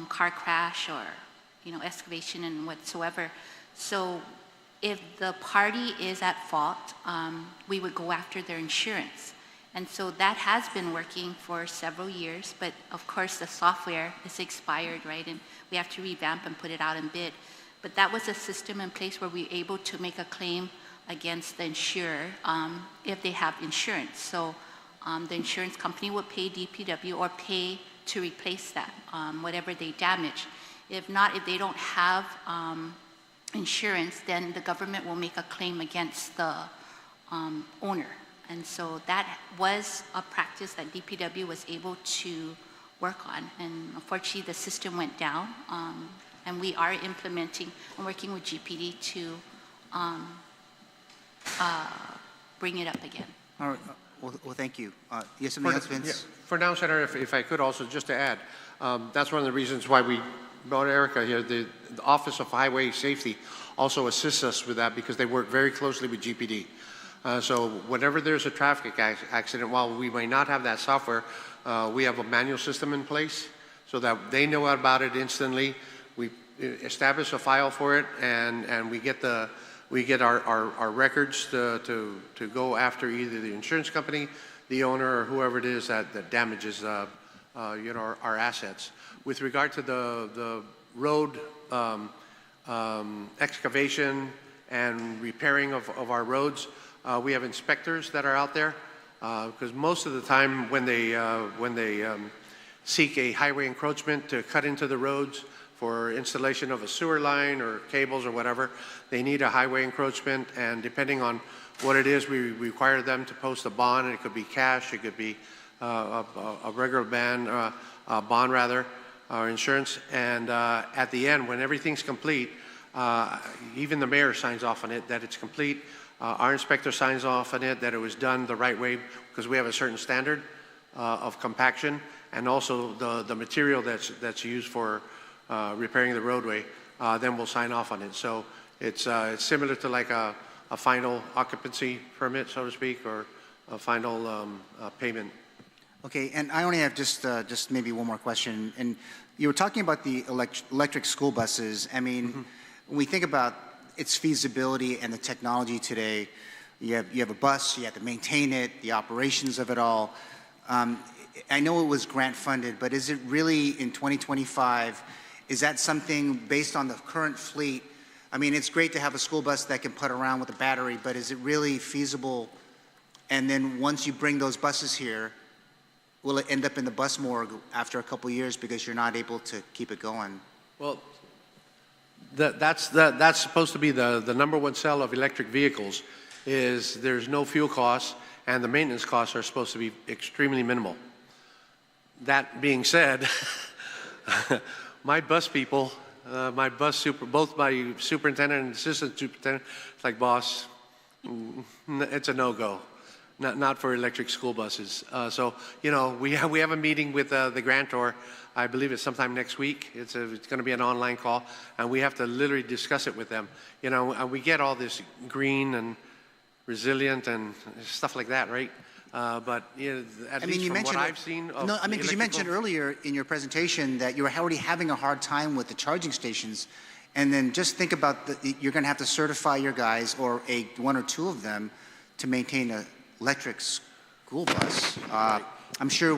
car crash or, you know, excavation and whatsoever. So if the party is at fault, we would go after their insurance. And so that has been working for several years, but of course the software is expired, right? And we have to revamp and put it out in bid. But that was a system in place where we were able to make a claim against the insurer if they have insurance. So the insurance company would pay DPW or pay to replace that, whatever they damage. If not, if they don't have insurance, then the government will make a claim against the owner. And so that was a practice that DPW was able to work on. And unfortunately, the system went down. And we are implementing and working with GPD to bring it up again. All right. Well, thank you. Yes, something else, Vince? Yeah. For now, Senator, if I could also just to add, that's one of the reasons why we brought Erica here. The Office of Highway Safety also assists us with that because they work very closely with GPD. So whenever there's a traffic accident, while we may not have that software, we have a manual system in place so that they know about it instantly. We establish a file for it, and we get our records to go after either the insurance company, the owner, or whoever it is that damages you know, our assets. With regard to the road excavation and repairing of our roads, We have inspectors that are out there because most of the time when they seek a highway encroachment to cut into the roads for installation of a sewer line or cables or whatever, they need a highway encroachment, and depending on what it is, we require them to post a bond, and it could be cash, it could be a regular bond rather, or insurance, and at the end, when everything's complete, even the mayor signs off on it that it's complete. Our inspector signs off on it that it was done the right way because we have a certain standard of compaction, and also the material that's used for repairing the roadway. Then we'll sign off on it. So it's similar to like a final occupancy permit, so to speak, or a final payment. Okay, and I only have just maybe one more question. And you were talking about the electric school buses. I mean, when we think about its feasibility and the technology today, you have a bus, you have to maintain it, the operations of it all. I know it was grant funded, but is it really in 2025, is that something based on the current fleet? I mean, it's great to have a school bus that can put around with a battery, but is it really feasible? And then once you bring those buses here, will it end up in the bus morgue after a couple of years because you're not able to keep it going? Well, that's supposed to be the number one sell of electric vehicles, is there's no fuel costs and the maintenance costs are supposed to be extremely minimal. That being said, my bus people, both my superintendent and assistant superintendent, it's like, boss, it's a no-go. Not for electric school buses. So, you know, we have a meeting with the grantor. I believe it's sometime next week. It's going to be an online call, and we have to literally discuss it with them. You know, and we get all this green and resilient and stuff like that, right? But you know, at least from what I've seen. No, I mean, because you mentioned earlier in your presentation that you were already having a hard time with the charging stations, and then just think about you're going to have to certify your guys or one or two of them to maintain a electric school bus. I'm sure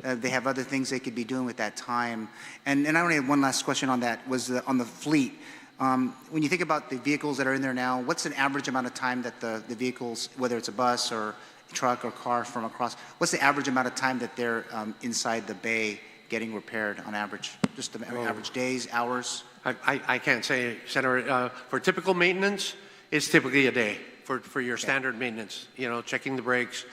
they have other things they could be doing with that time. And I only have one last question on that, was on the fleet. When you think about the vehicles that are in there now, what's an average amount of time that the vehicles, whether it's a bus or a truck or car from across, what's the average amount of time that they're inside the bay getting repaired on average? Just the average days, hours? I can't say, Senator. For typical maintenance, it's typically a day. For your standard maintenance, you know, checking the brakes,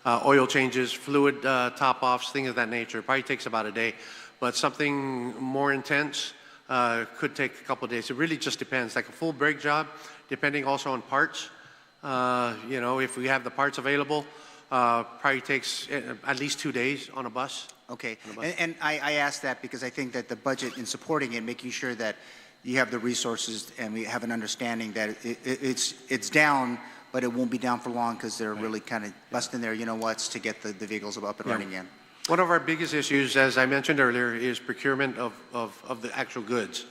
oil changes, fluid top-offs, things of that nature. It probably takes about a day. But something more intense could take a couple of days. It really just depends. Like a full brake job, depending also on parts. You know, if we have the parts available, probably takes at least 2 days on a bus. Okay, and I asked that because I think that the budget in supporting it, making sure that you have the resources and we have an understanding that it's down, but it won't be down for long because they're really kind of busting their you-know-whats to get the vehicles up and running again. One of our biggest issues, as I mentioned earlier, is procurement of the actual goods.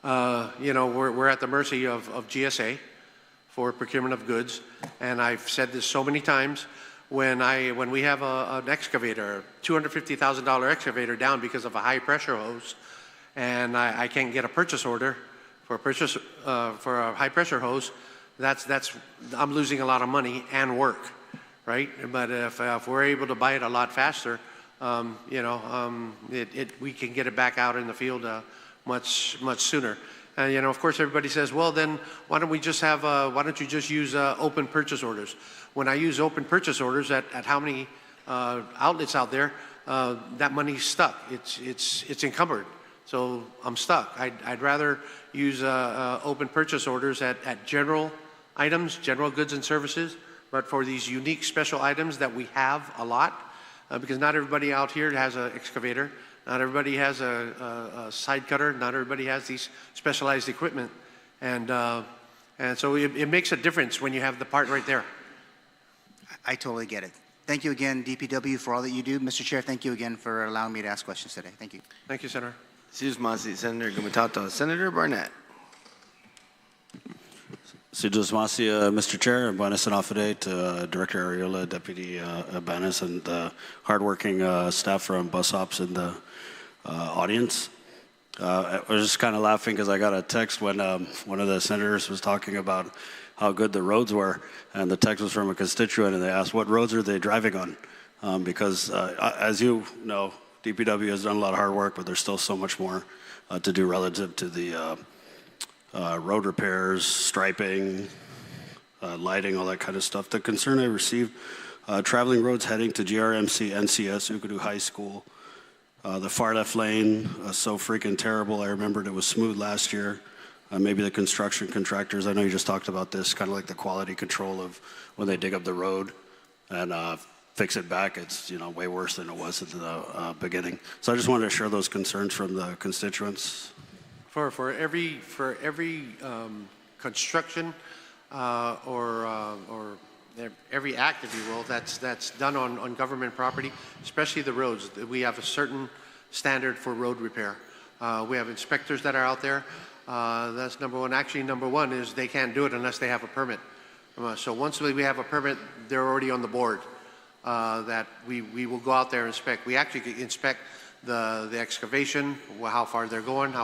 You know, we're at the mercy of GSA for procurement of goods, and I've said this so many times. When we have an excavator, $250,000 excavator down because of a high pressure hose, and I can't get a purchase order for a high pressure hose, I'm losing a lot of money and work, right? But if we're able to buy it a lot faster, you know, we can get it back out in the field much sooner. And you know, of course, everybody says, well, then why don't you just use open purchase orders? When I use open purchase orders at how many outlets out there, that money's stuck. It's encumbered. So I'm stuck. I'd rather use open purchase orders at general items, general goods and services, but for these unique special items that we have a lot, because not everybody out here has an excavator, not everybody has a side cutter, not everybody has these specialized equipment, and so it makes a difference when you have the part right there. I totally get it. Thank you again, DPW, for all that you do. Mr. Chair, thank you again for allowing me to ask questions today. Thank you. Thank you, Senator. Senator Gumatata. Senator Barnett. Mr. Chair, Buenas noches to Director Arreola, Deputy Banas, and the hardworking staff from bus ops in the audience. I was just kind of laughing because I got a text when one of the senators was talking about how good the roads were. And the text was from a constituent, and they asked, what roads are they driving on? Because as you know, DPW has done a lot of hard work, but there's still so much more to do relative to the road repairs, striping, lighting, all that kind of stuff. The concern I received, traveling roads heading to GRMC, NCS, Ukidu High School, the far left lane, so freaking terrible. I remembered it was smooth last year. Maybe the construction contractors, I know you just talked about this, kind of like the quality control of when they dig up the road and fix it back. It's way worse than it was at the beginning. So I just wanted to share those concerns from the constituents. For every construction or every act, if you will, that's done on government property, especially the roads, we have a certain standard for road repair. We have inspectors that are out there. That's number one. Actually, number one is they can't do it unless they have a permit. So once we have a permit, they're already on the board that we will go out there and inspect. We actually inspect the excavation, how far they're going,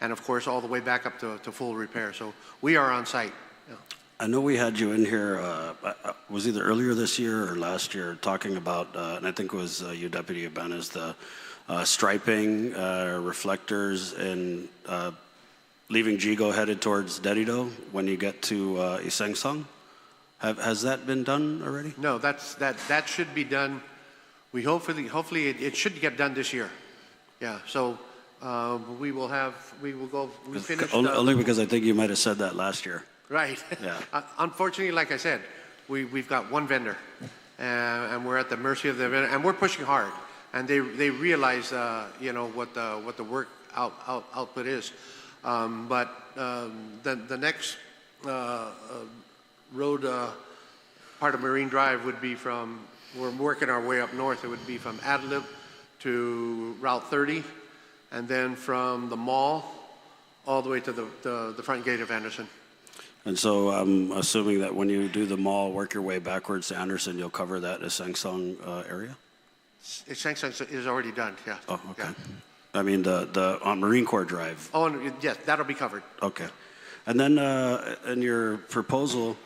and of course all the way back up to full repair. So we are on site. Yeah. I know we had you in here, was either earlier this year or last year, talking about, and I think it was you, Deputy Ibanez, the striping, reflectors, and leaving Jigo headed towards Dedido when you get to Isangsang. Has that been done already? No, that should be done. We hopefully it should get done this year. Yeah. So we will go. We finished. Only because I think you might have said that last year. Right. Yeah. Unfortunately, like I said, we've got one vendor, and we're at the mercy of the vendor, and we're pushing hard. And they realize what the work output is. But the next road part of Marine Drive would be we're working our way up north. It would be from Adlib to Route 30, and then from the mall all the way to the front gate of Anderson. And so I'm assuming that when you do the mall, work your way backwards to Anderson, you'll cover that Isangsang area? Isangsang is already done, yeah. Oh, okay. Yeah. I mean, on Marine Corps Drive. Oh, yes, that'll be covered. Okay. And then in your proposal,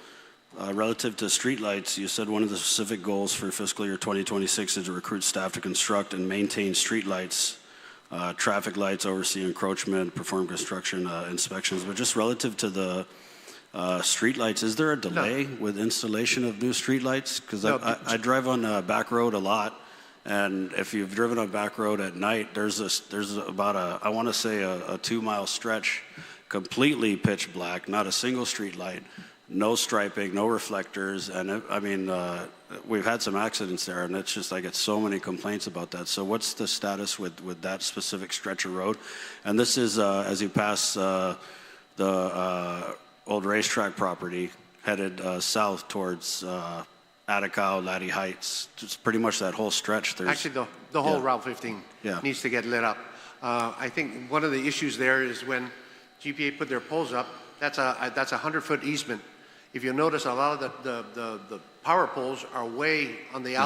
relative to streetlights, you said one of the specific goals for fiscal year 2026 is to recruit staff to construct and maintain streetlights, traffic lights, oversee encroachment, perform construction inspections. But just relative to the streetlights, is there a delay with installation of new streetlights? Because I drive on back road a lot. And if you've driven on back road at night, there's about I want to say a 2-mile stretch, completely pitch black, not a single street light, no striping, no reflectors, and we've had some accidents there, and it's just I get so many complaints about that. So what's the status with that specific stretch of road? And this is as you pass the old racetrack property, headed south towards Atacao, Laddie Heights, just pretty much that whole stretch. Actually, the whole Route 15 needs to get lit up. I think one of the issues there is when GPA put their poles up, that's a 100-foot easement. If you notice, a lot of the power poles are way on the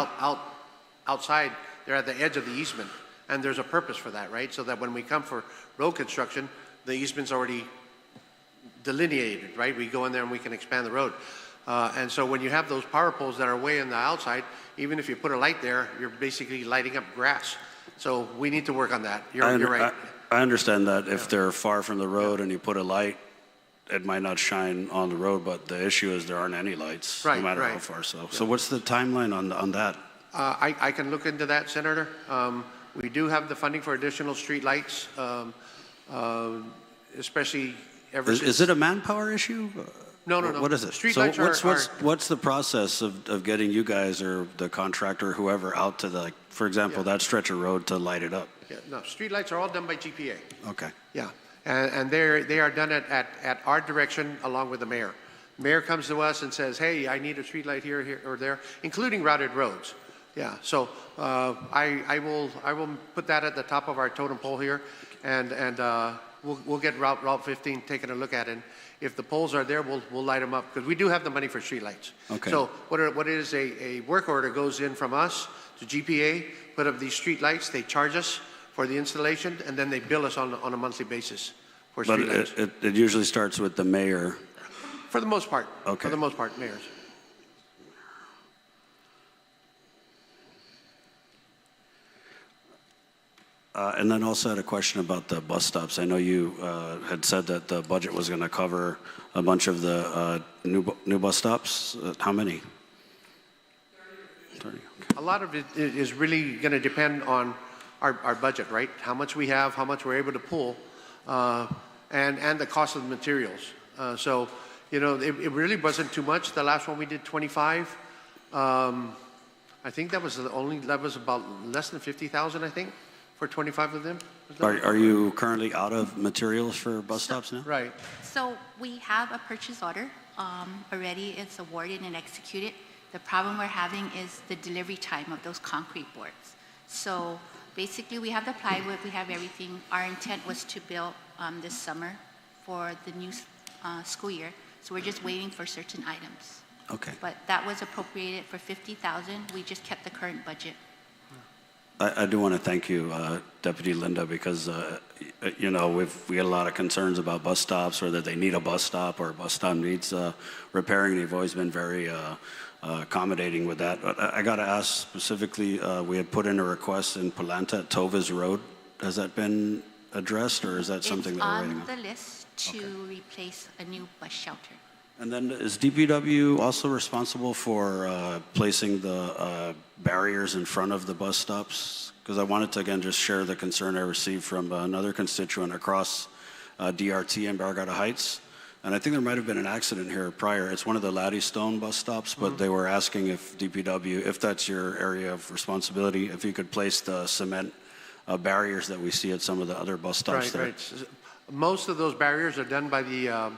outside. They're at the edge of the easement, and there's a purpose for that, right? So that when we come for road construction, the easement's already delineated, right? We go in there and we can expand the road. And so when you have those power poles that are way on the outside, even if you put a light there, you're basically lighting up grass. So we need to work on that. You're right. I understand that if they're far from the road and you put a light, it might not shine on the road, but the issue is there aren't any lights, no matter how far. So what's the timeline on that? I can look into that, Senator. We do have the funding for additional street lights, especially ever since. Is it a manpower issue? No. What is it? Street so lights what's the process of getting you guys or the contractor or whoever out to for example, that stretch of road to light it up? Yeah, no, street lights are all done by GPA. Okay. Yeah, and they are done at our direction along with the mayor. Mayor comes to us and says, hey, I need a street light here or there, including routed roads. Yeah, so I will put that at the top of our totem pole here, and we'll get Route 15 taking a look at it. If the poles are there, we'll light them up because we do have the money for street lights. Okay. So what is a work order goes in from us to GPA, put up these street lights, they charge us for the installation, and then they bill us on a monthly basis for street lights. But it usually starts with the mayor For the most part. Okay. For the most part, mayors. And then also had a question about the bus stops. I know you had said that the budget was going to cover a bunch of the new bus stops. How many? 30. Okay. A lot of it is really going to depend on our budget, right? How much we have, how much we're able to pull, and the cost of the materials. So, you know, it really wasn't too much. The last one we did 25. I think that was about less than 50,000, I think, for 25 of them. Are you currently out of materials for bus stops now? Right. So we have a purchase order already. It's awarded and executed. The problem we're having is the delivery time of those concrete boards. So basically we have the plywood, we have everything. Our intent was to build this summer for the new school year. So we're just waiting for certain items. Okay. But that was appropriated for 50,000. We just kept the current budget. I do want to thank you, Deputy Linda, because, you know, we had a lot of concerns about bus stops, whether they need a bus stop or a bus stop needs repairing. You've always been very accommodating with that. But I got to ask specifically, we had put in a request in Palanta at Tovis Road. Has that been addressed, or is that something that we're waiting on? It's on the list to replace a new bus shelter. And then is DPW also responsible for placing the barriers in front of the bus stops? Because I wanted to, again, just share the concern I received from another constituent across DRT and Barragata Heights. And I think there might have been an accident here prior. It's one of the Laddystone bus stops, but they were asking if DPW, if that's your area of responsibility, if you could place the cement barriers that we see at some of the other bus stops there. Right. Most of those barriers are done by the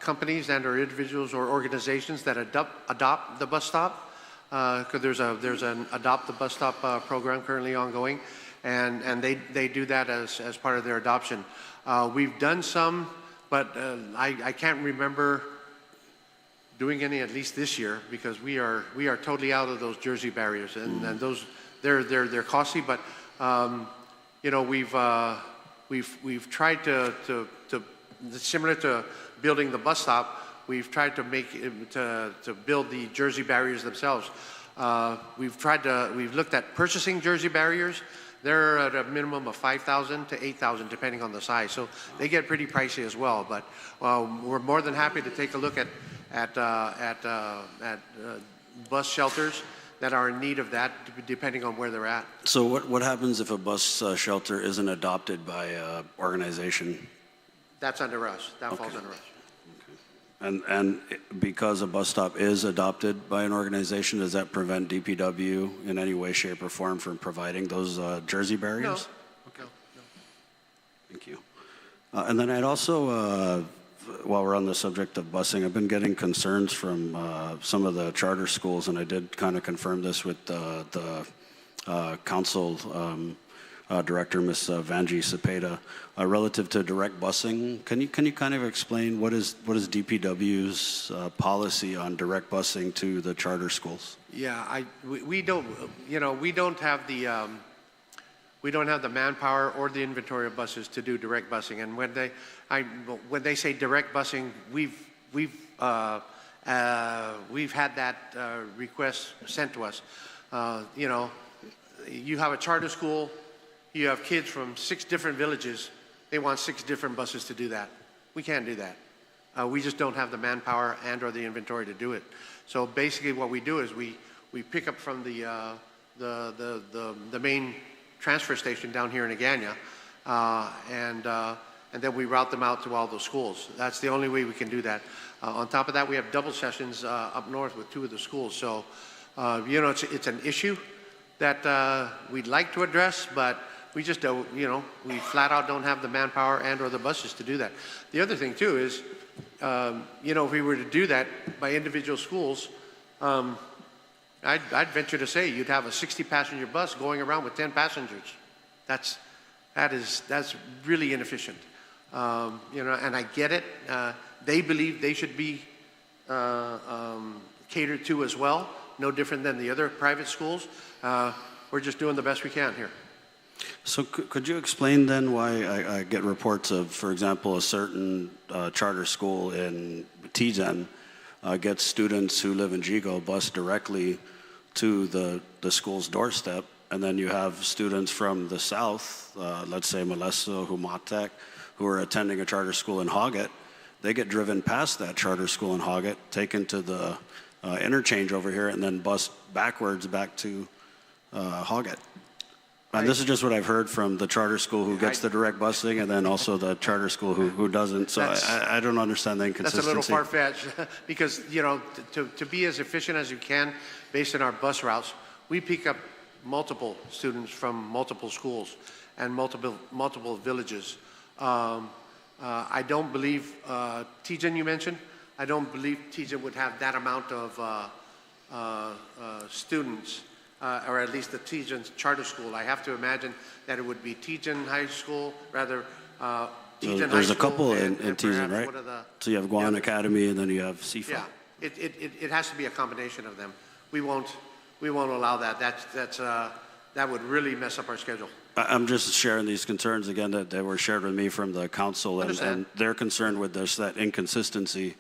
companies and or individuals or organizations that adopt the bus stop, because there's an adopt the bus stop program currently ongoing, and they do that as part of their adoption. We've done some, but I can't remember doing any at least this year, because we are totally out of those Jersey barriers, and those they're costly, but you know, we've tried to similar to building the bus stop, we've tried to make to build the Jersey barriers themselves. We've looked at purchasing Jersey barriers. They're at a minimum of 5,000 to 8,000, depending on the size. So they get pretty pricey as well. But we're more than happy to take a look at bus shelters that are in need of that, depending on where they're at. So what happens if a bus shelter isn't adopted by an organization? That's under us. That falls under us. And because a bus stop is adopted by an organization, does that prevent DPW in any way, shape, or form from providing those Jersey barriers? No. Okay. No. Thank you. And then I'd also, while we're on the subject of busing, I've been getting concerns from some of the charter schools, and I did kind of confirm this with the council Director, Ms. Vanji Cepeda, relative to direct busing. Can you kind of explain what is DPW's policy on direct busing to the charter schools? Yeah, we don't have the manpower or the inventory of buses to do direct busing. And when they say direct busing, we've had that request sent to us. You know, you have a charter school. You have kids from 6 different villages. They want 6 different buses to do that. We can't do that. We just don't have the manpower and or the inventory to do it. So basically what we do is we pick up from the main transfer station down here in Agana, and then we route them out to all those schools. That's the only way we can do that. On top of that, we have double sessions up north with 2 of the schools. So, you know, it's an issue that we'd like to address, but we just don't, you know, we flat out don't have the manpower and or the buses to do that. The other thing too is, you know, if we were to do that by individual schools, I'd venture to say you'd have a 60-passenger bus going around with 10 passengers. That's really inefficient. You know, and I get it. They believe they should be catered to as well, no different than the other private schools. We're just doing the best we can here. So could you explain then why I get reports of, for example, a certain charter school in Tijan gets students who live in Jigo bused directly to the school's doorstep, and then you have students from the south, let's say Molesto, Humatek, who are attending a charter school in Hagat. They get driven past that charter school in Hagat, taken to the interchange over here, and then bused backwards back to Hagat. And this is just what I've heard from the charter school who gets the direct busing, and then also the charter school who doesn't. So I don't understand the inconsistency. That's a little far-fetched because, you know, to be as efficient as you can based on our bus routes, we pick up multiple students from multiple schools and multiple villages. I don't believe, Tijan you mentioned, I don't believe Tijan would have that amount of students. Or at least the Tijan charter school. I have to imagine that it would be Tijan High School, rather Tijan High School. There's a couple in Tijan, right? So you have Guåhan Academy, and then you have CFA. Yeah, it has to be a combination of them. We won't allow that. That would really mess up our schedule. I'm just sharing these concerns again that they were shared with me from the council, and they're concerned with this, that inconsistency.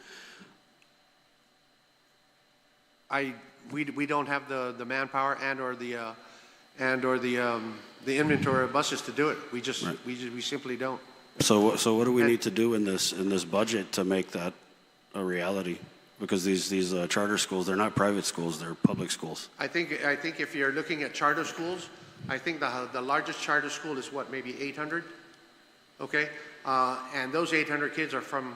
We don't have the manpower and or the inventory of buses to do it. We simply don't. So what do we need to do in this budget to make that a reality? Because these charter schools, they're not private schools, they're public schools. I think if you're looking at charter schools, I think the largest charter school is what, maybe 800, okay? And those 800 kids are from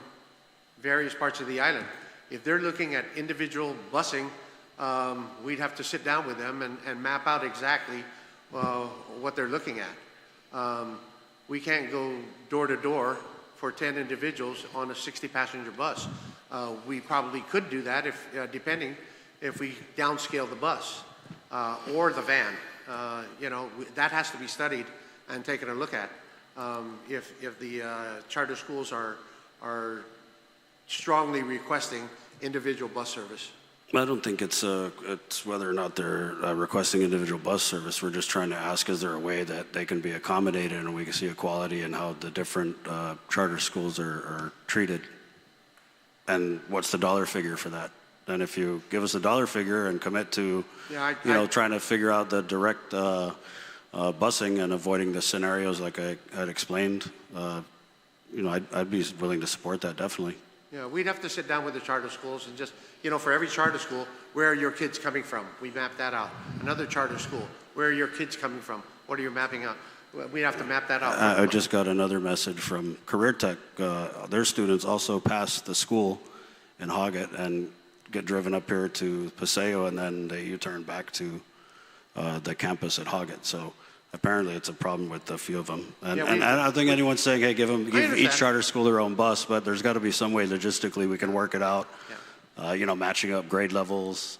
various parts of the island. If they're looking at individual busing, we'd have to sit down with them and map out exactly what they're looking at. We can't go door to door for 10 individuals on a 60-passenger bus. We probably could do that depending if we downscale the bus or the van. You know, that has to be studied and taken a look at. If the charter schools are strongly requesting individual bus service. I don't think it's whether or not they're requesting individual bus service. We're just trying to ask, is there a way that they can be accommodated and we can see equality in how the different charter schools are treated? And what's the dollar figure for that? And if you give us a dollar figure and commit to, trying to figure out the direct busing and avoiding the scenarios like I had explained, I'd be willing to support that, definitely. Yeah, we'd have to sit down with the charter schools and just, for every charter school, where are your kids coming from? We map that out. Another charter school, where are your kids coming from? What are you mapping out? We have to map that out. I just got another message from Career Tech. Their students also pass the school in Hagat and get driven up here to Paseo, and then they U-turn back to the campus at Hagat. So apparently it's a problem with a few of them. And I don't think anyone's saying, hey, give each charter school their own bus, but there's got to be some way logistically we can work it out. Yeah. Matching up grade levels,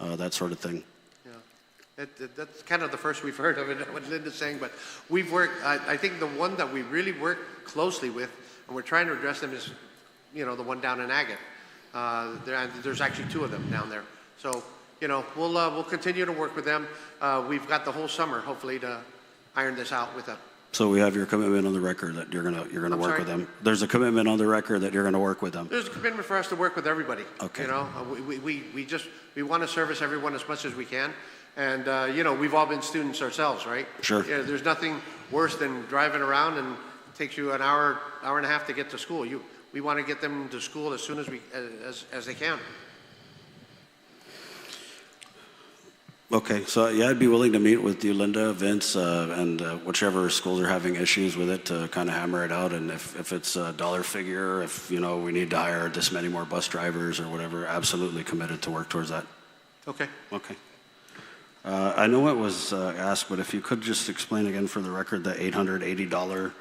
that sort of thing. Yeah, that's kind of the first we've heard of it, what Linda's saying, but we've worked, I think the one that we really work closely with, and we're trying to address them is, the one down in Agate. There's actually two of them down there. So, we'll continue to work with them. We've got the whole summer, hopefully, to iron this out with them. So we have your commitment on the record that you're gonna work with them. There's a commitment on the record that you're gonna work with them. There's a commitment for us to work with everybody. Okay. We want to service everyone as much as we can, and we've all been students ourselves, right? Sure. Yeah, there's nothing worse than driving around and it takes you an hour and a half to get to school. We want to get them to school as soon as they can. Okay, so yeah, I'd be willing to meet with you, Linda, Vince, and whichever schools are having issues with it to kind of hammer it out. And if it's a dollar figure, if we need to hire this many more bus drivers or whatever, absolutely committed to work towards that. Okay. Okay. I know it was asked, but if you could just explain again for the record the $880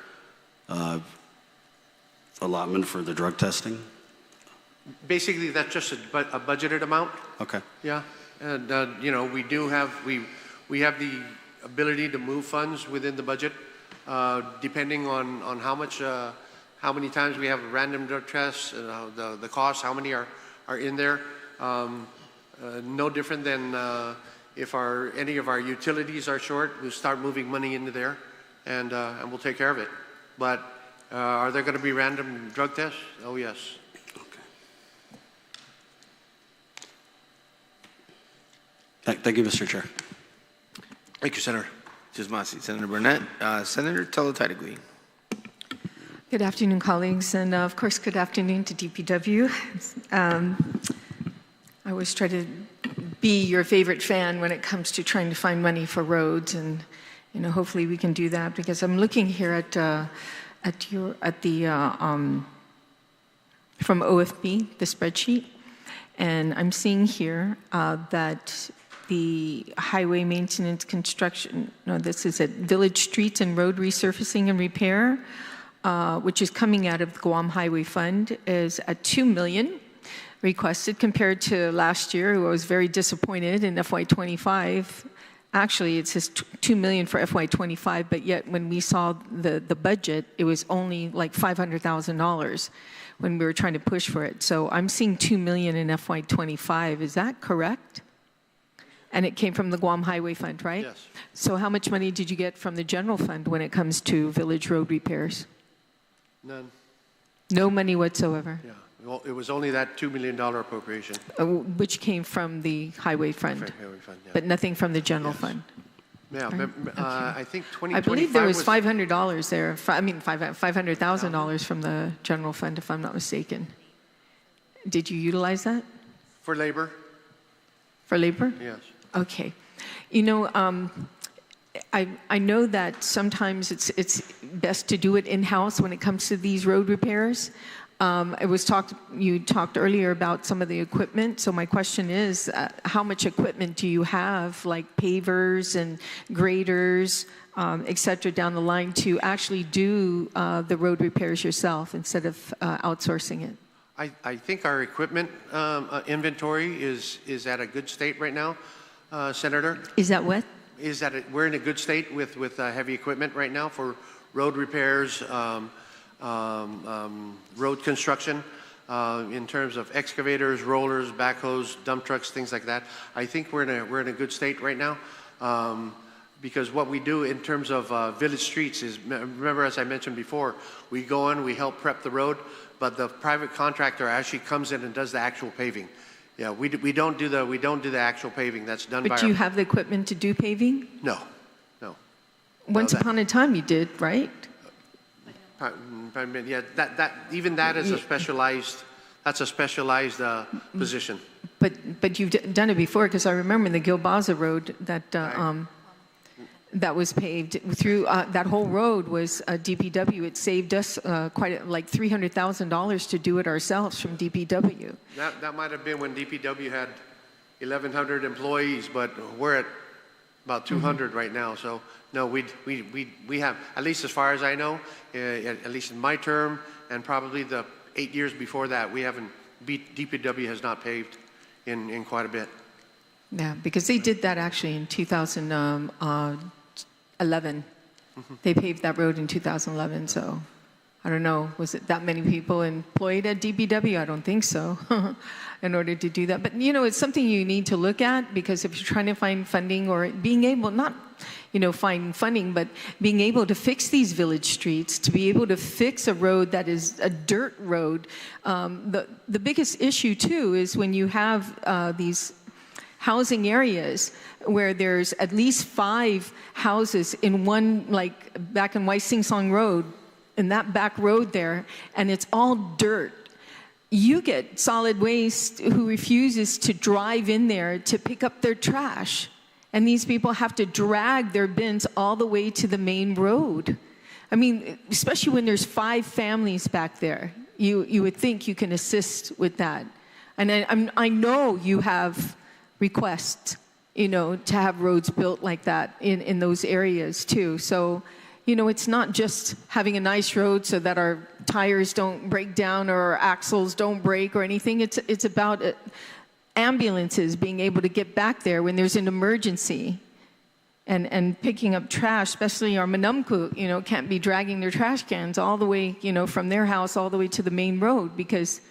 allotment for the drug testing. Basically, that's just a budgeted amount. Okay. Yeah. And, we do have, we have the ability to move funds within the budget, depending on how many times we have random drug tests, the costs, how many are in there. No different than if any of our utilities are short, we'll start moving money into there. and we'll take care of it. But are there going to be random drug tests? Oh, yes. Thank you, Mr. Chair. Thank you, Senator. Jismasi. Senator Burnett. Senator Teletatigui. Good afternoon, colleagues, and of course, good afternoon to DPW. I always try to be your favorite fan when it comes to trying to find money for roads, and hopefully we can do that, because I'm looking here at the from OFB, the spreadsheet, and I'm seeing here that the highway maintenance construction, no, this is at village streets and road resurfacing and repair, which is coming out of the Guam Highway Fund, is at $2 million requested, compared to last year, who I was very disappointed in FY25. Actually, it says $2 million for FY25, but yet when we saw the budget, it was only like $500,000 when we were trying to push for it. So I'm seeing $2 million in FY25. Is that correct? And it came from the Guam Highway Fund, right? Yes. So how much money did you get from the general fund when it comes to village road repairs? None. No money whatsoever? Yeah. Well, it was only that $2 million appropriation. Which came from the highway fund, Highway Fund, yeah. but nothing from the general Yes. fund? Yeah, Okay. I think 2025 I believe there was $500 there, $500,000 from the general fund, if I'm not mistaken. Did you utilize that for labor. for labor? Yes. Okay. I know that sometimes it's best to do it in-house when it comes to these road repairs. You talked earlier about some of the equipment. So my question is, how much equipment do you have, like pavers and graders, et cetera, down the line to actually do the road repairs yourself instead of outsourcing it? I think our equipment inventory is at a good state right now, Senator. Is that what? Is that we're in a good state with heavy equipment right now for road repairs, road construction, in terms of excavators, rollers, backhoes, dump trucks, things like that. I think we're in a good state right now, because what we do in terms of village streets is, remember, as I mentioned before, we go in, we help prep the road, but the private contractor actually comes in and does the actual paving. Yeah, we don't do the actual paving. That's done by. But you have the equipment to do paving? No. Once upon a time you did, right? Yeah, even that is a specialized. That's a specialized position. But you've done it before, because I remember the Gilbaza Road that was paved through. That whole road was DPW. It saved us like $300,000 to do it ourselves from DPW. That might have been when DPW had 1,100 employees, but we're at about 200 right now. So no, we have, at least as far as I know, at least in my term, and probably the 8 years before that, DPW has not paved in quite a bit. Yeah, because they did that actually in 2011. They paved that road in 2011, so I don't know, was it that many people employed at DPW? I don't think so, in order to do that. But, it's something you need to look at, because if you're trying to find funding, or being able, not, find funding, but being able to fix these village streets, to be able to fix a road that is a dirt road. The biggest issue, too, is when you have these housing areas where there's at least 5 houses in one, like back in Sing Song Road, in that back road there, and it's all dirt. You get solid waste who refuses to drive in there to pick up their trash. And these people have to drag their bins all the way to the main road. I mean, especially when there's 5 families back there, you would think you can assist with that. And I know you have requests, to have roads built like that in those areas too. So, it's not just having a nice road so that our tires don't break down or our axles don't break or anything. It's about ambulances being able to get back there when there's an emergency, and picking up trash, especially our Manumku, can't be dragging their trash cans all the way, from their house all the way to the main road, because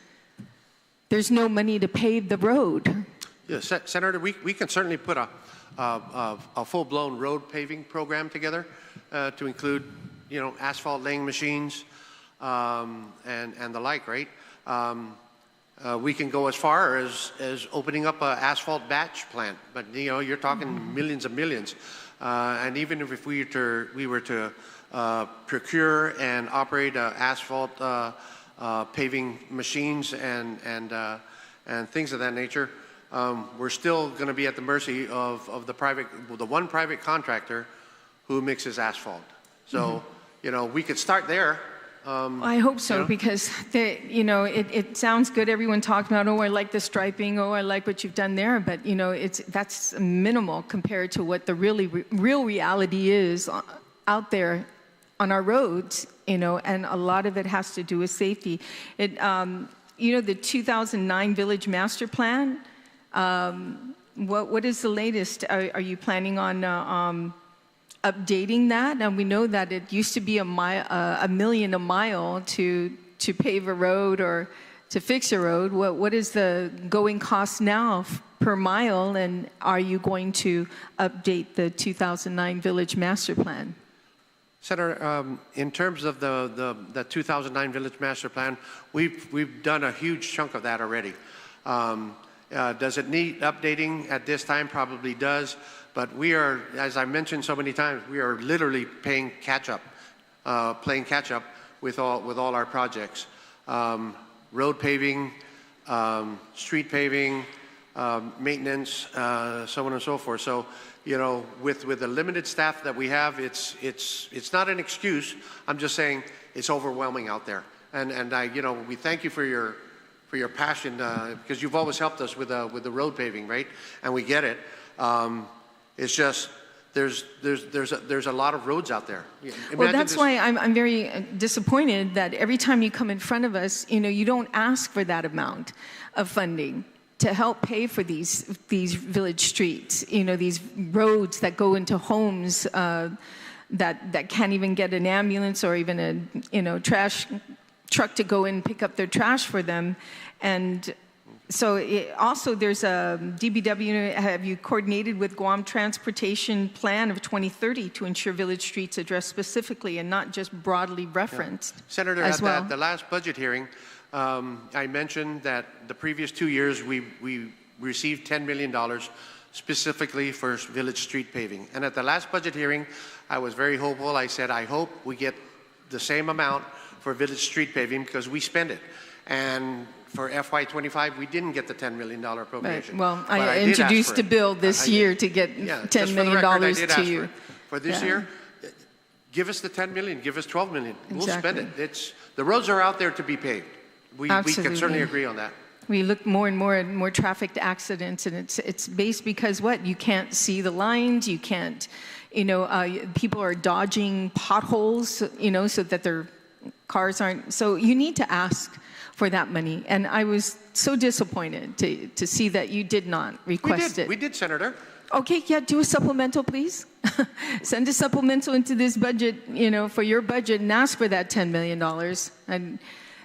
there's no money to pave the road. Yes, Senator, we can certainly put a full-blown road paving program together. to include, you know, asphalt laying machines and the like, right? We can go as far as opening up an asphalt batch plant, but you know, you're talking millions of millions. And even if we were to procure and operate asphalt paving machines and things of that nature, we're still going to be at the mercy of the one private contractor who mixes asphalt. So, you know, we could start there. I hope so, because you know, it sounds good. Everyone talks about, oh, I like the striping, oh, I like what you've done there, but you know, that's minimal compared to what the real reality is out there on our roads. You know, and a lot of it has to do with safety. You know, the 2009 Village Master Plan. What is the latest? Are you planning on updating that? And we know that it used to be $1 million a mile to pave a road or to fix a road. What is the going cost now per mile? And are you going to update the 2009 Village Master Plan? Senator, in terms of the 2009 Village Master Plan, we've done a huge chunk of that already. Does it need updating at this time? Probably does. But we are, as I mentioned so many times, we are literally playing catch up with all our projects. Road paving, street paving, maintenance, so on and so forth. So, you know, with the limited staff that we have, it's not an excuse. I'm just saying it's overwhelming out there. And you know, we thank you for your passion, because you've always helped us with the road paving, right? And we get it. It's just there's a lot of roads out there. Well, that's why I'm very disappointed that every time you come in front of us, you know, you don't ask for that amount of funding to help pay for these village streets. You know, these roads that go into homes that can't even get an ambulance or even a trash truck to go in and pick up their trash for them. And so also there's a DBW, have you coordinated with Guam Transportation Plan of 2030 to ensure village streets addressed specifically and not just broadly referenced? Yeah. Senator, at the last budget hearing, I mentioned that the previous 2 years we received $10 million specifically for village street paving. And at the last budget hearing, I was very hopeful. I said, I hope we get the same amount for village street paving because we spend it. And for FY25, we didn't get the $10 million appropriation. Right. Well, I introduced a bill this year to get $10 million to you. For this year, give us the $10 million, give us $12 million. We'll spend it. The roads are out there to be paved. We can certainly agree on that. We look more and more traffic accidents, and it's based because what? You can't see the lines, you can't, you know, people are dodging potholes, you know, so that their cars aren't, so you need to ask for that money. And I was so disappointed to see that you did not request it. We did, Senator. Okay, yeah, do a supplemental, please. Send a supplemental into this budget, you know, for your budget, and ask for that $10 million, and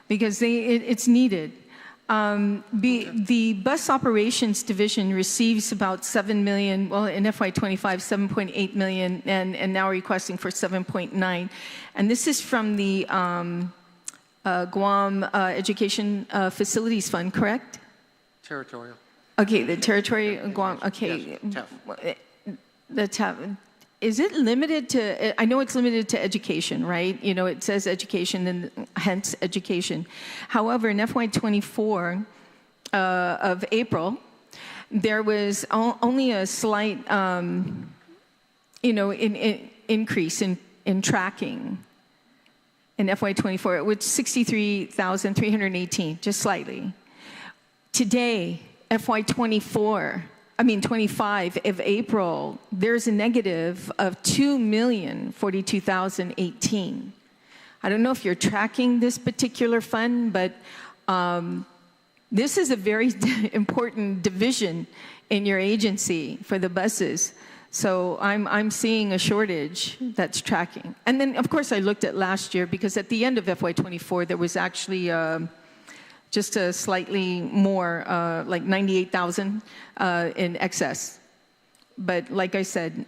because it's needed. The bus operations division receives about $7 million, well, in FY25, $7.8 million, and now requesting for $7.9. And this is from the Guam Education Facilities Fund, correct? Territorial. Okay, the territory Guam, okay. Yes, TEF. The TEF. Is it limited to, I know it's limited to education, right? You know, it says education and hence education. However, in FY24 of April, there was only a slight, you know, increase in tracking in FY24. It was 63,318, just slightly. Today, FY25 of April, there's a negative of 2,042,018. I don't know if you're tracking this particular fund, but this is a very important division in your agency for the buses. So I'm seeing a shortage that's tracking. And then, of course, I looked at last year because at the end of FY24, there was actually just a slightly more, like 98,000 in excess. But like I said,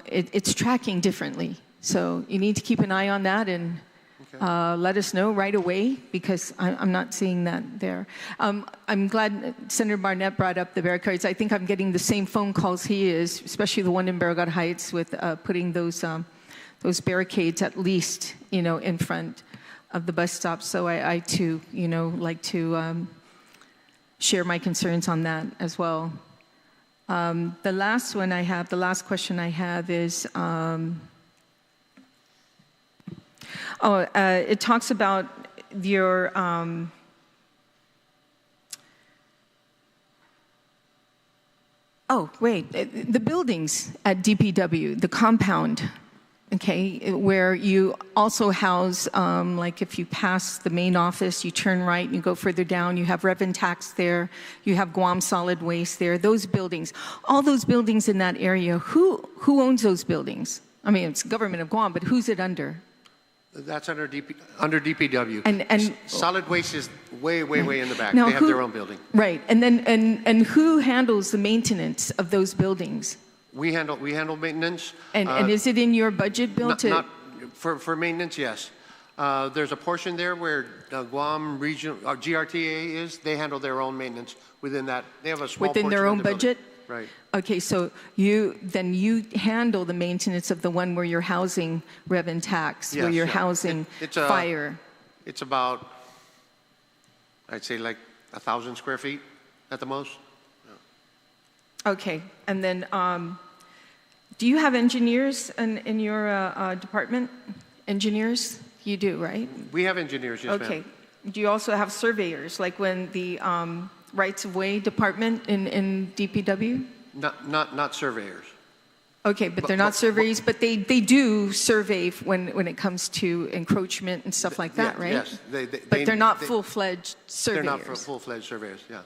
it's tracking differently. So you need to keep an eye on that and let us know right away, because I'm not seeing that there. I'm glad Senator Barnett brought up the barricades. I think I'm getting the same phone calls he is, especially the one in Barragán Heights with putting those barricades at least, in front of the bus stop. So I too, like to share my concerns on that as well. The last question I have is, it talks about your, the buildings at DPW, the compound, okay, where you also house, like if you pass the main office, you turn right and you go further down, you have Rev and Tax there, you have Guam Solid Waste there, those buildings, all those buildings in that area, who owns those buildings? I mean, it's government of Guam, but who's it under? That's under DPW. And Solid Waste is way in the back. Now, they have their own building. Right, and then and who handles the maintenance of those buildings? We handle maintenance. And is it in your budget bill not for maintenance? Yes. There's a portion there where Guam Region GRTA is. They handle their own maintenance within that. They have a small within their own budget. Right. Okay, so you handle the maintenance of the one where you're housing Rev and Tax, Yes, where you're yeah. housing fire. It's about, I'd say, like 1,000 square feet at the most. Okay, and then do you have engineers in your department? Engineers? You do, right? We have engineers, yes, Okay. ma'am. Do you also have surveyors, like when the Rights of Way department in DPW? Not surveyors. Okay, but they're not surveyors, but they do survey when it comes to encroachment and stuff like that, right? Yes. But they're not full-fledged surveyors. They're not full-fledged surveyors, yeah.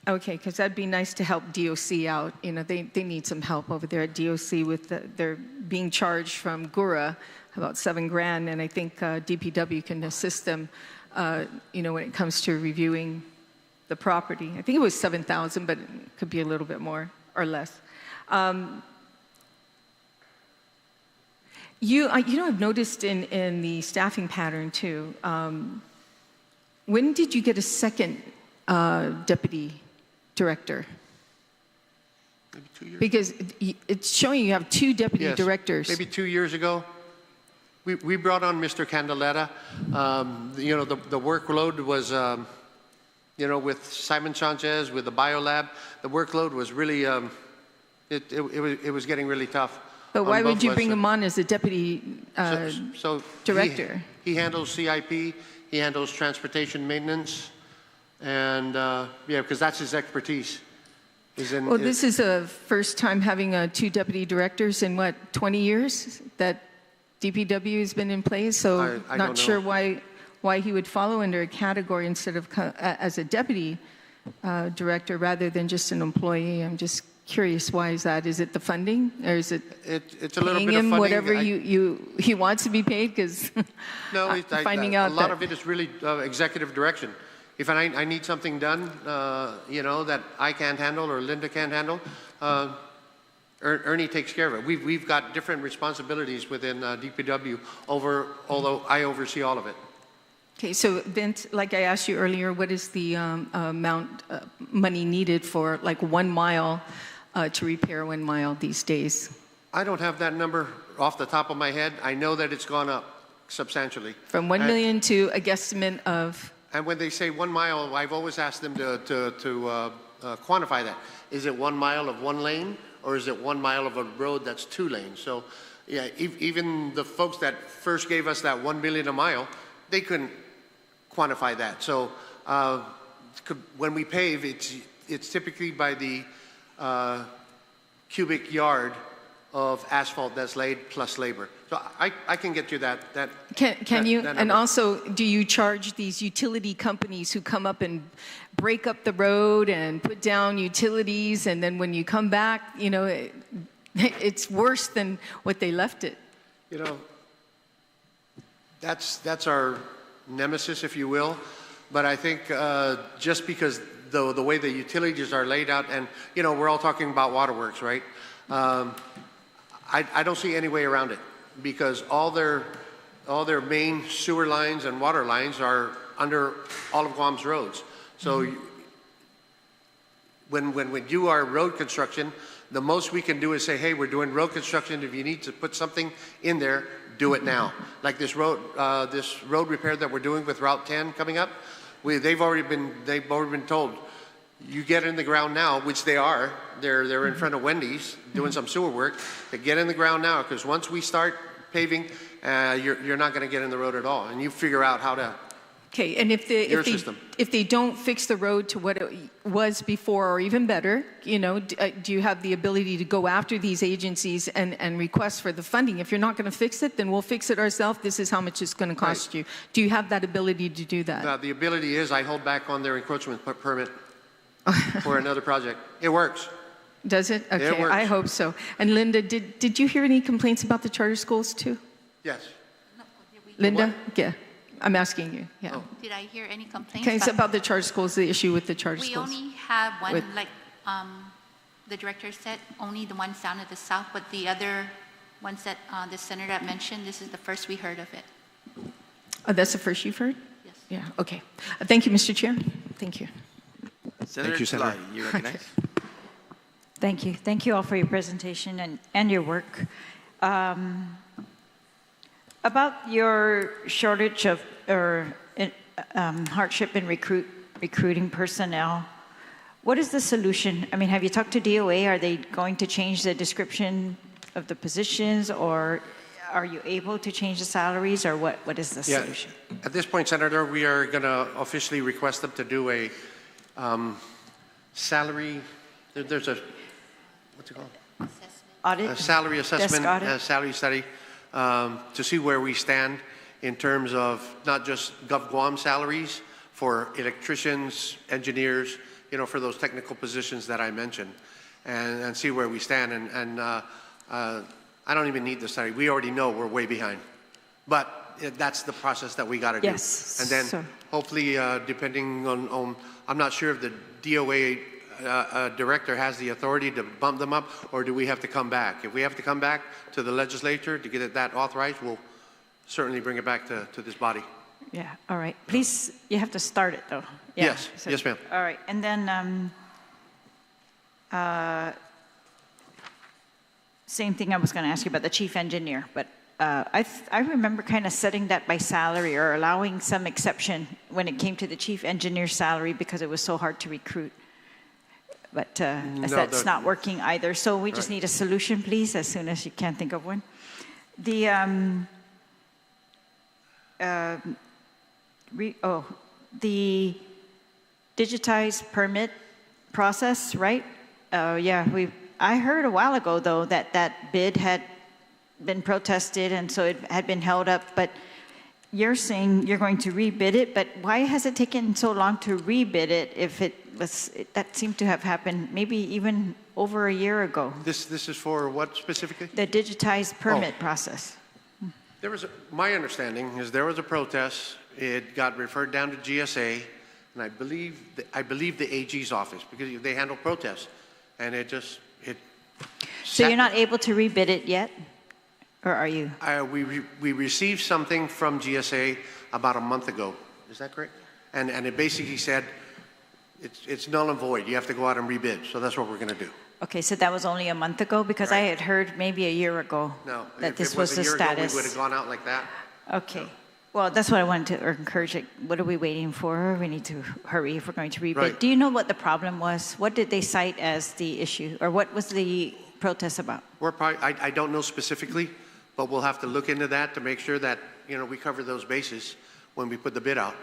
Okay, because that'd be nice to help DOC out. They need some help over there at DOC with they're being charged from GURA about $7,000, and I think DPW can assist them, when it comes to reviewing the property. I think it was 7,000, but it could be a little bit more or less. I've noticed in the staffing pattern too. When did you get a second deputy director? Maybe 2 years. Because it's showing you have two deputy Yes, directors. maybe 2 years ago. We brought on Mr. Candelera. The workload was, with Simon Sanchez, with the biolab, the workload was really, it was getting really tough. But why would you bring him on as a deputy director? He handles CIP, he handles transportation maintenance, and because that's his expertise. Well, this is a first time having two deputy directors in 20 years that DPW has been in place, so I not don't sure know. why he would follow under a category instead of as a deputy director rather than just an employee. I'm just curious, why is that? Is it the funding, or is it it's a little paying bit of him funding? whatever he wants to be paid? Because No, finding a out lot that of it is really executive direction. If I need something done, that I can't handle or Linda can't handle, Ernie takes care of it. We've got different responsibilities within DPW although I oversee all of it. Okay, so Vince, like I asked you earlier, what is the amount money needed for like 1 mile to repair 1 mile these days? I don't have that number off the top of my head. I know that it's gone up substantially. From 1 million to a guesstimate of? And when they say 1 mile, I've always asked them to quantify that. Is it 1 mile of one lane, or is it 1 mile of a road that's 2 lanes? So, yeah, even the folks that first gave us that 1 million a mile, they couldn't quantify that. So, when we pave, it's typically by the cubic yard of asphalt that's laid plus labor. So I can get you that. Can you? That and number. also, do you charge these utility companies who come up and break up the road and put down utilities, and then when you come back, it's worse than what they left it? That's our nemesis, if you will. But I think just because the way the utilities are laid out, and we're all talking about waterworks, right? I don't see any way around it. because all their main sewer lines and water lines are under all of Guam's roads. So when we do our road construction, the most we can do is say, hey, we're doing road construction. If you need to put something in there, do it now. Like this road repair that we're doing with Route 10 coming up, they've already been told, you get in the ground now, which they are. They're in front of Wendy's doing some sewer work. They get in the ground now, because once we start paving, you're not going to get in the road at all, and you figure out how to. Okay, and if they don't fix the road to what it was before or even better, do you have the ability to go after these agencies and request for the funding? If you're not going to fix it, then we'll fix it ourselves. This is how much it's going to cost you. Do you have that ability to do that? The ability is I hold back on their encroachment permit for another project. It works. Does it? Okay, it works. I hope so. And Linda, did you hear any complaints about the charter schools too? Yes. Linda? Yeah. I'm asking you, yeah. Oh. Did I hear any complaints? Okay, it's about the charter schools, the issue with the charter schools. We only have one, like the director said, only the ones down at the south, but the other ones that the senator had mentioned, this is the first we heard of it. Oh, that's the first you've heard? Yes. Yeah, okay. Thank you, Mr. Chair. Thank you. Senator Tlai, you recognize? Thank you. Thank you all for your presentation and your work. About your shortage of hardship in recruiting personnel, what is the solution? I mean, have you talked to DOA? Are they going to change the description of the positions, or are you able to change the salaries, or what is the solution? At this point, Senator, we are going to officially request them to do a salary. There's a what's it called? Audit. A salary assessment, Desk audit. a salary study. To see where we stand in terms of not just Guam salaries for electricians, engineers, for those technical positions that I mentioned, and see where we stand. And I don't even need the study. We already know we're way behind. But that's the process that we got to do. Yes. And then hopefully, depending on, I'm not sure if the DOA director has the authority to bump them up, or do we have to come back? If we have to come back to the legislature to get that authorized, we'll certainly bring it back to this body. Yeah, all right. Please, you have to start it though. Yeah. Yes, yes ma'am. All right, and then same thing I was going to ask you about the chief engineer, but I remember kind of setting that by salary or allowing some exception when it came to the chief engineer's salary because it was so hard to recruit. But that's not working either. So we just need a solution, please, as soon as you can think of one. The the digitized permit process, right? I heard a while ago though that bid had been protested, and so it had been held up. But you're saying you're going to rebid it, but why has it taken so long to rebid it if that seemed to have happened maybe even over a year ago? This is for what specifically? The digitized permit process. My understanding is there was a protest. It got referred down to GSA, and I believe the AG's office, because they handle protests, and So you're not able to rebid it yet? Or are you? We received something from GSA about a month ago. Is that correct? And it basically said it's null and void. You have to go out and rebid. So that's what we're going to do. Okay, so that was only a month ago? Because I had heard maybe a year ago that this was the status. We would have gone out like that. Okay. Well, that's what I wanted to encourage. What are we waiting for? We need to hurry if we're going to rebid. Right. Do you know what the problem was? What did they cite as the issue? Or what was the protest about? I don't know specifically, but we'll have to look into that to make sure that we cover those bases when we put the bid out.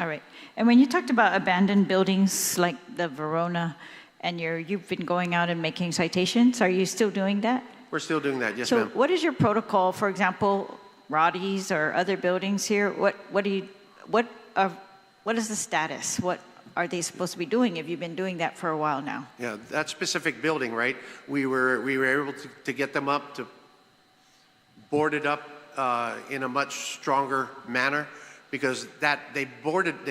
All right. And when you talked about abandoned buildings like the Verona, and you've been going out and making citations, are you still doing that? We're still doing that, yes, ma'am. So what is your protocol, for example, Roddy's or other buildings here? What is the status? What are they supposed to be doing if you've been doing that for a while now? Yeah, that specific building, right? We were able to get them up to board it up in a much stronger manner, because they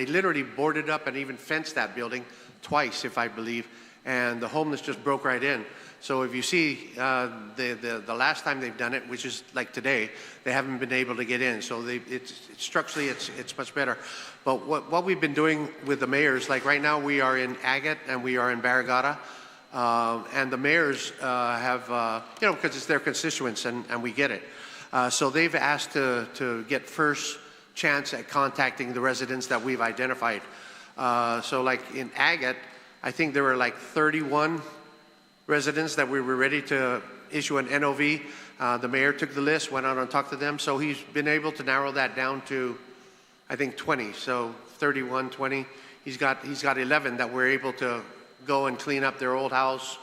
literally boarded up and even fenced that building twice, if I believe, and the homeless just broke right in. So if you see the last time they've done it, which is like today, they haven't been able to get in. So structurally it's much better. But what we've been doing with the mayors, like right now we are in Agate and we are in Magaʹhågan, and the mayors have, because it's their constituents and we get it. So they've asked to get first chance at contacting the residents that we've identified. So like in Agate, I think there were like 31 residents that we were ready to issue an NOV. The mayor took the list, went out and talked to them. So he's been able to narrow that down to, I think, 20. So 31, 20. He's got 11 that we're able to go and clean up their old house,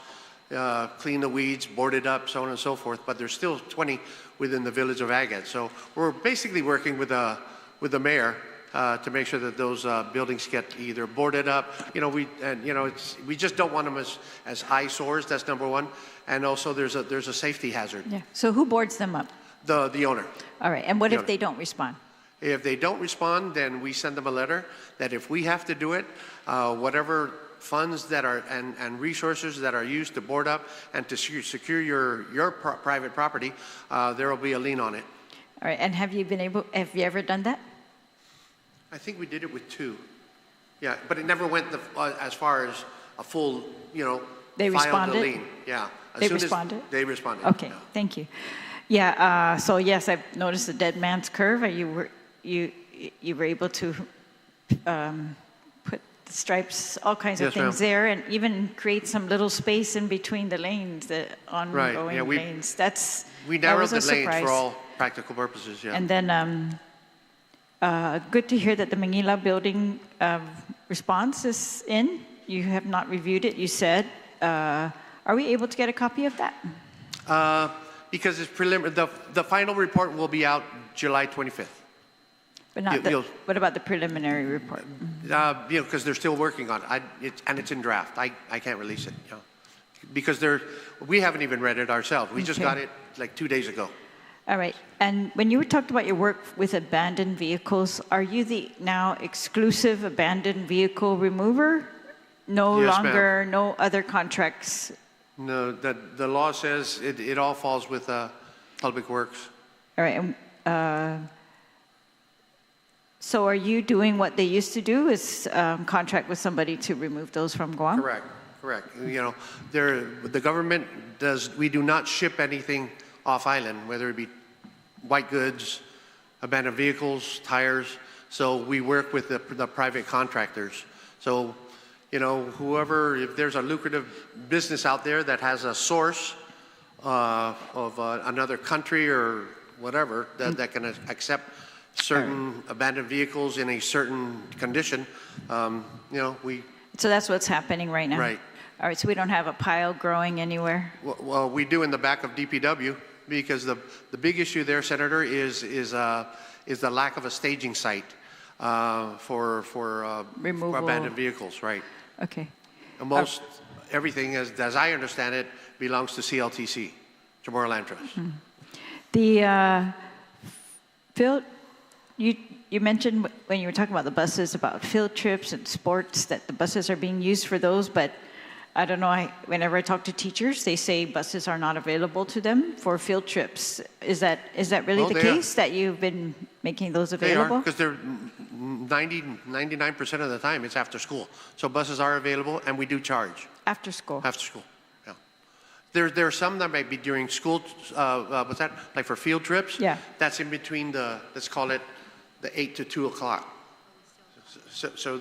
clean the weeds, board it up, so on and so forth. But there's still 20 within the village of Agate. So we're basically working with the mayor to make sure that those buildings get either boarded up. We just don't want them as eyesores. That's number one. And also there's a safety hazard. Yeah. So who boards them up? The owner. All right. And what if they don't respond? If they don't respond, then we send them a letter that if we have to do it, whatever funds that are and resources that are used to board up and to secure your private property, there will be a lien on it. All right. And have you ever done that? I think we did it with 2. Yeah, but it never went as far as a full, They responded? lien. Yeah. They responded? They responded. Okay, yeah. thank you. Yeah, so yes, I've noticed the dead man's curve. You were able to put the stripes, all kinds of things there, and even create some little space in between the lanes, the ongoing lanes. We narrowed the lanes surprise. for all practical purposes, yeah. And then good to hear that the Manila building response is in. You have not reviewed it, you said. Are we able to get a copy of that? Because it's preliminary. The final report will be out July 25th. But not what about the preliminary report? Because they're still working on it, and it's in draft. I can't release it, because we haven't even read it ourselves. We just got it like 2 days ago. All right. And when you talked about your work with abandoned vehicles, are you the now exclusive abandoned vehicle remover? No longer, no other contracts? No, the law says it all falls with Public Works. All right. So are you doing what they used to do, is contract with somebody to remove those from Guam? Correct. The government we do not ship anything off island, whether it be white goods, abandoned vehicles, tires. So we work with the private contractors. So, if there's a lucrative business out there that has a source of another country or whatever that can accept certain abandoned vehicles in a certain condition, we... So that's what's happening right now? Right. All right, so we don't have a pile growing anywhere? Well, we do in the back of DPW, because the big issue there, Senator, is the lack of a staging site for abandoned vehicles, right? Okay. And everything, as I understand it, belongs to CLTC, Chamorro Land Trust. Mm-hmm. Phil, you mentioned when you were talking about the buses, about field trips and sports, that the buses are being used for those, but I don't know, whenever I talk to teachers, they say buses are not available to them for field trips. Is that really the case, that you've been making those available? They are, because they're 99% of the time it's after school. So buses are available, and we do charge. After school? After school, yeah. There are some that might be during school, what's that, like for field trips? Yeah. That's in between let's call it the 8 to 2 o'clock. So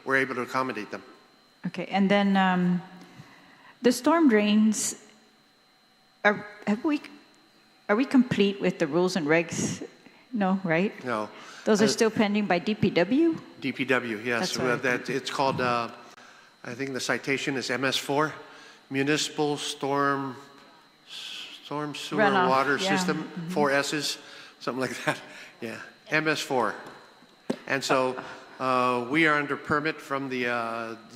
we're able to accommodate them. Okay, and then the storm drains, are we complete with the rules and regs? No, right? No. Those are still pending by DPW? DPW, yes. It's called, I think the citation is MS4, Municipal Storm Sewer Runoff, Water System, 4 S's, something like that. Yeah, MS4. And so we are under permit from the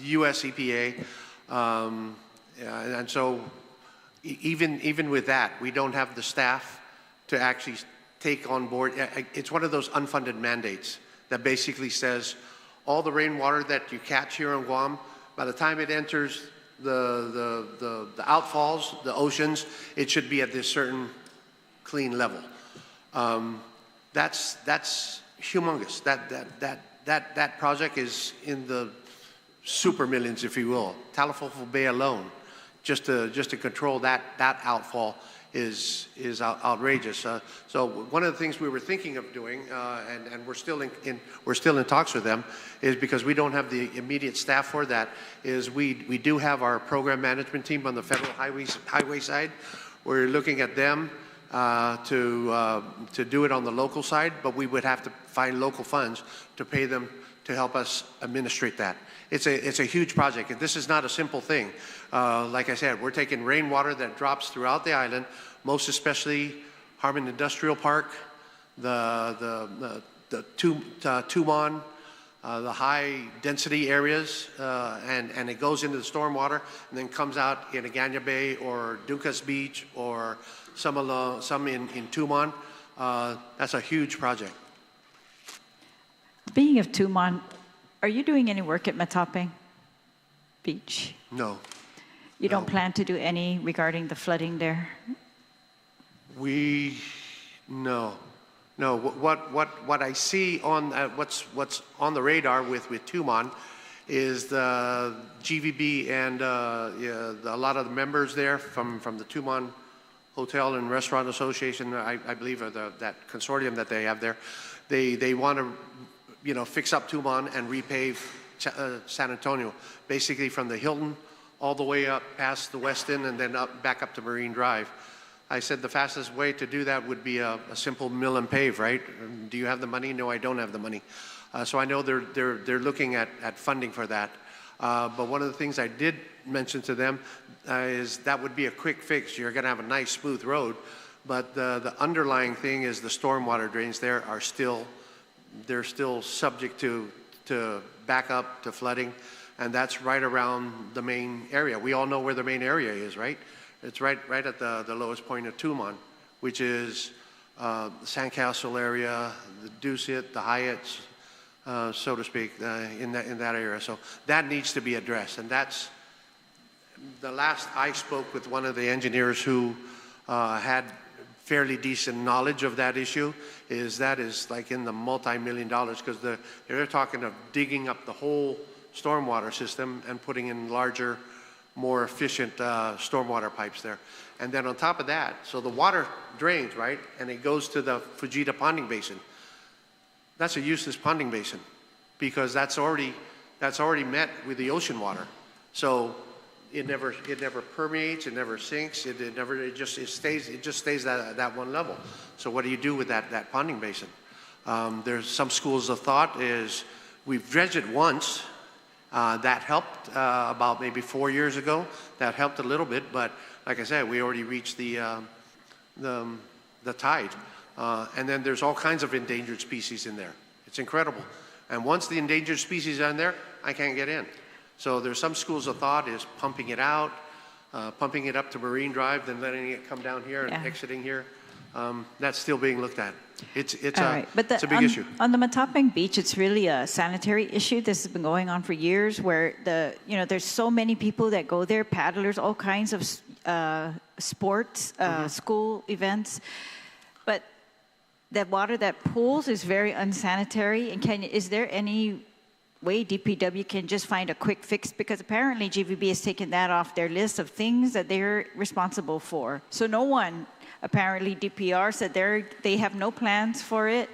US EPA. And so even with that, we don't have the staff to actually take on board. It's one of those unfunded mandates that basically says all the rainwater that you catch here in Guam, by the time it enters the outfalls, the oceans, it should be at this certain clean level. That's humongous. That project is in the super millions, if you will. Talafofo Bay alone, just to control that outfall is outrageous. So one of the things we were thinking of doing, and we're still in talks with them, is because we don't have the immediate staff for that, is we do have our program management team on the federal highway side. We're looking at them to do it on the local side, but we would have to find local funds to pay them to help us administrate that. It's a huge project, and this is not a simple thing. Like I said, we're taking rainwater that drops throughout the island, most especially Harmon Industrial Park, the Tumon, the high density areas, and it goes into the stormwater and then comes out in Agana Bay or Duncas Beach or some in Tumon. That's a huge project. Speaking of Tumon, are you doing any work at Magaʹhågan Beach? No. You don't plan to do any regarding the flooding there? No. What I see on what's on the radar with Tumon is the GVB and a lot of the members there from the Tumon Hotel and Restaurant Association, I believe, or that consortium that they have there. They want to fix up Tumon and repave San Antonio, basically from the Hilton all the way up past the West End and then back up to Marine Drive. I said the fastest way to do that would be a simple mill and pave, right? Do you have the money? No, I don't have the money. So I know they're looking at funding for that. But one of the things I did mention to them is that would be a quick fix. You're going to have a nice smooth road, but the underlying thing is the stormwater drains there are still subject to backup, to flooding, and that's right around the main area. We all know where the main area is, right? It's right at the lowest point of Tumon, which is the Sandcastle area, the Dusit, the Hyatts, so to speak, in that area. So that needs to be addressed, and that's the last I spoke with one of the engineers who had fairly decent knowledge of that issue. That is like in the multi-million dollars, because they're talking of digging up the whole stormwater system and putting in larger, more efficient stormwater pipes there. And then on top of that, so the water drains, right, and it goes to the Fujita ponding basin. That's a useless ponding basin because that's already met with the ocean water. So it never permeates, it never sinks, it just stays at that one level. So what do you do with that ponding basin? There's some schools of thought is we've dredged it once. That helped about maybe 4 years ago. That helped a little bit, but like I said, we already reached the tide. And then there's all kinds of endangered species in there. It's incredible. And once the endangered species are in there, I can't get in. So there's some schools of thought is pumping it out, pumping it up to Marine Drive, then letting it come down here and exiting here. That's still being looked at. It's a big issue. On the Magaʹhågan Beach, it's really a sanitary issue. This has been going on for years where there's so many people that go there, paddlers, all kinds of sports, school events. But the water that pools is very unsanitary. And is there any way DPW can just find a quick fix? Because apparently GVB has taken that off their list of things that they're responsible for. So no one, apparently DPR said they have no plans for it.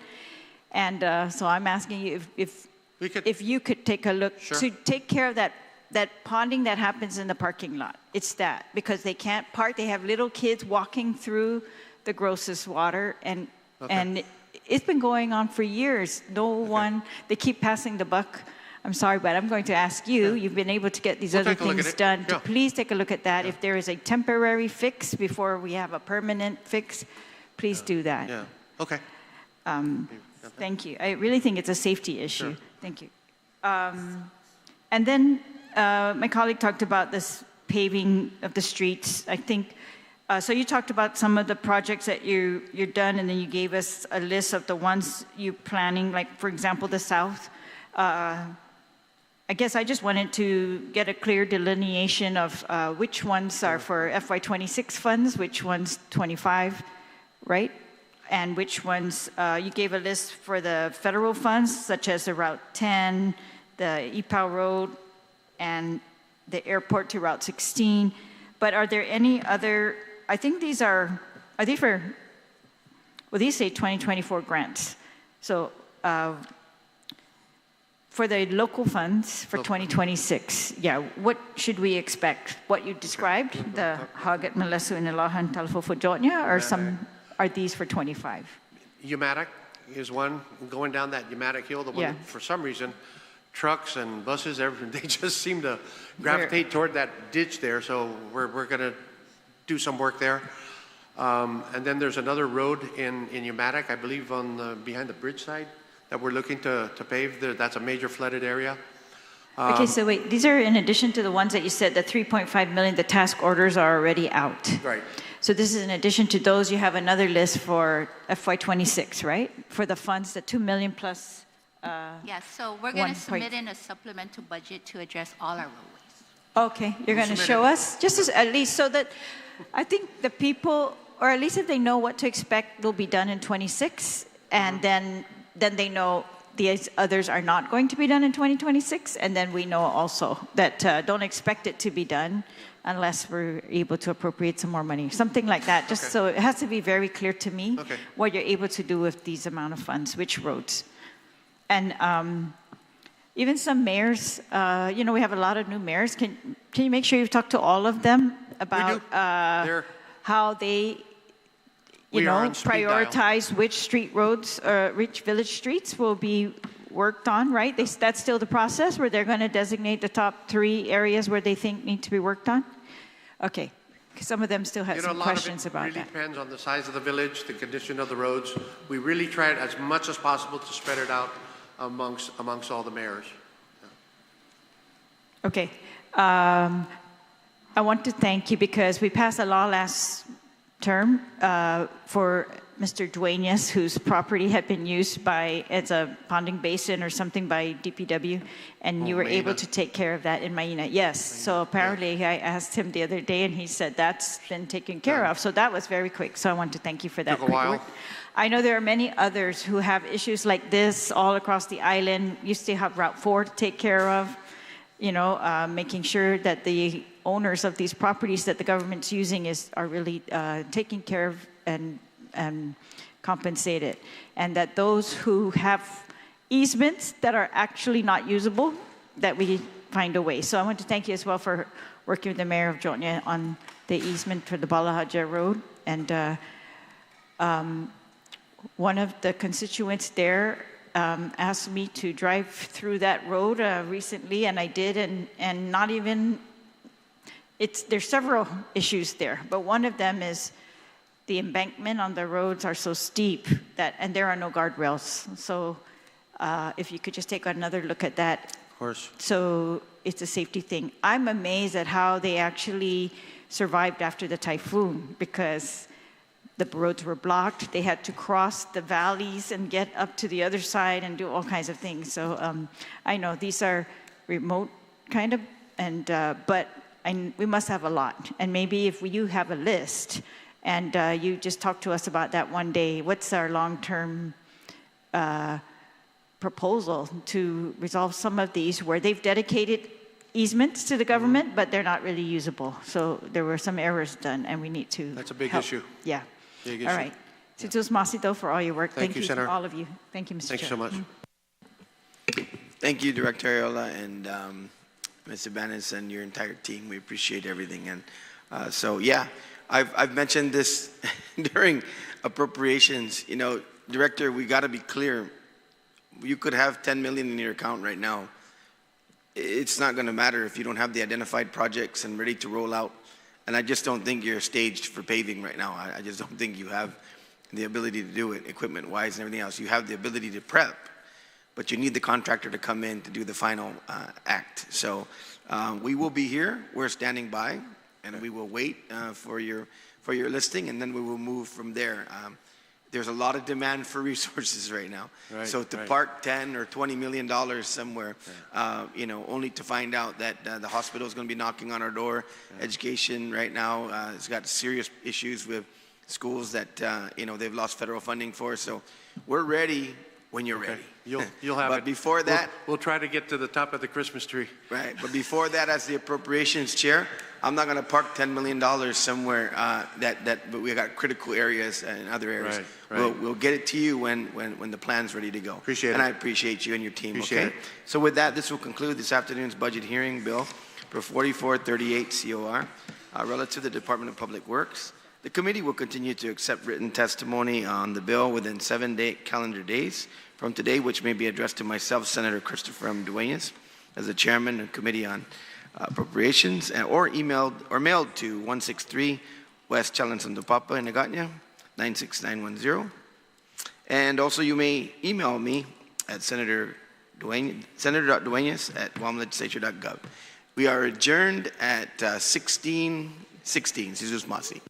And so I'm asking you if you could take a look to take care of that ponding that happens in the parking lot. It's that, because they can't park. They have little kids walking through the grossest water, and it's been going on for years. No one, they keep passing the buck. I'm sorry, but I'm going to ask you, you've been able to get these other things done, to please take a look at that. If there is a temporary fix before we have a permanent fix, please do that. Yeah, okay. Thank you. I really think it's a safety issue. Thank you. And then my colleague talked about this paving of the streets. I think, so you talked about some of the projects that you're done, and then you gave us a list of the ones you're planning, like, for example, the south. I guess I just wanted to get a clear delineation of which ones are for FY26 funds, which ones 25, right? And which ones, you gave a list for the federal funds, such as the Route 10, the EPAL Road, and the airport to Route 16. But are there any other, I think these are they for, well, these say 2024 grants. So for the local funds for 2026, yeah, what should we expect? What you described, the Hagat, Malasu, Inilahan, Talfo, or some, are these for 25? Umatic is one, going down that Umatic Hill, the one Yeah. that for some reason, trucks and buses, everything, they just seem to gravitate toward that ditch there, so we're gonna do some work there. And then there's another road in Umatic, I believe on the, behind the bridge side, that we're looking to pave. That's a major flooded area. Okay, so wait, these are in addition to the ones that you said, the 3.5 million, the task orders are already out. Right. So this is in addition to those, you have another list for FY26, right? For the funds, the 2 million plus. Yes, so we're going 1 to submit in a supplemental budget to address all our roadways. Okay, you're going to show us, just as, at least so that I think the people, or at least if they know what to expect, will be done in 26, and then they know these others are not going to be done in 2026, and then we know also that don't expect it to be done unless we're able to appropriate some more money, something like that. Just so it has to be very clear to me what you're able to do with these amount of funds, which roads. And even some mayors, you know, we have a lot of new mayors. Can you make sure you've talked to all of them about how they, you know, prioritize which street roads, which village streets will be worked on, right? That's still the process where they're going to designate the top 3 areas where they think need to be worked on? Okay, because some of them still have some questions about that. It really depends on the size of the village, the condition of the roads. We really try as much as possible to spread it out amongst all the mayors. Yeah. Okay. I want to thank you because we passed a law last term for Mr. Dueñas, whose property had been used as a ponding basin or something by DPW, and you were able to take care of that in Maina. Yes, so apparently I asked him the other day, and he said that's been taken care of. So that was very quick, so I want to thank you for that. Took a while. I know there are many others who have issues like this all across the island. You still have Route 4 to take care of, you know, making sure that the owners of these properties that the government's using are really taken care of and compensated, and that those who have easements that are actually not usable, that we find a way. So I want to thank you as well for working with the mayor of Guåhan on the easement for the Magaʹhågan Road. And one of the constituents there asked me to drive through that road recently, and I did, and not even, there's several issues there, but one of them is the embankment on the roads are so steep and there are no guardrails. So if you could just take another look at that. Of course. So it's a safety thing. I'm amazed at how they actually survived after the typhoon, because the roads were blocked. They had to cross the valleys and get up to the other side and do all kinds of things. So I know these are remote kind of, but we must have a lot. And maybe if you have a list, and you just talk to us about that one day. What's our long-term proposal to resolve some of these where they've dedicated easements to the government, but they're not really usable? So there were some errors done, and we need to That's a big help. issue. Yeah. Big all issue. right. Situs Masito for all your work. Thank you, Senator. all of you. Thank you, Mr. Thanks Chair. so much. Thank you, Director Ariola and Mr. Banis and your entire team. We appreciate everything. And so, yeah, I've mentioned this during appropriations. You know, Director, we got to be clear. You could have 10 million in your account right now. It's not going to matter if you don't have the identified projects and ready to roll out. And I just don't think you're staged for paving right now. I just don't think you have the ability to do it equipment-wise and everything else. You have the ability to prep, but you need the contractor to come in to do the final act. So we will be here. We're standing by, and we will wait for your listing, and then we will move from there. there's a lot of demand for resources right now. Right, So to right. park 10 or $20 million somewhere, you know, only to find out that the hospital is going to be knocking on our door. Education right now has got serious issues with schools that, you know, they've lost federal funding for. So we're ready when you're ready. You'll have But it. before that, we'll try to get to the top of the Christmas tree. right, but before that, as the appropriations chair, I'm not going to park $10 million somewhere but we got critical areas and other areas. Right. We'll get it to you when the plan's ready to go. Appreciate and it. I appreciate you and your team, Appreciate okay? it. So with that, this will conclude this afternoon's budget hearing bill for 4438 COR relative to the Department of Public Works. The committee will continue to accept written testimony on the bill within 7 calendar days from today, which may be addressed to myself, Senator Christopher M. Dueñas, as the chairman of the Committee on Appropriations, or emailed or mailed to 163 West Chalanson-Topapa in Magaña, 96910. And also you may email me at senator.dueñas@guamlegislature.gov. We are adjourned at 16:16. Jesus Masi.